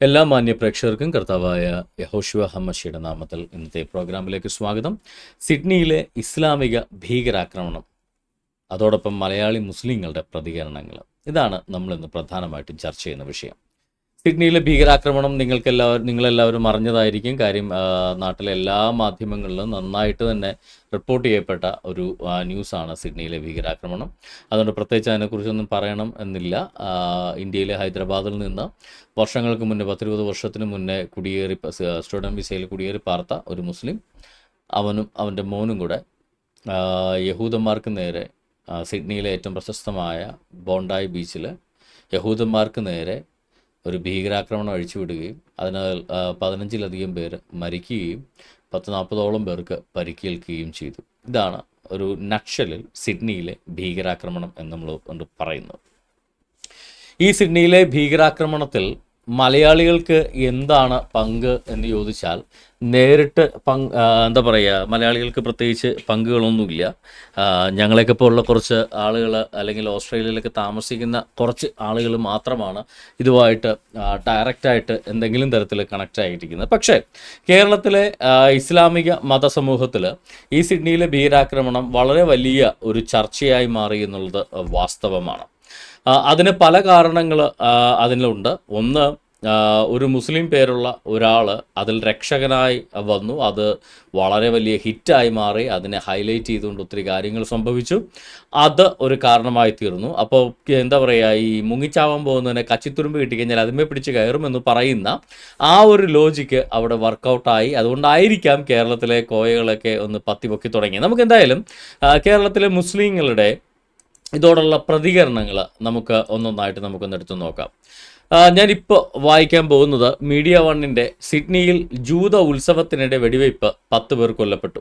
എല്ലാ മാന്യ പ്രേക്ഷകർക്കും കർത്താവായ യഹോശുവ ഹമ്മശിയുടെ നാമത്തിൽ ഇന്നത്തെ പ്രോഗ്രാമിലേക്ക് സ്വാഗതം. സിഡ്നിയിലെ ഇസ്ലാമിക ഭീകരാക്രമണം, അതോടൊപ്പം മലയാളി മുസ്ലിങ്ങളുടെ പ്രതികരണങ്ങൾ, ഇതാണ് നമ്മളിന്ന് പ്രധാനമായിട്ടും ചർച്ച ചെയ്യുന്ന വിഷയം. സിഡ്നിയിലെ ഭീകരാക്രമണം നിങ്ങളെല്ലാവരും അറിഞ്ഞതായിരിക്കും. കാര്യം നാട്ടിലെ എല്ലാ മാധ്യമങ്ങളിലും നന്നായിട്ട് തന്നെ റിപ്പോർട്ട് ചെയ്യപ്പെട്ട ഒരു ന്യൂസാണ് സിഡ്നിയിലെ ഭീകരാക്രമണം. അതുകൊണ്ട് പ്രത്യേകിച്ച് അതിനെക്കുറിച്ചൊന്നും പറയണം എന്നില്ല. ഇന്ത്യയിലെ ഹൈദരാബാദിൽ നിന്ന് വർഷങ്ങൾക്ക് മുന്നേ 10-20 വർഷത്തിന് മുന്നേ സ്റ്റുഡൻറ് വിസയിൽ കുടിയേറി പാർത്ത ഒരു മുസ്ലിം, അവനും അവൻ്റെ മോനും കൂടെ യഹൂദന്മാർക്ക് നേരെ സിഡ്നിയിലെ ഏറ്റവും പ്രശസ്തമായ ബോണ്ടായി ബീച്ചിൽ യഹൂദന്മാർക്ക് നേരെ ഒരു ഭീകരാക്രമണം അഴിച്ചുവിടുകയും അതിനാൽ 15-ലധികം പേര് മരിക്കുകയും 40-40ഓളം പേർക്ക് പരിക്കേൽക്കുകയും ചെയ്തു. ഇതാണ് ഒരു നട്ഷലിൽ സിഡ്നിയിലെ ഭീകരാക്രമണം എന്ന് നമ്മൾ പറയുന്നത്. ഈ സിഡ്നിയിലെ ഭീകരാക്രമണത്തിൽ മലയാളികൾക്ക് എന്താണ് പങ്ക് എന്ന് ചോദിച്ചാൽ, നേരിട്ട് മലയാളികൾക്ക് പ്രത്യേകിച്ച് പങ്കുകളൊന്നുമില്ല. ഞങ്ങളെയൊക്കെ പോലുള്ള കുറച്ച് ആളുകൾ, അല്ലെങ്കിൽ ഓസ്ട്രേലിയയിലൊക്കെ താമസിക്കുന്ന കുറച്ച് ആളുകൾ മാത്രമാണ് ഇതുമായിട്ട് ഡയറക്റ്റായിട്ട് എന്തെങ്കിലും തരത്തിൽ കണക്റ്റ് ആയിരിക്കുന്നത്. പക്ഷേ കേരളത്തിലെ ഇസ്ലാമിക മതസമൂഹത്തിൽ ഈ സിഡ്നിയിലെ ഭീകരാക്രമണം വളരെ വലിയ ഒരു ചർച്ചയായി മാറി എന്നുള്ളത് വാസ്തവമാണ്. അതിന് പല കാരണങ്ങൾ അതിലുണ്ട്. ഒന്ന്, ഒരു മുസ്ലിം പേരുള്ള ഒരാൾ അതിൽ രക്ഷകനായി വന്നു. അത് വളരെ വലിയ ഹിറ്റായി മാറി. അതിനെ ഹൈലൈറ്റ് ചെയ്തുകൊണ്ട് ഒത്തിരി കാര്യങ്ങൾ സംഭവിച്ചു. അത് ഒരു കാരണമായി തീർന്നു. അപ്പോൾ ഈ മുങ്ങിച്ചാവാൻ പോകുന്നതിനെ കച്ചിത്തുരുമ്പ് കിട്ടിക്കഴിഞ്ഞാൽ അതിന്മേൽ പിടിച്ച് കയറുമെന്ന് പറയുന്ന ആ ഒരു ലോജിക്ക് അവിടെ വർക്കൗട്ടായി. അതുകൊണ്ടായിരിക്കാം കേരളത്തിലെ കോയകളൊക്കെ ഒന്ന് പൊക്കി തുടങ്ങി. നമുക്ക് എന്തായാലും കേരളത്തിലെ മുസ്ലിങ്ങളുടെ ഇതോടുള്ള പ്രതികരണങ്ങൾ ഒന്നൊന്നായിട്ട് നമുക്കൊന്നെടുത്ത് നോക്കാം. ഞാനിപ്പോൾ വായിക്കാൻ പോകുന്നത് മീഡിയ വണ്ണിൻ്റെ സിഡ്നിയിൽ ജൂത ഉത്സവത്തിനിടെ വെടിവയ്പ് 10 പേർ കൊല്ലപ്പെട്ടു.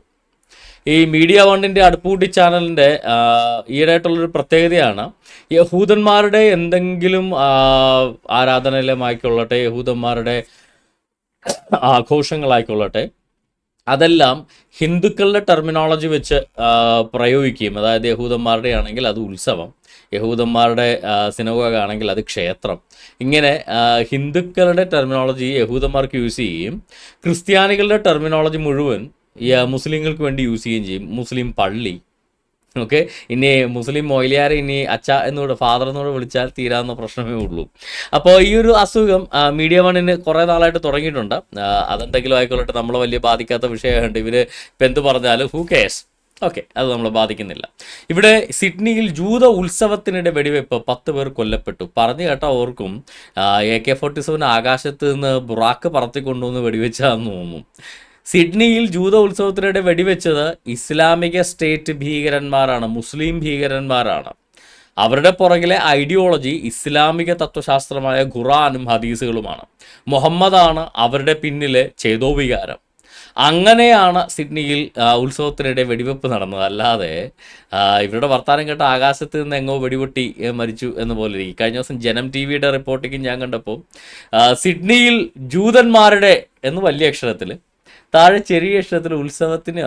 ഈ മീഡിയ വണ്ണിൻ്റെ അടുപ്പൂട്ടി ചാനലിൻ്റെ ഈയിടെയായിട്ടുള്ളൊരു പ്രത്യേകതയാണ്, യഹൂദന്മാരുടെ എന്തെങ്കിലും ആരാധനാലയമായിക്കൊള്ളട്ടെ, യഹൂദന്മാരുടെ ആഘോഷങ്ങളായിക്കൊള്ളട്ടെ, അതെല്ലാം ഹിന്ദുക്കളുടെ ടെർമിനോളജി വെച്ച് പ്രയോഗിക്കുകയും, അതായത് യഹൂദന്മാരുടെ ആണെങ്കിൽ അത് ഉത്സവം, യഹൂദന്മാരുടെ സിനഗോഗ ആണെങ്കിൽ അത് ക്ഷേത്രം, ഇങ്ങനെ ഹിന്ദുക്കളുടെ ടെർമിനോളജി യഹൂദന്മാർക്ക് യൂസ് ചെയ്യുകയും ക്രിസ്ത്യാനികളുടെ ടെർമിനോളജി മുഴുവൻ മുസ്ലിങ്ങൾക്ക് വേണ്ടി യൂസ് ചെയ്യുകയും ചെയ്യും. മുസ്ലിം പള്ളി, ഓക്കെ, ഇനി മുസ്ലിം മൊയ്ലിയാരെ ഇനി അച്ഛ എന്നോട് ഫാദർ എന്നോട് വിളിച്ചാൽ തീരാവുന്ന പ്രശ്നമേ ഉള്ളൂ. അപ്പോൾ ഈ ഒരു അസുഖം മീഡിയ വണ്ണിന് കുറേ നാളായിട്ട് തുടങ്ങിയിട്ടുണ്ട്. അതെന്തെങ്കിലും ആയിക്കൊള്ളട്ടെ, നമ്മളെ വലിയ ബാധിക്കാത്ത വിഷയമുണ്ട്. ഇവർ ഇപ്പം എന്ത് പറഞ്ഞാലും ഹൂ കേസ്, ഓക്കെ, അത് നമ്മളെ ബാധിക്കുന്നില്ല. ഇവിടെ സിഡ്നിയിൽ ജൂത ഉത്സവത്തിനിടെ വെടിവെപ്പ് 10 പേർ കൊല്ലപ്പെട്ടു. പറഞ്ഞു കേട്ടാൽ ഓർക്കും AK-47 ആകാശത്ത് നിന്ന് ബുറാക്ക് പറത്തിക്കൊണ്ടുവന്ന് വെടിവെച്ചാന്ന് തോന്നും. സിഡ്നിയിൽ ജൂത ഉത്സവത്തിനിടെ വെടിവെച്ചത് ഇസ്ലാമിക സ്റ്റേറ്റ് ഭീകരന്മാരാണ്, മുസ്ലിം ഭീകരന്മാരാണ്. അവരുടെ പുറകിലെ ഐഡിയോളജി ഇസ്ലാമിക തത്വശാസ്ത്രമായ ഖുറാനും ഹദീസുകളുമാണ്. മുഹമ്മദാണ് അവരുടെ പിന്നിലെ ചേതോവികാരം. അങ്ങനെയാണ് സിഡ്നിയിൽ ഉത്സവത്തിനിടെ വെടിവെപ്പ് നടന്നത്. അല്ലാതെ ഇവരുടെ വർത്താനം കേട്ട ആകാശത്ത് നിന്ന് എങ്ങോ വെടിപൊട്ടി മരിച്ചു എന്ന് പോലെ ഇരിക്കും. കഴിഞ്ഞ ദിവസം ജനം TV-യുടെ റിപ്പോർട്ടിങ് ഞാൻ കണ്ടപ്പോൾ സിഡ്നിയിൽ ജൂതന്മാരുടെ എന്ന് വലിയ അക്ഷരത്തിൽ, താഴെ ചെറിയ അക്ഷരത്തിൽ ഉത്സവത്തിന്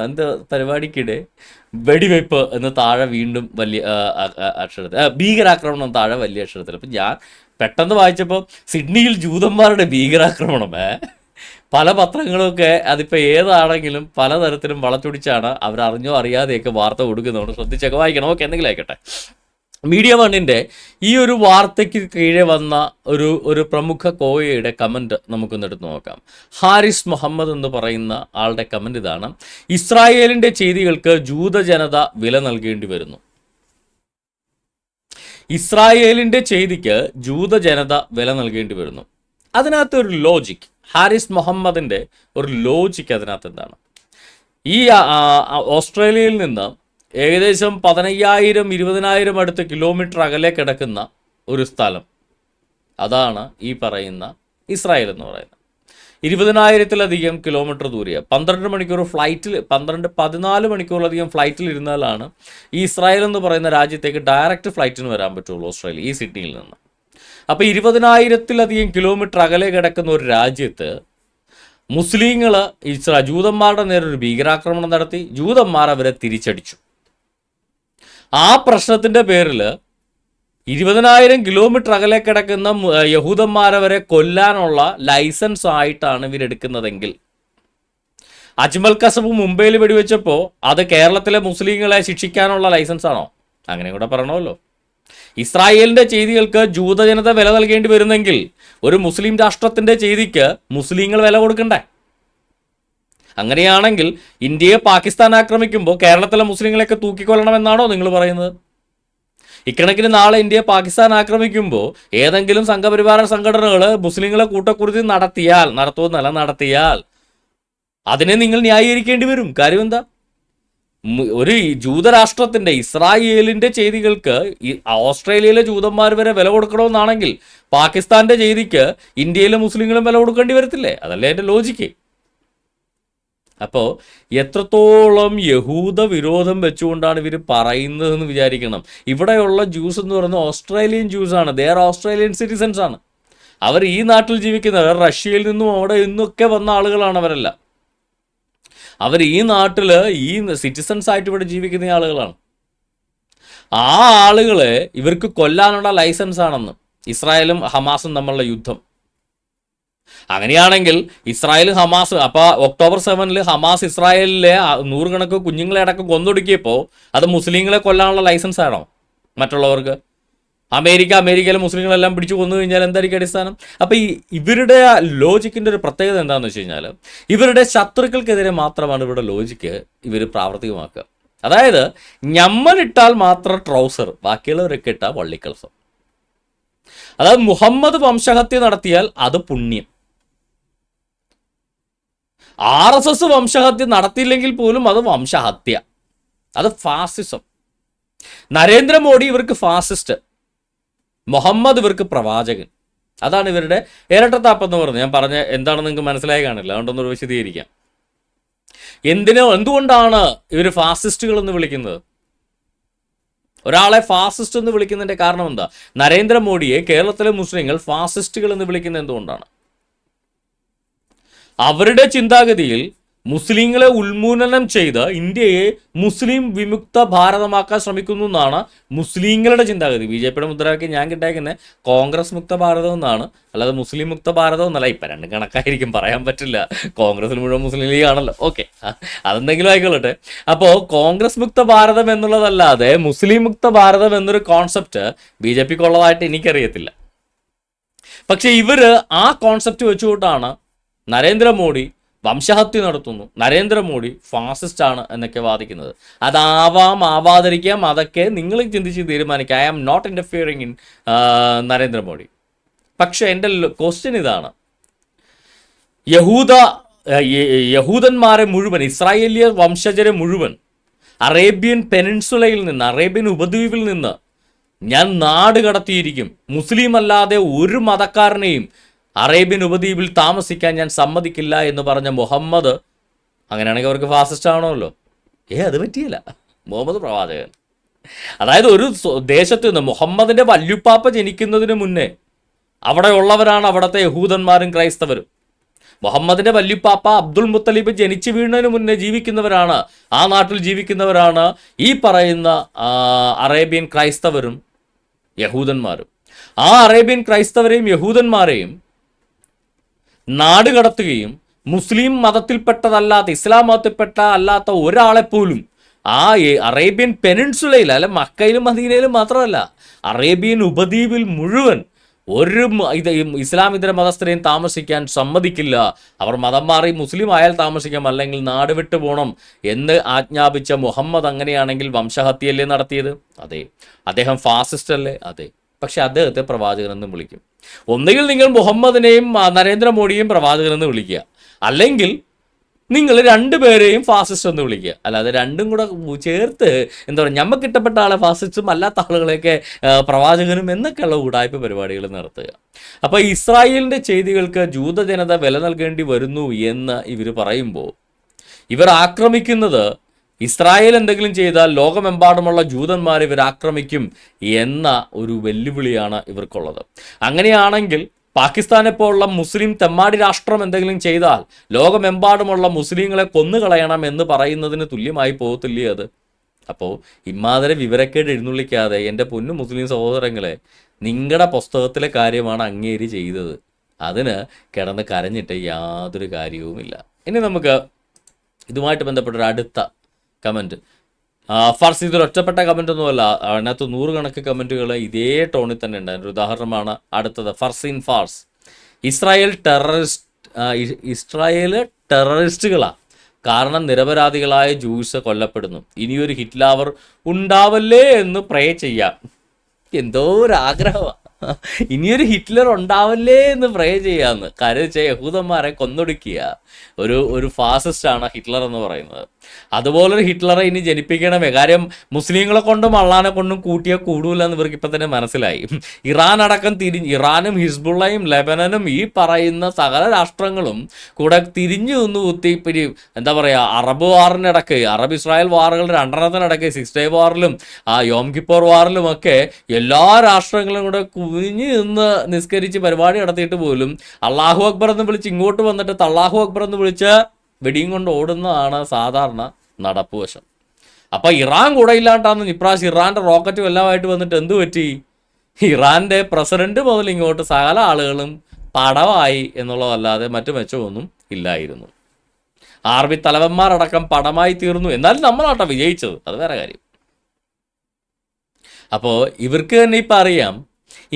പരിപാടിക്കിടെ വെടിവെപ്പ് എന്ന് താഴെ വീണ്ടും വലിയ അക്ഷരത്തിൽ, ഭീകരാക്രമണം താഴെ വലിയ അക്ഷരത്തിൽ. അപ്പം ഞാൻ പെട്ടെന്ന് വായിച്ചപ്പോൾ സിഡ്നിയിൽ ജൂതന്മാരുടെ ഭീകരാക്രമണം, പല പത്രങ്ങളൊക്കെ അതിപ്പോൾ ഏതാണെങ്കിലും പലതരത്തിലും വളച്ചൊടിച്ചാണ് അവരറിഞ്ഞോ അറിയാതെയൊക്കെ വാർത്ത കൊടുക്കുന്നതുകൊണ്ട് ശ്രദ്ധിച്ചൊക്കെ വായിക്കണം. ഓക്കെ, എന്തെങ്കിലും ആയിക്കോട്ടെ. മീഡിയ വണ്ണിൻ്റെ ഈ ഒരു വാർത്തയ്ക്ക് കീഴെ വന്ന ഒരു പ്രമുഖ കോയയുടെ കമൻറ്റ് നമുക്കൊന്നെടുത്ത് നോക്കാം. ഹാരിസ് മുഹമ്മദ് എന്ന് പറയുന്ന ആളുടെ കമൻറ്റ് ഇതാണ്: ഇസ്രായേലിൻ്റെ ചെയ്തികൾക്ക് ജൂതജനത വില നൽകേണ്ടി വരുന്നു. ഇസ്രായേലിൻ്റെ ചെയ്തിക്ക് ജൂതജനത വില നൽകേണ്ടി വരുന്നു. അതിനകത്ത് ഒരു ലോജിക്, ഹാരിസ് മുഹമ്മദിൻ്റെ ഒരു ലോജിക്ക് അതിനകത്ത് എന്താണ്? ഈ ഓസ്ട്രേലിയയിൽ നിന്ന് ഏകദേശം 15,000-20,000 അടുത്ത് കിലോമീറ്റർ അകലെ കിടക്കുന്ന ഒരു സ്ഥലം, അതാണ് ഈ പറയുന്ന ഇസ്രായേൽ എന്ന് പറയുന്നത്. 20,000-ലധികം കിലോമീറ്റർ ദൂരെയാണ്. 12 മണിക്കൂർ ഫ്ലൈറ്റിൽ, 14 മണിക്കൂറിലധികം ഫ്ലൈറ്റിൽ ഇരുന്നാലാണ് ഈ ഇസ്രായേൽ എന്ന് പറയുന്ന രാജ്യത്തേക്ക് ഡയറക്റ്റ് ഫ്ലൈറ്റിന് വരാൻ പറ്റുള്ളൂ ഓസ്ട്രേലിയ, ഈ സിഡ്നിയിൽ നിന്ന്. അപ്പോൾ 20,000-ലധികം കിലോമീറ്റർ അകലെ കിടക്കുന്ന ഒരു രാജ്യത്ത് മുസ്ലിങ്ങൾ ജൂതന്മാരുടെ നേരെ ഒരു ഭീകരാക്രമണം നടത്തി. ജൂതന്മാർ അവരെ തിരിച്ചടിച്ചു. ആ പ്രശ്നത്തിൻ്റെ പേരിൽ 20,000 കിലോമീറ്റർ അകലെ കിടക്കുന്ന യഹൂദന്മാരെ വരെ കൊല്ലാനുള്ള ലൈസൻസ് ആയിട്ടാണ് ഇവരെടുക്കുന്നതെങ്കിൽ, അജ്മൽ കസബ് മുംബൈയിൽ വെടിവെച്ചപ്പോൾ അത് കേരളത്തിലെ മുസ്ലിങ്ങളെ ശിക്ഷിക്കാനുള്ള ലൈസൻസ് ആണോ? അങ്ങനെ കൂടെ പറയണമല്ലോ. ഇസ്രായേലിൻ്റെ ചെയ്തികൾക്ക് ജൂതജനത വില നൽകേണ്ടി വരുന്നെങ്കിൽ ഒരു മുസ്ലിം രാഷ്ട്രത്തിൻ്റെ ചെയ്തിക്ക് മുസ്ലിങ്ങൾ വില കൊടുക്കണ്ടേ? അങ്ങനെയാണെങ്കിൽ ഇന്ത്യയെ പാകിസ്ഥാൻ ആക്രമിക്കുമ്പോൾ കേരളത്തിലെ മുസ്ലിങ്ങളെയൊക്കെ തൂക്കിക്കൊല്ലണമെന്നാണോ നിങ്ങൾ പറയുന്നത്? ഇക്കണക്കിന് നാളെ ഇന്ത്യയെ പാകിസ്ഥാൻ ആക്രമിക്കുമ്പോൾ ഏതെങ്കിലും സംഘപരിവാര സംഘടനകൾ മുസ്ലിങ്ങളെ കൂട്ടക്കുരുതി നടത്തിയാൽ അതിനെ നിങ്ങൾ ന്യായീകരിക്കേണ്ടി വരും. കാര്യം എന്താ? ഒരു ജൂതരാഷ്ട്രത്തിൻ്റെ, ഇസ്രായേലിൻ്റെ ചെയ്തികൾക്ക് ഓസ്ട്രേലിയയിലെ ജൂതന്മാർ വരെ വില കൊടുക്കണമെന്നാണെങ്കിൽ പാകിസ്ഥാൻ്റെ ചെയ്തിക്ക് ഇന്ത്യയിലെ മുസ്ലിങ്ങളും വില കൊടുക്കേണ്ടി വരത്തില്ലേ? അതല്ലേ എൻ്റെ ലോജിക്ക്. അപ്പോൾ എത്രത്തോളം യഹൂദ വിരോധം വെച്ചുകൊണ്ടാണ് ഇവർ പറയുന്നതെന്ന് വിചാരിക്കണം. ഇവിടെയുള്ള ജ്യൂസ് എന്ന് പറയുന്നത് ഓസ്ട്രേലിയൻ ജ്യൂസാണ്. ദേ ആർ ഓസ്ട്രേലിയൻ സിറ്റിസൻസ് ആണ്. അവർ ഈ നാട്ടിൽ ജീവിക്കുന്നവർ, റഷ്യയിൽ നിന്നും അവിടെ നിന്നൊക്കെ വന്ന ആളുകളാണ് അവരെല്ലാം. അവർ ഈ നാട്ടിൽ ഈ സിറ്റിസൺസ് ആയിട്ട് ഇവിടെ ജീവിക്കുന്ന ആളുകളാണ്. ആ ആളുകളെ ഇവർക്ക് കൊല്ലാനുള്ള ലൈസൻസ് ആണെന്ന് ഇസ്രായേലും ഹമാസും തമ്മിലുള്ള യുദ്ധം. അങ്ങനെയാണെങ്കിൽ ഇസ്രായേലും ഹമാസ്, അപ്പോൾ ഒക്ടോബർ 7 ഹമാസ് ഇസ്രായേലിലെ 100 കണക്ക് കുഞ്ഞുങ്ങളെ അടക്കം കൊന്നൊടുക്കിയപ്പോൾ അത് മുസ്ലിങ്ങളെ കൊല്ലാനുള്ള ലൈസൻസ് ആണോ മറ്റുള്ളവർക്ക്? അമേരിക്കയിലെ മുസ്ലിങ്ങളെല്ലാം പിടിച്ചു കൊന്നു കഴിഞ്ഞാൽ എന്തായിരിക്കും അടിസ്ഥാനം? അപ്പോൾ ഇവരുടെ ലോജിക്കിൻ്റെ ഒരു പ്രത്യേകത എന്താണെന്ന് വെച്ച് കഴിഞ്ഞാൽ ഇവരുടെ ശത്രുക്കൾക്കെതിരെ മാത്രമാണ് ഇവരുടെ ലോജിക്ക് ഇവർ പ്രാവർത്തികമാക്കുക. അതായത് ഞമ്മലിട്ടാൽ മാത്രം ട്രൗസർ, ബാക്കിയുള്ളവരൊക്കെ ഇട്ടാൽ വള്ളിക്കൽസം. അതായത് മുഹമ്മദ് വംശഹത്യ നടത്തിയാൽ അത് പുണ്യം, RSS വംശഹത്യ നടത്തിയില്ലെങ്കിൽ പോലും അത് വംശഹത്യ, അത് ഫാസിസം. നരേന്ദ്രമോദി ഇവർക്ക് ഫാസിസ്റ്റ്, മുഹമ്മദ് ഇവർക്ക് പ്രവാചകൻ. അതാണ് ഇവരുടെ ഇരട്ടത്താപ്പെന്ന് പറഞ്ഞത്. ഞാൻ പറഞ്ഞ എന്താണെന്ന് നിങ്ങൾക്ക് മനസ്സിലായി കാണില്ല, അതുകൊണ്ടൊന്ന് വിശദീകരിക്കാം. എന്തുകൊണ്ടാണ് ഇവർ ഫാസിസ്റ്റുകൾ എന്ന് വിളിക്കുന്നത്? ഒരാളെ ഫാസിസ്റ്റ് എന്ന് വിളിക്കുന്നതിൻ്റെ കാരണം എന്താ? നരേന്ദ്രമോദിയെ കേരളത്തിലെ മുസ്ലിങ്ങൾ ഫാസിസ്റ്റുകൾ എന്ന് വിളിക്കുന്നത് എന്തുകൊണ്ടാണ്? അവരുടെ ചിന്താഗതിയിൽ മുസ്ലിങ്ങളെ ഉന്മൂലനം ചെയ്ത് ഇന്ത്യയെ മുസ്ലിം വിമുക്ത ഭാരതമാക്കാൻ ശ്രമിക്കുന്നു എന്നാണ് മുസ്ലിങ്ങളുടെ ചിന്താഗതി. BJPയുടെ മുദ്രാവാക്യം ഞാൻ കിട്ടാക്കുന്നത് കോൺഗ്രസ് മുക്ത ഭാരതം എന്നാണ്, അല്ലാതെ മുസ്ലിം മുക്ത ഭാരതം എന്നല്ല. ഇപ്പം രണ്ടും കണക്കായിരിക്കും, പറയാൻ പറ്റില്ല. കോൺഗ്രസിൽ മുഴുവൻ മുസ്ലിം ലീഗ് ആണല്ലോ. ഓക്കെ, അതെന്തെങ്കിലും ആയിക്കൊള്ളട്ടെ. അപ്പോൾ കോൺഗ്രസ് മുക്ത ഭാരതം എന്നുള്ളതല്ലാതെ മുസ്ലിം മുക്ത ഭാരതം എന്നൊരു കോൺസെപ്റ്റ് BJPക്ക് ഉള്ളതായിട്ട് എനിക്കറിയത്തില്ല. പക്ഷെ ഇവർ ആ കോൺസെപ്റ്റ് വെച്ചുകൊണ്ടാണ് നരേന്ദ്രമോദി വംശഹത്യ നടത്തുന്നു, നരേന്ദ്രമോദി ഫാസിസ്റ്റ് ആണ് എന്നൊക്കെ വാദിക്കുന്നത്. ആവാതിരിക്കാം, അതൊക്കെ നിങ്ങൾ ചിന്തിച്ച് തീരുമാനിക്കുക. I am not interfering in Narendra Modi. പക്ഷെ എൻ്റെ ക്വസ്റ്റ്യൻ ഇതാണ്: യഹൂദന്മാരെ മുഴുവൻ, ഇസ്രായേലിയ വംശജരെ മുഴുവൻ അറേബ്യൻ പെനിൻസുലയിൽ നിന്ന്, അറേബ്യൻ ഉപദ്വീപിൽ നിന്ന് ഞാൻ നാട് കടത്തിയിരിക്കും, മുസ്ലിം അല്ലാതെ ഒരു മതക്കാരനെയും അറേബ്യൻ ഉപദ്വീപിൽ താമസിക്കാൻ ഞാൻ സമ്മതിക്കില്ല എന്ന് പറഞ്ഞ മുഹമ്മദ്, അങ്ങനെയാണെങ്കിൽ അവർക്ക് ഫാസിസ്റ്റ് ആണല്ലോ. അത് പറ്റിയില്ല. മുഹമ്മദ് പ്രവാചകൻ. അതായത് ഒരു ദേശത്ത് നിന്ന് മുഹമ്മദിൻ്റെ വല്യുപ്പാപ്പ ജനിക്കുന്നതിന് മുന്നേ അവിടെ ഉള്ളവരാണ് അവിടുത്തെ യഹൂദന്മാരും ക്രൈസ്തവരും. മുഹമ്മദിൻ്റെ വല്യുപ്പാപ്പ അബ്ദുൽ മുത്തലിബ് ജനിച്ചു വീഴുന്നതിന് മുന്നേ ജീവിക്കുന്നവരാണ്, ആ നാട്ടിൽ ജീവിക്കുന്നവരാണ് ഈ പറയുന്ന അറേബ്യൻ ക്രൈസ്തവരും യഹൂദന്മാരും. ആ അറേബ്യൻ ക്രൈസ്തവരെയും യഹൂദന്മാരെയും നാട് കടത്തുകയും മുസ്ലിം മതത്തിൽപ്പെട്ടതല്ലാത്ത, ഇസ്ലാം മതത്തിൽപ്പെട്ട അല്ലാത്ത ഒരാളെപ്പോലും ആ അറേബ്യൻ പെനിൻസുലയിൽ, അല്ല മക്കയിലും മദീനയിലും മാത്രമല്ല അറേബ്യൻ ഉപദ്വീപിൽ മുഴുവൻ ഒരു ഇസ്ലാം ഇതര മതസ്ഥരെയും താമസിക്കാൻ സമ്മതിക്കില്ല. അവർ മതം മാറി മുസ്ലിം ആയാൽ താമസിക്കാം, അല്ലെങ്കിൽ നാട് വിട്ടു പോകണം എന്ന് ആജ്ഞാപിച്ച മുഹമ്മദ് അങ്ങനെയാണെങ്കിൽ വംശഹത്യയല്ലേ നടത്തിയത്? അതെ. അദ്ദേഹം ഫാസിസ്റ്റ് അല്ലേ? അതെ. പക്ഷെ അദ്ദേഹത്തെ പ്രവാചകനെന്ന് വിളിക്കും. ഒന്നുകിൽ നിങ്ങൾ മുഹമ്മദിനെയും നരേന്ദ്രമോദിയെയും പ്രവാചകനെന്ന് വിളിക്കുക, അല്ലെങ്കിൽ നിങ്ങൾ രണ്ടുപേരെയും ഫാസിസ്റ്റ് എന്ന് വിളിക്കുക. അല്ലാതെ രണ്ടും കൂടെ ചേർത്ത് എന്താ പറയുക, ഞമ്മക്ക് ഇഷ്ടപ്പെട്ട ആളെ ഫാസിസ്റ്റും അല്ലാത്ത ആളുകളെയൊക്കെ പ്രവാചകനും എന്നൊക്കെയുള്ള ഉടായ്പ പരിപാടികൾ നടത്തുക. അപ്പോൾ ഇസ്രായേലിൻ്റെ ചെയ്തികൾക്ക് ജൂതജനത വില നൽകേണ്ടി വരുന്നു എന്ന് ഇവർ പറയുമ്പോൾ, ഇവർ ആക്രമിക്കുന്നത് ഇസ്രായേൽ എന്തെങ്കിലും ചെയ്താൽ ലോകമെമ്പാടുമുള്ള ജൂതന്മാരെ ഇവർ ആക്രമിക്കും എന്ന ഒരു വെല്ലുവിളിയാണ് ഇവർക്കുള്ളത്. അങ്ങനെയാണെങ്കിൽ പാകിസ്ഥാനെ പോലുള്ള മുസ്ലിം തെമ്മാടി രാഷ്ട്രം എന്തെങ്കിലും ചെയ്താൽ ലോകമെമ്പാടുമുള്ള മുസ്ലിങ്ങളെ കൊന്നുകളയണം എന്ന് പറയുന്നതിന് തുല്യമായി പോകത്തില്ലേ അത്? അപ്പോൾ ഇമാതിരി വിവരക്കേട് എഴുന്നള്ളിക്കാതെ എൻ്റെ പൊന്നു മുസ്ലിം സഹോദരങ്ങളെ, നിങ്ങളുടെ പുസ്തകത്തിലെ കാര്യമാണ് അങ്ങേര് ചെയ്തത്, അതിന് കിടന്ന് കരഞ്ഞിട്ട് യാതൊരു കാര്യവുമില്ല. ഇനി നമുക്ക് ഇതുമായിട്ട് ബന്ധപ്പെട്ടൊരു അടുത്ത കമൻറ്റ്. ഫർസ് ഇതൊരു ഒറ്റപ്പെട്ട കമൻറ്റൊന്നുമല്ല, അതിനകത്ത് 100 കണക്ക് കമൻറ്റുകൾ ഇതേ ടോണിൽ തന്നെ ഉണ്ട്. അതിൻ്റെ ഉദാഹരണമാണ് അടുത്തത്. ഫർസിൻ ഫാർസ്: ഇസ്രായേൽ ടെററിസ്റ്റുകളാണ്, കാരണം നിരപരാധികളായ ജൂസ് കൊല്ലപ്പെടുന്നു. ഇനിയൊരു ഹിറ്റ്ലർ ഉണ്ടാവല്ലേ എന്ന് പ്രേ ചെയ്യാം. എന്തോ ഒരു ആഗ്രഹമാണ്, ഇനിയൊരു ഹിറ്റ്ലർ ഉണ്ടാവല്ലേ എന്ന് പ്രേ ചെയ്യാമെന്ന്. കരുതിച്ച യഹൂദന്മാരെ കൊന്നൊടുക്കിയ ഒരു ഫാസിസ്റ്റാണ് ഹിറ്റ്ലർ എന്ന് പറയുന്നത്. അതുപോലൊരു ഹിറ്റ്ലറെ ഇനി ജനിപ്പിക്കണമേ. കാര്യം മുസ്ലിങ്ങളെ കൊണ്ടും അള്ളാനെ കൊണ്ടും കൂട്ടിയാൽ കൂടൂല എന്ന് ഇവർക്ക് ഇപ്പം തന്നെ മനസ്സിലായി. ഇറാൻ അടക്കം ഇറാനും ഹിസ്ബുള്ളയും ലെബനനും ഈ പറയുന്ന സകല രാഷ്ട്രങ്ങളും കൂടെ തിരിഞ്ഞു നിന്ന് കുത്തിപ്പിരി എന്താ പറയുക, അറബ് വാറിനിടയ്ക്ക്, അറബ് ഇസ്രായേൽ വാറുകളുടെ 2 6 ഡേ വാറിലും യോം കിപ്പോർ വാറിലുമൊക്കെ എല്ലാ രാഷ്ട്രങ്ങളും കൂടെ കുനിഞ്ഞു നിന്ന് നിസ്കരിച്ച് പരിപാടി നടത്തിയിട്ട് പോലും അള്ളാഹു അക്ബർ എന്ന് വിളിച്ച് ഇങ്ങോട്ട് വന്നിട്ട് തള്ളാഹു അക്ബർ എന്ന് വിളിച്ച് വെടിയും കൊണ്ട് ഓടുന്നതാണ് സാധാരണ നടപ്പുവശം. അപ്പം ഇറാൻ കൂടെ ഇല്ലാണ്ടാന്ന് ഇപ്രാവശ്യം ഇറാൻ്റെ റോക്കറ്റും എല്ലാമായിട്ട് വന്നിട്ട് എന്തു പറ്റി? ഇറാൻ്റെ പ്രസിഡന്റ് മുതൽ ഇങ്ങോട്ട് സകല ആളുകളും പടമായി എന്നുള്ളതല്ലാതെ മറ്റു മെച്ചമൊന്നും ഇല്ലായിരുന്നു. ആർമി തലവന്മാരടക്കം പടമായി തീർന്നു. എന്നാലും നമ്മളാട്ടോ വിജയിച്ചത്, അത് വേറെ കാര്യം. അപ്പോൾ ഇവർക്ക് തന്നെ ഇപ്പം അറിയാം,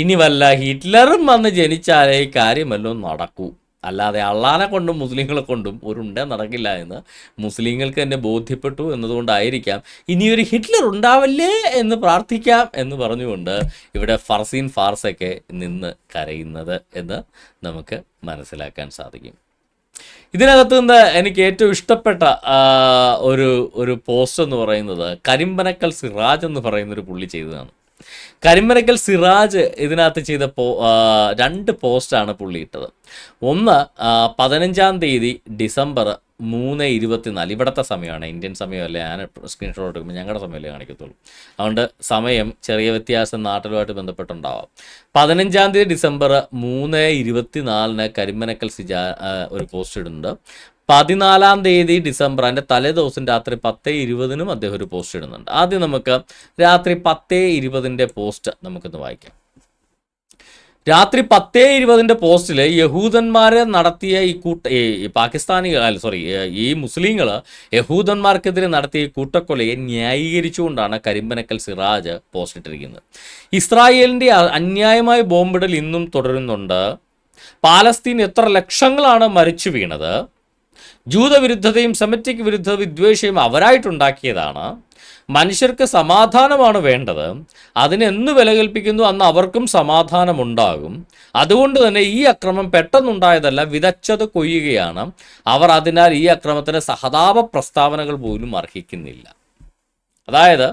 ഇനി വല്ല ഹിറ്റ്ലറും വന്ന് ജനിച്ചാലേ കാര്യമല്ലോ നടക്കൂ, അല്ലാതെ അള്ളാനെ കൊണ്ടും മുസ്ലിങ്ങളെ കൊണ്ടും ഒരുണ്ടേ നടക്കില്ല എന്ന് മുസ്ലിങ്ങൾക്ക് തന്നെ ബോധ്യപ്പെട്ടു എന്നതുകൊണ്ടായിരിക്കാം ഇനിയൊരു ഹിറ്റ്ലർ ഉണ്ടാവല്ലേ എന്ന് പ്രാർത്ഥിക്കാം എന്ന് പറഞ്ഞുകൊണ്ട് ഇവിടെ ഫർസീൻ ഫാർസൊക്കെ നിന്ന് കരയുന്നത് എന്ന് നമുക്ക് മനസ്സിലാക്കാൻ സാധിക്കും. ഇതിനകത്ത് നിന്ന് എനിക്ക് ഏറ്റവും ഇഷ്ടപ്പെട്ട ഒരു പോസ്റ്റ് എന്ന് പറയുന്നത് കരിമ്പനക്കൽ സിറാജ് എന്ന് പറയുന്നൊരു പുള്ളി ചെയ്തതാണ്. കരിമ്പനക്കൽ സിറാജ് ഇതിനകത്ത് ചെയ്ത 2 പോസ്റ്റാണ് പുള്ളി ഇട്ടത്. ഒന്ന് 15 തീയതി ഡിസംബർ 3:24, ഇവിടുത്തെ സമയമാണ്, ഇന്ത്യൻ സമയമല്ലേ. ഞാൻ സ്ക്രീൻഷോട്ട് എടുക്കുമ്പോൾ ഞങ്ങളുടെ സമയമല്ലേ കാണിക്കത്തുള്ളൂ, അതുകൊണ്ട് സമയം ചെറിയ വ്യത്യാസം നാട്ടിലുമായിട്ട് ബന്ധപ്പെട്ടുണ്ടാവാം. 15 തീയതി ഡിസംബർ 3:24 കരിമ്പനക്കൽ ഒരു പോസ്റ്റ് ഇടുന്നുണ്ട്. 14 തീയതി ഡിസംബർ അതിൻ്റെ തലേ ദിവസം രാത്രി 10:20 അദ്ദേഹം ഒരു പോസ്റ്റ് ഇടുന്നുണ്ട്. ആദ്യം നമുക്ക് രാത്രി 10:20 പോസ്റ്റ് നമുക്കൊന്ന് വായിക്കാം. രാത്രി 10:20 പോസ്റ്റിൽ യഹൂദന്മാരെ നടത്തിയ ഈ മുസ്ലിങ്ങൾ യഹൂദന്മാർക്കെതിരെ നടത്തിയ ഈ കൂട്ടക്കൊലയെ ന്യായീകരിച്ചുകൊണ്ടാണ് കരിമ്പനക്കൽ സിറാജ് പോസ്റ്റ് ഇട്ടിരിക്കുന്നത്. ഇസ്രായേലിൻ്റെ അന്യായമായ ബോംബിടൽ ഇന്നും തുടരുന്നുണ്ട്. പാലസ്തീൻ എത്ര ലക്ഷങ്ങളാണ് മരിച്ചു വീണത്. ജൂതവിരുദ്ധതയും സെമറ്റിക് വിരുദ്ധ വിദ്വേഷയും അവരായിട്ടുണ്ടാക്കിയതാണ്. മനുഷ്യർക്ക് സമാധാനമാണ് വേണ്ടത്. അതിനെന്ന് വില കൽപ്പിക്കുന്നു അന്ന് അവർക്കും സമാധാനമുണ്ടാകും. അതുകൊണ്ട് തന്നെ ഈ അക്രമം പെട്ടെന്നുണ്ടായതല്ല, വിതച്ചത് കൊയ്യുകയാണ് അവർ. അതിനാൽ ഈ അക്രമത്തിന് സഹതാപ പ്രസ്താവനകൾ പോലും അർഹിക്കുന്നില്ല. അതായത്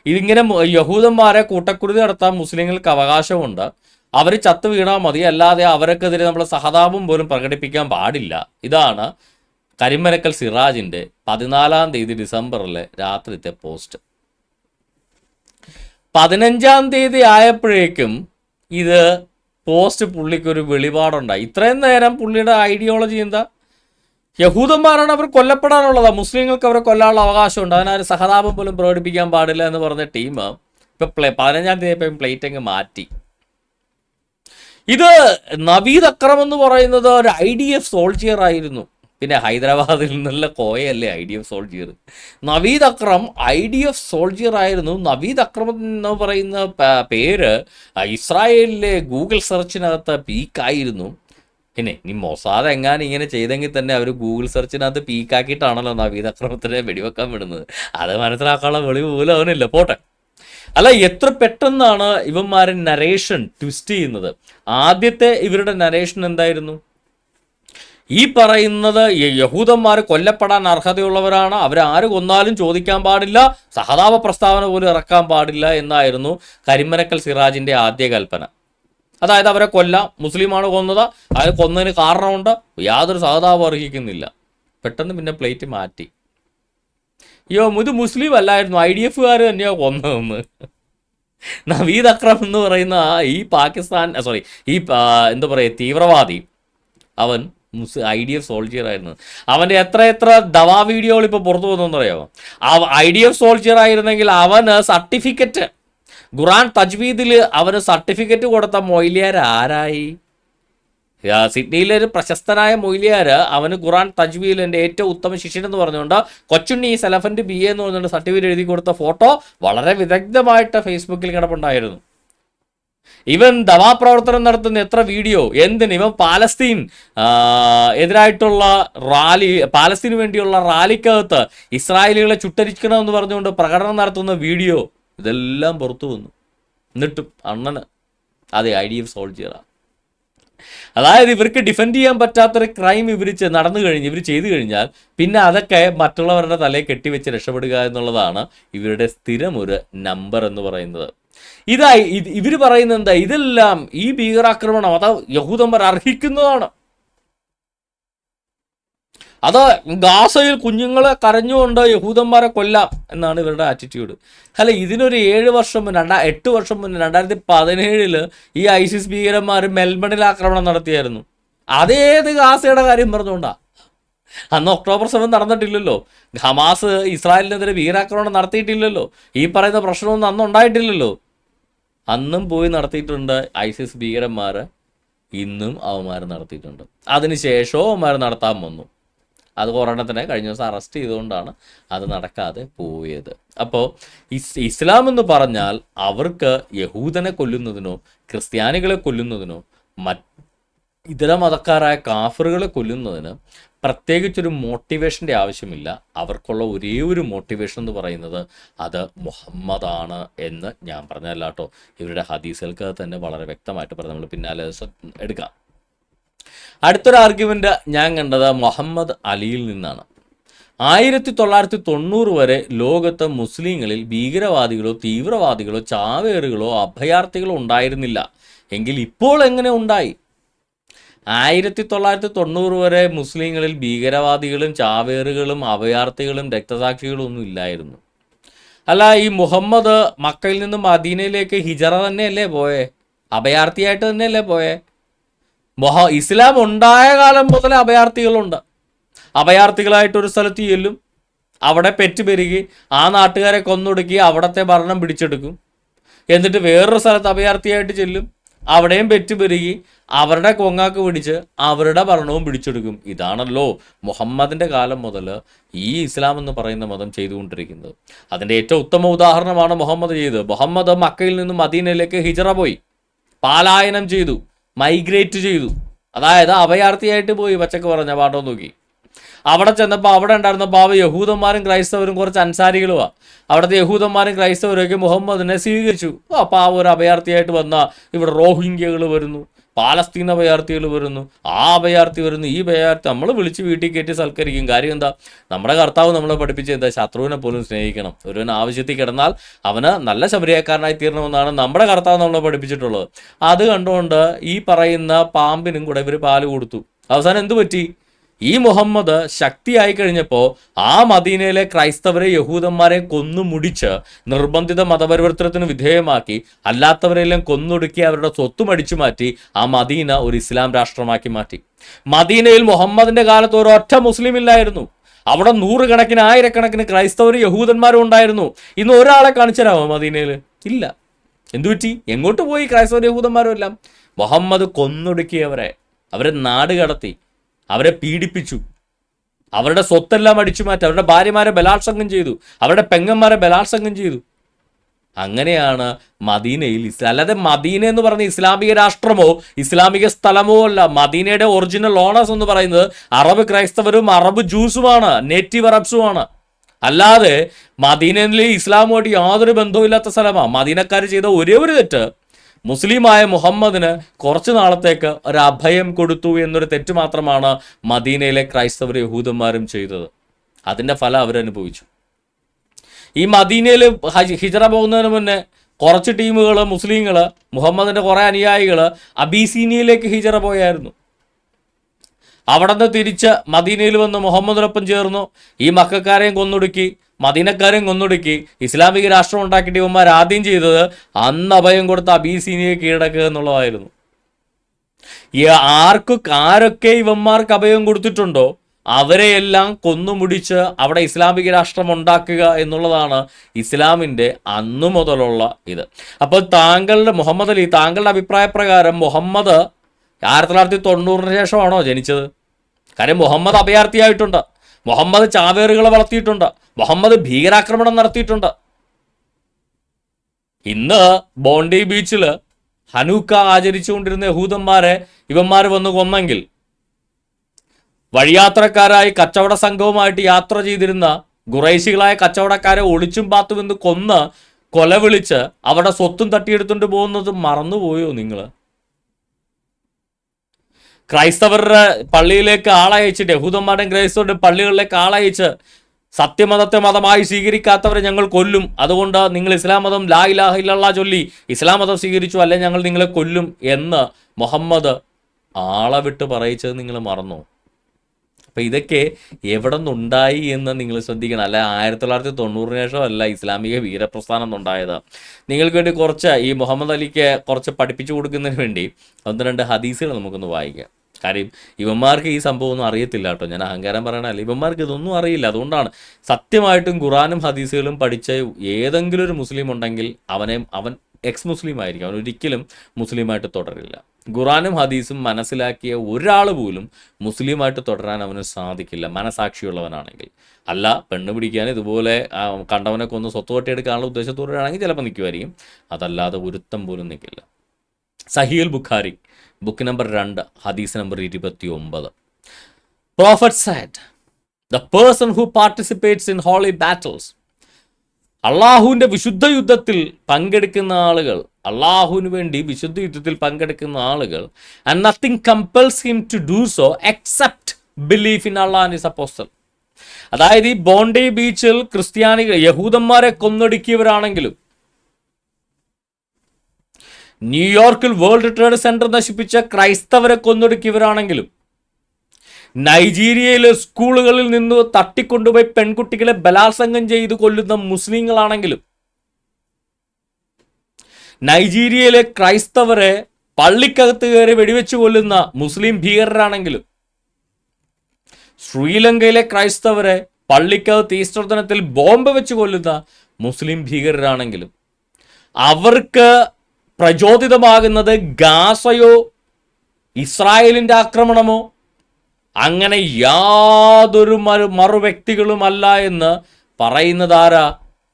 ഇതിങ്ങനെ യഹൂദന്മാരെ കൂട്ടക്കുരുതി നടത്താൻ മുസ്ലിങ്ങൾക്ക് അവകാശമുണ്ട്. അവർ ചത്തു വീണാൽ മതി, അല്ലാതെ അവർക്കെതിരെ നമ്മൾ സഹതാപം പോലും പ്രകടിപ്പിക്കാൻ പാടില്ല. ഇതാണ് കരിമ്പനക്കൽ സിറാജിൻ്റെ 14 തീയതി ഡിസംബറിലെ രാത്രിത്തെ പോസ്റ്റ്. 15 തീയതി ആയപ്പോഴേക്കും ഇത് പോസ്റ്റ് പുള്ളിക്കൊരു വെളിപാടുണ്ടായി. ഇത്രയും നേരം പുള്ളിയുടെ ഐഡിയോളജി എന്താ? യഹൂദന്മാരാണ് അവർ കൊല്ലപ്പെടാനുള്ളതാണ്, മുസ്ലിങ്ങൾക്ക് അവരെ കൊല്ലാനുള്ള അവകാശമുണ്ട്, അതിനാരും സഹതാപം പോലും പ്രകടിപ്പിക്കാൻ പാടില്ല എന്ന് പറഞ്ഞ ടീം ഇപ്പം 15 തീയതി ആയപ്പോൾ പ്ലേറ്റ് അങ്ങ് മാറ്റി. ഇത് നവീദ് അക്രം എന്ന് പറയുന്നത് ഒരു IDF സോൾജിയർ ആയിരുന്നു. പിന്നെ ഹൈദരാബാദിൽ നിന്നുള്ള കോയല്ലേ IDF soldier. Naveed Akram IDF soldier ആയിരുന്നു. നവീദ് അക്രം എന്ന് പറയുന്ന പേര് ഇസ്രായേലിലെ ഗൂഗിൾ സെർച്ചിനകത്ത് പീക്കായിരുന്നു. പിന്നെ ഇനി മൊസാദ് എങ്ങാനും ഇങ്ങനെ ചെയ്തെങ്കിൽ തന്നെ അവർ ഗൂഗിൾ സെർച്ചിനകത്ത് പീക്കാക്കിയിട്ടാണല്ലോ നവീദ് അക്രമത്തിനെ വെടിവെക്കാൻ വിടുന്നത്. അത് മനസ്സിലാക്കാനുള്ള വെളിവ് പോലും അവനില്ല. പോട്ടെ, അല്ല എത്ര പെട്ടെന്നാണ് ഇവന്മാരെ നരേഷൻ ട്വിസ്റ്റ് ചെയ്യുന്നത്. ആദ്യത്തെ ഇവരുടെ നരേഷൻ എന്തായിരുന്നു? ഈ പറയുന്നത് യഹൂദന്മാർ കൊല്ലപ്പെടാൻ അർഹതയുള്ളവരാണ്, അവരാര് കൊന്നാലും ചോദിക്കാൻ പാടില്ല, സഹതാപ പ്രസ്താവന പോലും ഇറക്കാൻ പാടില്ല എന്നായിരുന്നു കരിമ്പനക്കൽ സിറാജിൻ്റെ ആദ്യ കൽപ്പന. അതായത് അവരെ കൊല്ലാം, മുസ്ലിമാണ് കൊന്നത്, അവർ കൊന്നതിന് കാരണമുണ്ട്, യാതൊരു സഹതാപം അർഹിക്കുന്നില്ല. പെട്ടെന്ന് പിന്നെ പ്ലേറ്റ് മാറ്റി. ഇത് മുസ്ലിം അല്ലായിരുന്നു, IDFകാർ തന്നെയാണ് കൊന്നതെന്ന്. നവീദ് അക്രം എന്ന് പറയുന്ന ഈ എന്താ പറയുക തീവ്രവാദി, അവൻ IDF സോൾജിയർ ആയിരുന്നു. അവൻ്റെ എത്ര ദവാ വീഡിയോകൾ ഇപ്പോൾ പുറത്തു വന്നറിയാമോ? IDF സോൾജിയർ ആയിരുന്നെങ്കിൽ അവന് സർട്ടിഫിക്കറ്റ്, ഖുറാൻ തജ്വീദിൽ അവന് സർട്ടിഫിക്കറ്റ് കൊടുത്ത മൊയ്ലിയാർ ആരായി? സിഡ്നിയിലെ ഒരു പ്രശസ്തനായ മൊയ്ലിയാർ അവന് ഖുറാൻ തജ്വീൽ എൻ്റെ ഏറ്റവും ഉത്തമ ശിഷ്യൻ എന്ന് പറഞ്ഞുകൊണ്ട് കൊച്ചുണ്ണി സെലഫൻ്റ് BA എന്ന് പറഞ്ഞുകൊണ്ട് സർട്ടിഫിക്കറ്റ് എഴുതി കൊടുത്ത ഫോട്ടോ വളരെ വിദഗ്ധമായിട്ട് ഫേസ്ബുക്കിൽ കിടപ്പുണ്ടായിരുന്നു. ഇവൻ ദവാപ്രവർത്തനം നടത്തുന്ന എത്ര വീഡിയോ, എന്തിന് ഇവൻ പാലസ്തീൻ എതിരായിട്ടുള്ള റാലി, പാലസ്തീന് വേണ്ടിയുള്ള റാലിക്കകത്ത് ഇസ്രായേലികളെ ചുട്ടരിക്കണമെന്ന് പറഞ്ഞുകൊണ്ട് പ്രകടനം നടത്തുന്ന വീഡിയോ, ഇതെല്ലാം പുറത്തു വന്നു. എന്നിട്ടും അണ്ണന് അതെ IDF സോൾജിയറാണ്. അതായത് ഇവർക്ക് ഡിഫെൻഡ് ചെയ്യാൻ പറ്റാത്തൊരു ക്രൈം ഇവർ ചെയ്തു കഴിഞ്ഞാൽ പിന്നെ അതൊക്കെ മറ്റുള്ളവരുടെ തലയിൽ കെട്ടിവെച്ച് രക്ഷപ്പെടുക എന്നുള്ളതാണ് ഇവരുടെ സ്ഥിരം ഒരു നമ്പർ എന്ന് പറയുന്നത്. ഇവർ പറയുന്നത് എന്താ? ഇതെല്ലാം ഈ ഭീകരാക്രമണം അത് യഹൂദന്മാർ അർഹിക്കുന്നതാണ്. അത് ഗാസയിൽ കുഞ്ഞുങ്ങളെ കരഞ്ഞുകൊണ്ട് യഹൂദന്മാരെ കൊല്ലാം എന്നാണ് ഇവരുടെ ആറ്റിറ്റ്യൂഡ്. അല്ല, ഇതിനൊരു 8 വർഷം മുന്നേ 2017 ഈ ISIS ഭീകരന്മാർ മെൽബണിൽ ആക്രമണം നടത്തിയായിരുന്നു. അതേത് ഗാസയുടെ കാര്യം പറഞ്ഞുകൊണ്ടാ? അന്ന് October 7 നടന്നിട്ടില്ലല്ലോ. ഹമാസ് ഇസ്രായേലിനെതിരെ ഭീകരാക്രമണം നടത്തിയിട്ടില്ലല്ലോ. ഈ പറയുന്ന പ്രശ്നമൊന്നും അന്ന് ഉണ്ടായിട്ടില്ലല്ലോ. അന്നും പോയി നടത്തിയിട്ടുണ്ട് ISIS ഭീകരന്മാർ, ഇന്നും അവന്മാർ നടത്തിയിട്ടുണ്ട്. അതിനുശേഷവും അവന്മാർ നടത്താൻ വന്നു. അത് കൊറോണത്തിനെ കഴിഞ്ഞ ദിവസം അറസ്റ്റ് ചെയ്തുകൊണ്ടാണ് അത് നടക്കാതെ പോയത്. അപ്പോൾ ഇസ്ലാം എന്ന് പറഞ്ഞാൽ അവർക്ക് യഹൂദനെ കൊല്ലുന്നതിനോ ക്രിസ്ത്യാനികളെ കൊല്ലുന്നതിനോ ഇതര മതക്കാരായ കാഫറുകളെ കൊല്ലുന്നതിന് പ്രത്യേകിച്ചൊരു മോട്ടിവേഷൻ്റെ ആവശ്യമില്ല. അവർക്കുള്ള ഒരേ ഒരു മോട്ടിവേഷൻ എന്ന് പറയുന്നത് അത് മുഹമ്മദാണ് എന്ന് ഞാൻ പറഞ്ഞല്ല കേട്ടോ. ഇവരുടെ ഹദീസുകൾക്ക് തന്നെ വളരെ വ്യക്തമായിട്ട് പറഞ്ഞ് നമ്മൾ പിന്നാലെ എടുക്കാം. അടുത്തൊരു ആർഗ്യുമെൻ്റ് ഞാൻ കണ്ടത് മുഹമ്മദ് അലിയിൽ നിന്നാണ്. 1990 വരെ ലോകത്ത് മുസ്ലിങ്ങളിൽ ഭീകരവാദികളോ തീവ്രവാദികളോ ചാവേറുകളോ അഭയാർത്ഥികളോ ഉണ്ടായിരുന്നില്ല എങ്കിൽ ഇപ്പോൾ എങ്ങനെ ഉണ്ടായി? 1990 വരെ മുസ്ലിങ്ങളിൽ ഭീകരവാദികളും ചാവേറുകളും അഭയാർത്ഥികളും രക്തസാക്ഷികളും ഒന്നും ഇല്ലായിരുന്നു. അല്ല, ഈ മുഹമ്മദ് മക്കയിൽ നിന്ന് മദീനയിലേക്ക് ഹിജറ തന്നെയല്ലേ പോയേ? അഭയാർത്ഥിയായിട്ട് തന്നെയല്ലേ പോയേ? ഇസ്ലാം ഉണ്ടായ കാലം മുതൽ അഭയാർത്ഥികളുണ്ട്. അഭയാർത്ഥികളായിട്ടൊരു സ്ഥലത്ത് ചെല്ലും, അവിടെ പെറ്റുപെരുകി ആ നാട്ടുകാരെ കൊന്നൊടുക്കി അവിടത്തെ ഭരണം പിടിച്ചെടുക്കും. എന്നിട്ട് വേറൊരു സ്ഥലത്ത് അഭയാർത്ഥിയായിട്ട് ചെല്ലും, അവിടെയും പെറ്റുപെരുകി അവരുടെ കൊങ്ങാക്ക് പിടിച്ച് അവരുടെ ഭരണവും പിടിച്ചെടുക്കും. ഇതാണല്ലോ മുഹമ്മദിൻ്റെ കാലം മുതൽ ഈ ഇസ്ലാം എന്ന് പറയുന്ന മതം ചെയ്തുകൊണ്ടിരിക്കുന്നത്. അതിൻ്റെ ഏറ്റവും ഉത്തമ ഉദാഹരണമാണ് മുഹമ്മദ് ചെയ്തത്. മുഹമ്മദ് മക്കയിൽ നിന്നും മദീനയിലേക്ക് ഹിജറ പോയി, പാലായനം ചെയ്തു, മൈഗ്രേറ്റ് ചെയ്തു. അതായത് അഭയാർത്ഥിയായിട്ട് പോയി, പച്ചക്ക് പറഞ്ഞ പാട്ടോ നോക്കി. അവിടെ ചെന്നപ്പോൾ അവിടെ ഉണ്ടായിരുന്നപ്പോൾ യഹൂദന്മാരും ക്രൈസ്തവരും കുറച്ച് അൻസാരികളുമാണ്. അവിടുത്തെ യഹൂദന്മാരും ക്രൈസ്തവരൊക്കെ മുഹമ്മദിനെ സ്വീകരിച്ചു. അപ്പോൾ ആ ഒരു അഭയാർത്ഥിയായിട്ട് വന്ന ഇവിടെ റോഹിംഗ്യകൾ വരുന്നു, പാലസ്തീൻ അഭയാർത്ഥികൾ വരുന്നു, ആ അഭയാർത്ഥി വരുന്നു, ഈ അഭയാർത്ഥി നമ്മൾ വിളിച്ച് വീട്ടിൽ കയറ്റി സൽക്കരിക്കും. കാര്യം എന്താ? നമ്മുടെ കർത്താവ് നമ്മളെ പഠിപ്പിച്ച എന്താ? ശത്രുവിനെ പോലും സ്നേഹിക്കണം. ഒരുവൻ ആവശ്യത്തിൽ കിടന്നാൽ അവന് നല്ല ശബരിയാക്കാരനായി തീരണമെന്നാണ് നമ്മുടെ കർത്താവ് നമ്മളെ പഠിപ്പിച്ചിട്ടുള്ളത്. അത് കണ്ടുകൊണ്ട് ഈ പറയുന്ന പാമ്പിനും കൂടെ ഇവർ പാല് കൊടുത്തു. അവസാനം എന്തു പറ്റി? ഈ മുഹമ്മദ് ശക്തിയായി കഴിഞ്ഞപ്പോൾ ആ മദീനയിലെ ക്രൈസ്തവരെ യഹൂദന്മാരെ കൊന്നു മുടിച്ച് നിർബന്ധിത മതപരിവർത്തനത്തിന് വിധേയമാക്കി അല്ലാത്തവരെല്ലാം കൊന്നൊടുക്കി അവരുടെ സ്വത്തും അടിച്ചു മാറ്റി ആ മദീന ഒരു ഇസ്ലാം രാഷ്ട്രമാക്കി മാറ്റി. മദീനയിൽ മുഹമ്മദിന്റെ കാലത്ത് ഒരൊറ്റ മുസ്ലിം ഇല്ലായിരുന്നു. അവിടെ 100 കണക്കിന് 1000 ക്രൈസ്തവരും യഹൂദന്മാരും ഉണ്ടായിരുന്നു. ഇന്ന് ഒരാളെ കാണിച്ചുതരാമോ മദീനയിൽ? ഇല്ല. എന്തുപറ്റി? എങ്ങോട്ട് പോയി ക്രൈസ്തവ യഹൂദന്മാരും എല്ലാം? മുഹമ്മദ് കൊന്നൊടുക്കിയവരെ, അവരെ നാട് കടത്തി, അവരെ പീഡിപ്പിച്ചു, അവരുടെ സ്വത്തെല്ലാം അടിച്ചു മാറ്റി, അവരുടെ ഭാര്യമാരെ ബലാത്സംഗം ചെയ്തു, അവരുടെ പെങ്ങന്മാരെ ബലാത്സംഗം ചെയ്തു. അങ്ങനെയാണ് മദീനയിൽ അല്ലാതെ മദീന എന്ന് പറഞ്ഞ ഇസ്ലാമിക രാഷ്ട്രമോ ഇസ്ലാമിക സ്ഥലമോ അല്ല. മദീനയുടെ ഒറിജിനൽ ഓണേഴ്സ് എന്ന് പറയുന്നത് അറബ് ക്രൈസ്തവരും അറബ് ജൂസുമാണ്, നേറ്റീവ് അറബ്സുമാണ്. അല്ലാതെ മദീനയിൽ ഇസ്ലാമുമായിട്ട് യാതൊരു ബന്ധവുമില്ലാത്ത സ്ഥലമാണ്. മദീനക്കാർ ചെയ്ത ഒരേ ഒരു തെറ്റ് മുസ്ലിമായ മുഹമ്മദിന് കുറച്ച് നാളത്തേക്ക് ഒരു അഭയം കൊടുത്തു എന്നൊരു തെറ്റ് മാത്രമാണ് മദീനയിലെ ക്രൈസ്തവർ യഹൂദന്മാരും ചെയ്തത്. അതിൻ്റെ ഫലം അവരനുഭവിച്ചു. ഈ മദീനയിൽ ഹിജറ പോകുന്നതിന് മുന്നേ കുറച്ച് ടീമുകൾ മുസ്ലിങ്ങൾ, മുഹമ്മദിൻ്റെ കുറേ അനുയായികൾ അബീസീനിയയിലേക്ക് ഹിജറ പോയായിരുന്നു. അവിടെ നിന്ന് തിരിച്ച് മദീനയിൽ വന്ന് മുഹമ്മദിനൊപ്പം ചേർന്നു. ഈ മക്കാരെയും കൊന്നൊടുക്കി, മദീനക്കാരെയും കൊന്നൊടുക്കി ഇസ്ലാമിക രാഷ്ട്രം ഉണ്ടാക്കിയിട്ട് ഇവന്മാർ ആദ്യം ചെയ്തത് അന്ന് അഭയം കൊടുത്ത അബീസീനിയെ കീഴടക്കുക എന്നുള്ളതായിരുന്നു. ആരൊക്കെ ഇവന്മാർക്ക് അഭയം കൊടുത്തിട്ടുണ്ടോ അവരെയെല്ലാം കൊന്നുമുടിച്ച് അവിടെ ഇസ്ലാമിക രാഷ്ട്രം ഉണ്ടാക്കുക എന്നുള്ളതാണ് ഇസ്ലാമിൻ്റെ അന്നു മുതലുള്ള ഇത്. അപ്പോൾ മുഹമ്മദ് അലി, താങ്കളുടെ അഭിപ്രായ പ്രകാരം മുഹമ്മദ് 1990 ശേഷമാണോ ജനിച്ചത്? കാര്യം മുഹമ്മദ് അഭയാർത്ഥിയായിട്ടുണ്ട്, മുഹമ്മദ് ചാവേറുകളെ വളർത്തിയിട്ടുണ്ട്, മുഹമ്മദ് ഭീകരാക്രമണം നടത്തിയിട്ടുണ്ട്. ഇന്ന് ബോണ്ടി ബീച്ചിൽ ഹനൂക്ക ആചരിച്ചുകൊണ്ടിരുന്ന യഹൂദന്മാരെ ഇവന്മാർ വന്ന് കൊന്നെങ്കിൽ, വഴിയാത്രക്കാരായി കച്ചവട സംഘവുമായിട്ട് യാത്ര ചെയ്തിരുന്ന ഖുറൈശികളായ കച്ചവടക്കാരെ ഒളിച്ചും പാത്തും എന്ന് കൊന്ന് കൊല വിളിച്ച് അവിടെ സ്വത്തും തട്ടിയെടുത്തുകൊണ്ട് പോകുന്നത് മറന്നുപോയോ നിങ്ങൾ? ക്രൈസ്തവരുടെ പള്ളിയിലേക്ക് ആളയച്ചിട്ട്, യഹൂദന്മാരുടെയും ക്രൈസ്തവരുടെ പള്ളികളിലേക്ക് ആളയച്ച് സത്യമതത്തെ മതമായി സ്വീകരിക്കാത്തവരെ ഞങ്ങൾ കൊല്ലും, അതുകൊണ്ട് നിങ്ങൾ ഇസ്ലാം മതം ലാ ഇലാഹ ഇല്ലല്ലാഹ് ചൊല്ലി ഇസ്ലാം മതം സ്വീകരിച്ചു, അല്ലെ ഞങ്ങൾ നിങ്ങളെ കൊല്ലും എന്ന് മുഹമ്മദ് ആളെ വിട്ട് പറയിച്ചത് നിങ്ങൾ മറന്നു? അപ്പം ഇതൊക്കെ എവിടെ നിന്നുണ്ടായി എന്ന് നിങ്ങൾ ശ്രദ്ധിക്കണം. അല്ല 1990 ശേഷമല്ല ഇസ്ലാമിക വീരപ്രസ്ഥാനം ഉണ്ടായത്. നിങ്ങൾക്ക് വേണ്ടി കുറച്ച് ഈ മുഹമ്മദ് അലിക്ക് കുറച്ച് പഠിപ്പിച്ചു കൊടുക്കുന്നതിന് വേണ്ടി 1-2 ഹദീസുകൾ നമുക്കൊന്ന് വായിക്കാം. കാര്യം ഇവന്മാർക്ക് ഈ സംഭവം ഒന്നും അറിയത്തില്ല കേട്ടോ, ഞാൻ അഹങ്കാരം പറയണല്ല, ഇവന്മാർക്ക് ഇതൊന്നും അറിയില്ല. അതുകൊണ്ടാണ് സത്യമായിട്ടും ഖുറാനും ഹദീസുകളും പഠിച്ച ഏതെങ്കിലും ഒരു മുസ്ലിം ഉണ്ടെങ്കിൽ അവൻ എക്സ് മുസ്ലിം ആയിരിക്കും, അവൻ ഒരിക്കലും മുസ്ലിമായിട്ട് തുടരില്ല. ഖുറാനും ഹദീസും മനസ്സിലാക്കിയ ഒരാൾ പോലും മുസ്ലിമായിട്ട് തുടരാൻ അവന് സാധിക്കില്ല, മനസാക്ഷിയുള്ളവനാണെങ്കിൽ. അല്ല പെണ്ണ് പിടിക്കാൻ ഇതുപോലെ കണ്ടവനെ കൊന്ന് സ്വത്ത് തട്ടിയെടുക്കാനുള്ള ഉദ്ദേശത്തോടെയാണെങ്കിൽ ചിലപ്പോൾ നിൽക്കുമായിരിക്കും, അതല്ലാതെ ഒരുത്തം പോലും നിൽക്കില്ല. സഹീൽ ബുഖാരി ബുക്ക് നമ്പർ 2 ഹദീസ് number 29. Prophet said, the person who participates in holy battles, അള്ളാഹുവിൻ്റെ വിശുദ്ധ യുദ്ധത്തിൽ പങ്കെടുക്കുന്ന ആളുകൾ, അള്ളാഹുവിന് വേണ്ടി വിശുദ്ധ യുദ്ധത്തിൽ പങ്കെടുക്കുന്ന ആളുകൾ, and nothing compels him to do so except belief in Allah and his apostle. അതായത് ഈ ബോണ്ടി ബീച്ചിൽ യഹൂദന്മാരെ കൊന്നൊടുക്കിയവരാണെങ്കിലും, ന്യൂയോർക്കിൽ വേൾഡ് ട്രേഡ് സെന്റർ നശിപ്പിച്ച ക്രൈസ്തവരെ കൊന്നൊടുക്കിയവരാണെങ്കിലും, നൈജീരിയയിലെ സ്കൂളുകളിൽ നിന്ന് തട്ടിക്കൊണ്ടുപോയി പെൺകുട്ടികളെ ബലാത്സംഗം ചെയ്ത് കൊല്ലുന്ന മുസ്ലിങ്ങളാണെങ്കിലും, നൈജീരിയയിലെ ക്രൈസ്തവരെ പള്ളിക്കകത്ത് കയറി വെടിവെച്ച് കൊല്ലുന്ന മുസ്ലിം ഭീകരരാണെങ്കിലും, ശ്രീലങ്കയിലെ ക്രൈസ്തവരെ പള്ളിക്കകത്ത് ഈസ്റ്റർ ദിനത്തിൽ ബോംബ് വെച്ച് കൊല്ലുന്ന മുസ്ലിം ഭീകരരാണെങ്കിലും, അവർക്ക് പ്രചോദിതമാകുന്നത് ഗാസയോ ഇസ്രായേലിൻ്റെ ആക്രമണമോ അങ്ങനെ യാതൊരു മറുവ്യക്തികളുമല്ല എന്ന് പറയുന്നതാരാ?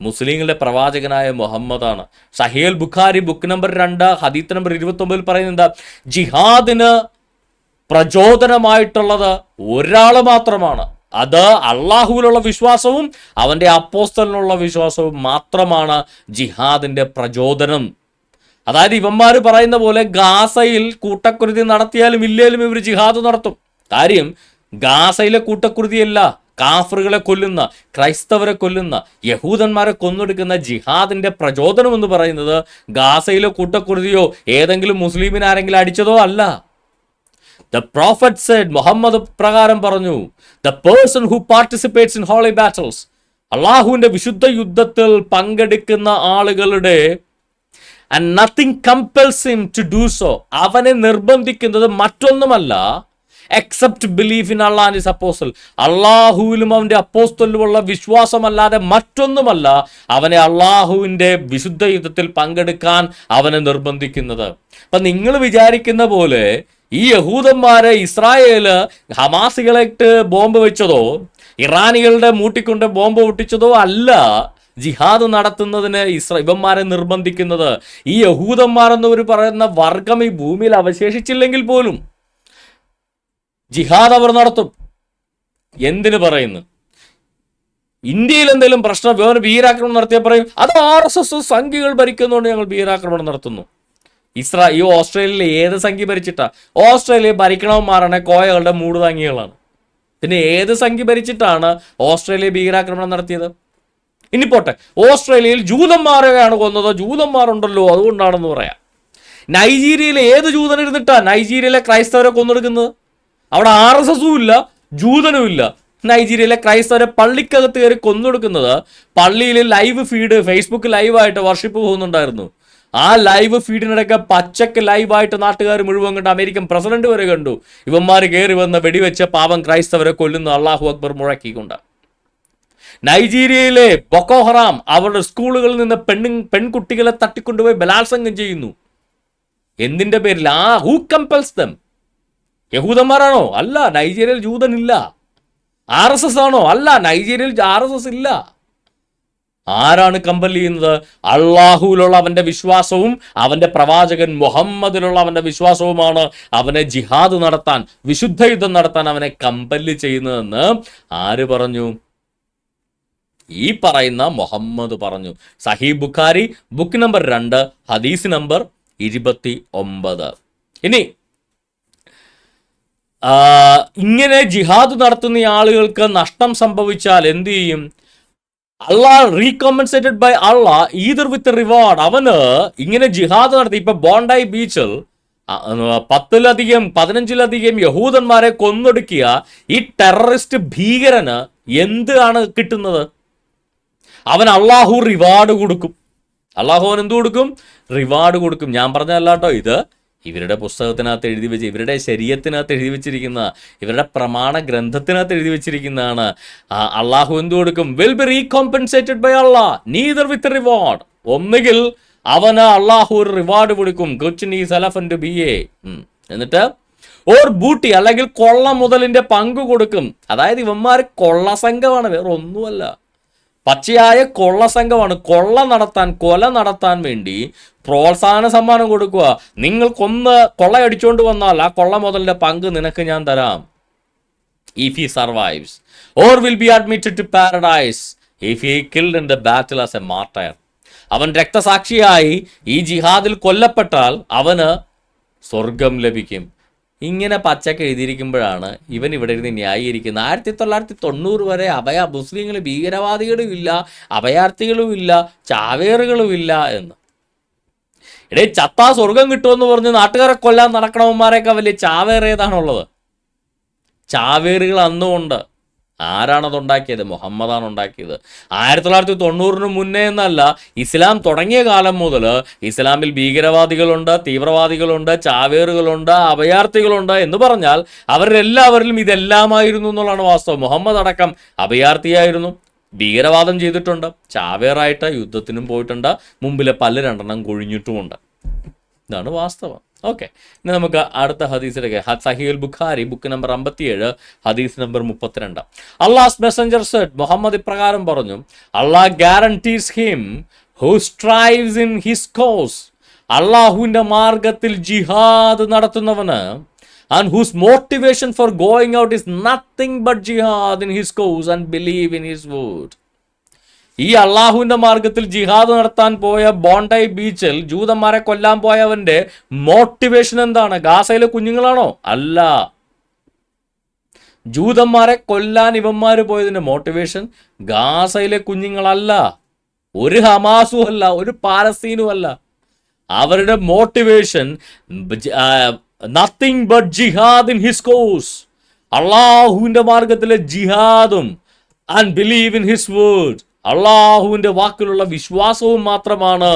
മുസ്ലിങ്ങളുടെ പ്രവാചകനായ മുഹമ്മദാണ്. സഹീൽ ബുഖാരി ബുക്ക് നമ്പർ 2 ഹദീസ് നമ്പർ 29 പറയുന്നത്, ജിഹാദിന് പ്രചോദനമായിട്ടുള്ളത് ഒരാൾ മാത്രമാണ്, അത് അള്ളാഹുവിലുള്ള വിശ്വാസവും അവൻ്റെ അപ്പോസ്തലനുള്ള വിശ്വാസവും മാത്രമാണ് ജിഹാദിൻ്റെ പ്രചോദനം. അതായത് ഇവന്മാർ പറയുന്ന പോലെ ഗാസയിൽ കൂട്ടക്കുരുതി നടത്തിയാലും ഇല്ലേലും ഇവർ ജിഹാദ് നടത്തും. കാര്യം ഗാസയിലെ കൂട്ടക്കുരുതിയല്ല, കാഫറുകളെ കൊല്ലുന്ന, ക്രൈസ്തവരെ കൊല്ലുന്ന, യഹൂദന്മാരെ കൊന്നൊടുക്കുന്ന ജിഹാദിന്റെ പ്രചോദനം എന്ന് പറയുന്നത് ഗാസയിലെ കൂട്ടക്കുരുതിയോ ഏതെങ്കിലും മുസ്ലിമിനെ ആരെങ്കിലും അടിച്ചതോ അല്ല. The prophet said, മുഹമ്മദ് പ്രകാരം പറഞ്ഞു, the person who participates in holy battles, അള്ളാഹുവിന്റെ വിശുദ്ധ യുദ്ധത്തിൽ പങ്കെടുക്കുന്ന ആളുകളുടെ and nothing compels him to do so, അവനെ നിർബന്ധിക്കുന്നത് മറ്റൊന്നുമല്ല except belief in Allah and his apostle, അള്ളാഹുവിലും അവൻ്റെ അപ്പോസ്തലിലുമുള്ള വിശ്വാസമല്ലാതെ മറ്റൊന്നുമല്ല അവനെ അള്ളാഹുവിൻ്റെ വിശുദ്ധ യുദ്ധത്തിൽ പങ്കെടുക്കാൻ അവനെ നിർബന്ധിക്കുന്നത്. അപ്പം നിങ്ങൾ വിചാരിക്കുന്ന പോലെ ഈ യഹൂദന്മാരെ ഇസ്രായേല് ഹമാസികളായിട്ട് ബോംബ് വെച്ചതോ ഇറാനികളുടെ മൂട്ടിക്കൊണ്ട് ബോംബ് പൊട്ടിച്ചതോ അല്ല ജിഹാദ് നടത്തുന്നതിന് ഇവന്മാരെ നിർബന്ധിക്കുന്നത്. ഈ യഹൂദന്മാരെന്നവർ പറയുന്ന വർഗം ഈ ഭൂമിയിൽ അവശേഷിച്ചില്ലെങ്കിൽ പോലും ജിഹാദ് അവർ നടത്തും. എന്തിനു പറയുന്നു? ഇന്ത്യയിൽ എന്തെങ്കിലും പ്രശ്നം വേറെ ഭീകരാക്രമണം നടത്തിയാൽ പറയും അത് RSS സംഖ്യകൾ ഭരിക്കുന്നതുകൊണ്ട് ഞങ്ങൾ ഭീകരാക്രമണം നടത്തുന്നു. ഈ ഓസ്ട്രേലിയയിലെ ഏത് സംഖ്യ ഭരിച്ചിട്ടാ? ഓസ്ട്രേലിയ ഭരിക്കണവന്മാരാണ് കോയകളുടെ മൂടുതാങ്ങികളാണ്. പിന്നെ ഏത് സംഖ്യ ഭരിച്ചിട്ടാണ് ഓസ്ട്രേലിയ ഭീകരാക്രമണം നടത്തിയത്? ഇനി പോട്ടെ, ഓസ്ട്രേലിയയിൽ ജൂതന്മാരെയാണ് കൊന്നത്, ജൂതന്മാരുണ്ടല്ലോ അതുകൊണ്ടാണെന്ന് പറയാം. നൈജീരിയയിലെ ഏത് ജൂതനിരുന്നിട്ടാ നൈജീരിയയിലെ ക്രൈസ്തവരെ കൊന്നെടുക്കുന്നത്? അവിടെ RSSഉം ഇല്ല, ജൂതനും ഇല്ല. നൈജീരിയയിലെ ക്രൈസ്തവരെ പള്ളിക്കകത്ത് കയറി കൊന്നൊടുക്കുന്നത് പള്ളിയിൽ ലൈവ് ഫീഡ്, ഫേസ്ബുക്ക് ലൈവായിട്ട് വർഷിപ്പ് പോകുന്നുണ്ടായിരുന്നു. ആ ലൈവ് ഫീഡിനിടയ്ക്ക് പച്ചക്ക് ലൈവായിട്ട് നാട്ടുകാർ മുഴുവൻ കണ്ട്, അമേരിക്കൻ പ്രസിഡന്റ് വരെ കണ്ടു. ഇവന്മാർ കയറി വന്ന് വെടിവെച്ച പാവം ക്രൈസ്തവരെ കൊല്ലുന്ന അല്ലാഹു അക്ബർ മുഴക്കിക്കൊണ്ട്. നൈജീരിയയിലെ ബൊക്കോ ഹറാം അവരുടെ സ്കൂളുകളിൽ നിന്ന് പെൺകുട്ടികളെ തട്ടിക്കൊണ്ടുപോയി ബലാത്സംഗം ചെയ്യുന്നു. എന്തിന്റെ പേരിൽ? Who compels them? യഹൂദന്മാരാണോ? അല്ല. നൈജീരിയയിൽ ജൂതനില്ല. RSS ആണോ? അല്ല. നൈജീരിയയിൽ RSS ഇല്ല. ആരാണ് കമ്പൽ ചെയ്യുന്നത്? അള്ളാഹുവിലുള്ള അവന്റെ വിശ്വാസവും അവന്റെ പ്രവാചകൻ മുഹമ്മദിലുള്ള അവന്റെ വിശ്വാസവുമാണ് അവനെ ജിഹാദ് നടത്താൻ, വിശുദ്ധ യുദ്ധം നടത്താൻ അവനെ കമ്പല് ചെയ്യുന്നതെന്ന് ആര് പറഞ്ഞു? ഈ പറയുന്ന മുഹമ്മദ് പറഞ്ഞു. സഹീഹ് ബുഖാരി ബുക്ക് നമ്പർ 2 ഹദീസ് നമ്പർ 29. ഇനി ഇങ്ങനെ ജിഹാദ് നടത്തുന്ന ആളുകൾക്ക് നഷ്ടം സംഭവിച്ചാൽ എന്ത് ചെയ്യും? Allah recompensed by Allah either with reward. അവന് ഇങ്ങനെ ജിഹാദ് നടത്തി, ഇപ്പൊ ബോണ്ടായി ബീച്ചിൽ 15 യഹൂദന്മാരെ കൊന്നൊടുക്കിയ ഈ ടെററിസ്റ്റ് ഭീകരന് എന്താണ് കിട്ടുന്നത്? അവൻ അള്ളാഹു റിവാർഡ് കൊടുക്കും. അള്ളാഹു അവൻ എന്ത് കൊടുക്കും? റിവാർഡ് കൊടുക്കും. ഞാൻ പറഞ്ഞതല്ല കേട്ടോ, ഇത് ഇവരുടെ പുസ്തകത്തിനകത്ത് എഴുതി വെച്ച്, ഇവരുടെ ശരീഅത്തിനകത്ത് എഴുതി വെച്ചിരിക്കുന്ന, ഇവരുടെ പ്രമാണ ഗ്രന്ഥത്തിനകത്ത് എഴുതി വെച്ചിരിക്കുന്നതാണ്. അള്ളാഹു എന്ത് കൊടുക്കും? Will be recompensed by Allah neither with reward. ഒന്നുകിൽ അവന് അള്ളാഹു ഒരു റിവാർഡ് കൊടുക്കും, എന്നിട്ട് ഓർ ബൂട്ടി, അല്ലെങ്കിൽ കൊള്ള മുതലിന്റെ പങ്ക് കൊടുക്കും. അതായത് ഇവന്മാർ കൊള്ള സംഘമാണ്, വേറെ ഒന്നുമല്ല. പച്ചയായ കൊള്ള സംഘമാണ്. കൊല നടത്താൻ വേണ്ടി പ്രോത്സാഹന സമ്മാനം കൊടുക്കുക. നിങ്ങൾ കൊള്ളയടിച്ചുകൊണ്ട് വന്നാൽ ആ കൊള്ള മുതലിന്റെ പങ്ക് നിനക്ക് ഞാൻ തരാം. If he survives or will be admitted to paradise if he killed in the battle as a martyr. അവൻ രക്തസാക്ഷിയായി ഈ ജിഹാദിൽ കൊല്ലപ്പെട്ടാൽ അവന് സ്വർഗം ലഭിക്കും. ഇങ്ങനെ പച്ചക്ക് എഴുതിയിരിക്കുമ്പോഴാണ് ഇവൻ ഇവിടെ ഇരുന്ന് ന്യായീകരിക്കുന്നത്. 1990 വരെ മുസ്ലിങ്ങൾ ഭീകരവാദികളും ഇല്ല, അഭയാർത്ഥികളും ഇല്ല, ചാവേറുകളും ഇല്ല എന്ന്. ചത്താ സ്വർഗം കിട്ടുമെന്ന് പറഞ്ഞ് നാട്ടുകാരെ കൊല്ലാൻ നടക്കണവന്മാരെയൊക്കെ വലിയ ചാവേർ ഏതാണുള്ളത്? ചാവേറുകൾ അന്നുമുണ്ട്. ആരാണത് ഉണ്ടാക്കിയത്? മുഹമ്മദാണ് ഉണ്ടാക്കിയത്. 1990 മുന്നേ എന്നല്ല, ഇസ്ലാം തുടങ്ങിയ കാലം മുതൽ ഇസ്ലാമിൽ ഭീകരവാദികളുണ്ട്, തീവ്രവാദികളുണ്ട്, ചാവേറുകളുണ്ട്, അഭയാർത്ഥികളുണ്ട് എന്ന് പറഞ്ഞാൽ അവരെല്ലാവരിലും ഇതെല്ലാമായിരുന്നു എന്നുള്ളതാണ് വാസ്തവം. മുഹമ്മദ് അടക്കം അഭയാർത്ഥിയായിരുന്നു, ഭീകരവാദം ചെയ്തിട്ടുണ്ട്, ചാവേറായിട്ട് യുദ്ധത്തിനും പോയിട്ടുണ്ട്, മുമ്പിലെ പല്ല് 2 കൊഴിഞ്ഞിട്ടുമുണ്ട്. ഇതാണ് വാസ്തവം. ഓക്കെ, ഇനി നമുക്ക് അടുത്ത ഹദീസിലേക്ക്. സഹീഹുൽ ബുഖാരി ബുക്ക് നമ്പർ 57 ഹദീസ് number 32. Allah's messenger said, Muhammad ഇപ്രകാരം പറഞ്ഞു, Allah guarantees him who strives in his cause. അള്ളാഹുവിന്റെ മാർഗത്തിൽ ജിഹാദ് നടത്തുന്നവന്, and whose motivation for going out is nothing but jihad in his cause and believe in his word. ഈ അള്ളാഹുവിന്റെ മാർഗത്തിൽ ജിഹാദ് നടത്താൻ പോയ ബോണ്ടായി ബീച്ചിൽ ജൂതന്മാരെ കൊല്ലാൻ പോയവന്റെ മോട്ടിവേഷൻ എന്താണ്? ഗാസയിലെ കുഞ്ഞുങ്ങളാണോ? അല്ല. ജൂതന്മാരെ കൊല്ലാൻ ഇവന്മാര് പോയതിന്റെ മോട്ടിവേഷൻ ഗാസയിലെ കുഞ്ഞുങ്ങളല്ല, ഒരു ഹമാസും അല്ല, ഒരു പാലസ്തീനും അല്ല. അവരുടെ മോട്ടിവേഷൻ നത്തിങ് ബട്ട് ജിഹാദ് ഇൻ ഹിസ് കോസ്. അള്ളാഹുവിന്റെ മാർഗത്തിലെ ജിഹാദും and believe in his word, അള്ളാഹുവിന്റെ വാക്കിലുള്ള വിശ്വാസവും മാത്രമാണ്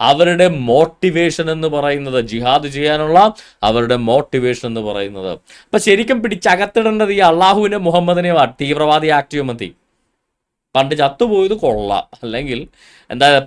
അവരുടെ മോട്ടിവേഷൻ എന്ന് പറയുന്നത്, ജിഹാദ് ചെയ്യാനുള്ള അവരുടെ മോട്ടിവേഷൻ എന്ന് പറയുന്നത്. അപ്പൊ ശരിക്കും പിടിച്ചകത്തിടേണ്ടത് ഈ അള്ളാഹുവിനെ മുഹമ്മദിനെ തീവ്രവാദി ആക്ട് മതി. പണ്ട് ചത്തുപോയത് കൊള്ളാം, അല്ലെങ്കിൽ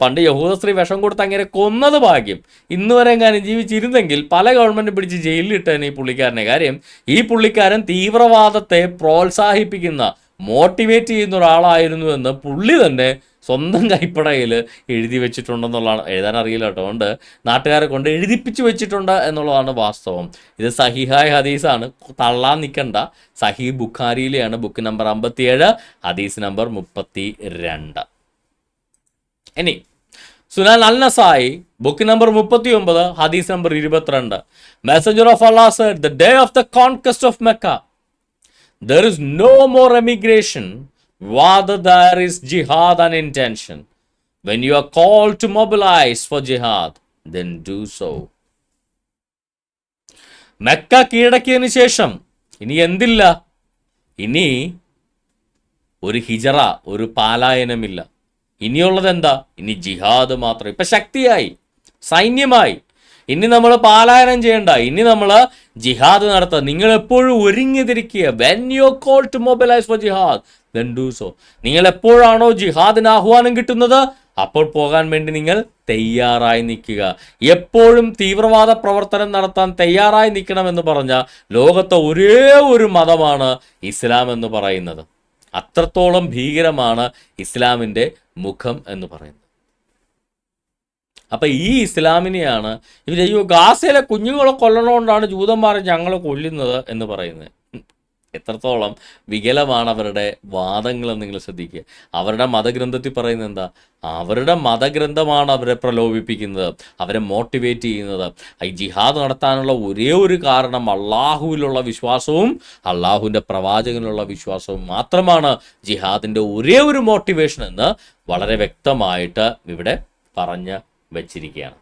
പണ്ട് യഹൂദ സ്ത്രീ വിഷം കൊടുത്ത് അങ്ങനെ കൊന്നത് ഭാഗ്യം. ഇന്ന് വരെ എങ്ങാനും ജീവിച്ചിരുന്നെങ്കിൽ പല ഗവൺമെന്റ് പിടിച്ച് ജയിലിലിട്ടേനെ ഈ പുള്ളിക്കാരനെ. കാര്യം ഈ പുള്ളിക്കാരൻ തീവ്രവാദത്തെ പ്രോത്സാഹിപ്പിക്കുന്ന, മോട്ടിവേറ്റ് ചെയ്യുന്ന ഒരാളായിരുന്നു എന്ന് പുള്ളി തന്നെ സ്വന്തം കൈപ്പടയിൽ എഴുതി വെച്ചിട്ടുണ്ടെന്നുള്ളതാണ്. എഴുതാൻ അറിയില്ല കേട്ടോ, അതുകൊണ്ട് നാട്ടുകാരെ കൊണ്ട് എഴുതിപ്പിച്ച് വെച്ചിട്ടുണ്ട് എന്നുള്ളതാണ് വാസ്തവം. ഇത് സഹിഹായ ഹദീസാണ്, തള്ളാൻ നിൽക്കണ്ട. സഹീഹ് ബുഖാരിയിലെയാണ്, ബുക്ക് നമ്പർ 57 ഹദീസ് നമ്പർ 32. ഇനി Sunan al Nasai book number 39 ഹദീസ് number 22. Messenger of Allah said, the day of the conquest of Mecca there is no more emigration, rather there is jihad and intention. When you are called to mobilize for jihad, then do so. Mecca കീഴടക്കിയതിന് ശേഷം ഇനി എന്തില്ല? ഇനി ഒരു ഹിജറ, ഒരു പാലായനമില്ല. ഇനിയുള്ളത് എന്താ? ഇനി ജിഹാദ് മാത്രം. ഇപ്പൊ ശക്തിയായി, സൈന്യമായി. ഇനി നമ്മൾ പാലായനം ചെയ്യണ്ട, ഇനി നമ്മൾ ജിഹാദ് നടത്തുക. നിങ്ങൾ എപ്പോഴും ഒരുങ്ങിതിരിക്കുക. When you call to mobilise for ജിഹാദ് then do so. നിങ്ങൾ എപ്പോഴാണോ ജിഹാദിന് ആഹ്വാനം കിട്ടുന്നത് അപ്പോൾ പോകാൻ വേണ്ടി നിങ്ങൾ തയ്യാറായി നിൽക്കുക. എപ്പോഴും തീവ്രവാദ പ്രവർത്തനം നടത്താൻ തയ്യാറായി നിൽക്കണമെന്ന് പറഞ്ഞ ലോകത്തെ ഒരേ ഒരു മതമാണ് ഇസ്ലാം എന്ന് പറയുന്നത്. അത്രത്തോളം ഭീകരമാണ് ഇസ്ലാമിൻ്റെ മുഖം എന്ന് പറയുന്നത്. അപ്പം ഈ ഇസ്ലാമിനെയാണ് ഇവർ അയ്യോ ഗാസയിലെ കുഞ്ഞുങ്ങളെ കൊല്ലണോണ്ടാണ് ജൂതന്മാരെ ഞങ്ങൾ കൊല്ലുന്നത് എന്ന് പറയുന്നത്. എത്രത്തോളം വികലമാണ് അവരുടെ വാദങ്ങളെന്ന് നിങ്ങൾ ശ്രദ്ധിക്കുക. അവരുടെ മതഗ്രന്ഥത്തിൽ പറയുന്നത് എന്താ? അവരുടെ മതഗ്രന്ഥമാണ് അവരെ പ്രലോഭിപ്പിക്കുന്നത്, അവരെ മോട്ടിവേറ്റ് ചെയ്യുന്നത്. ഈ ജിഹാദ് നടത്താനുള്ള ഒരേ ഒരു കാരണം അള്ളാഹുവിലുള്ള വിശ്വാസവും അള്ളാഹുവിൻ്റെ പ്രവാചകനുള്ള വിശ്വാസവും മാത്രമാണ് ജിഹാദിൻ്റെ ഒരേ ഒരു മോട്ടിവേഷൻ എന്ന് വളരെ വ്യക്തമായിട്ട് ഇവിടെ പറഞ്ഞ് വെച്ചിരിക്കുകയാണ്.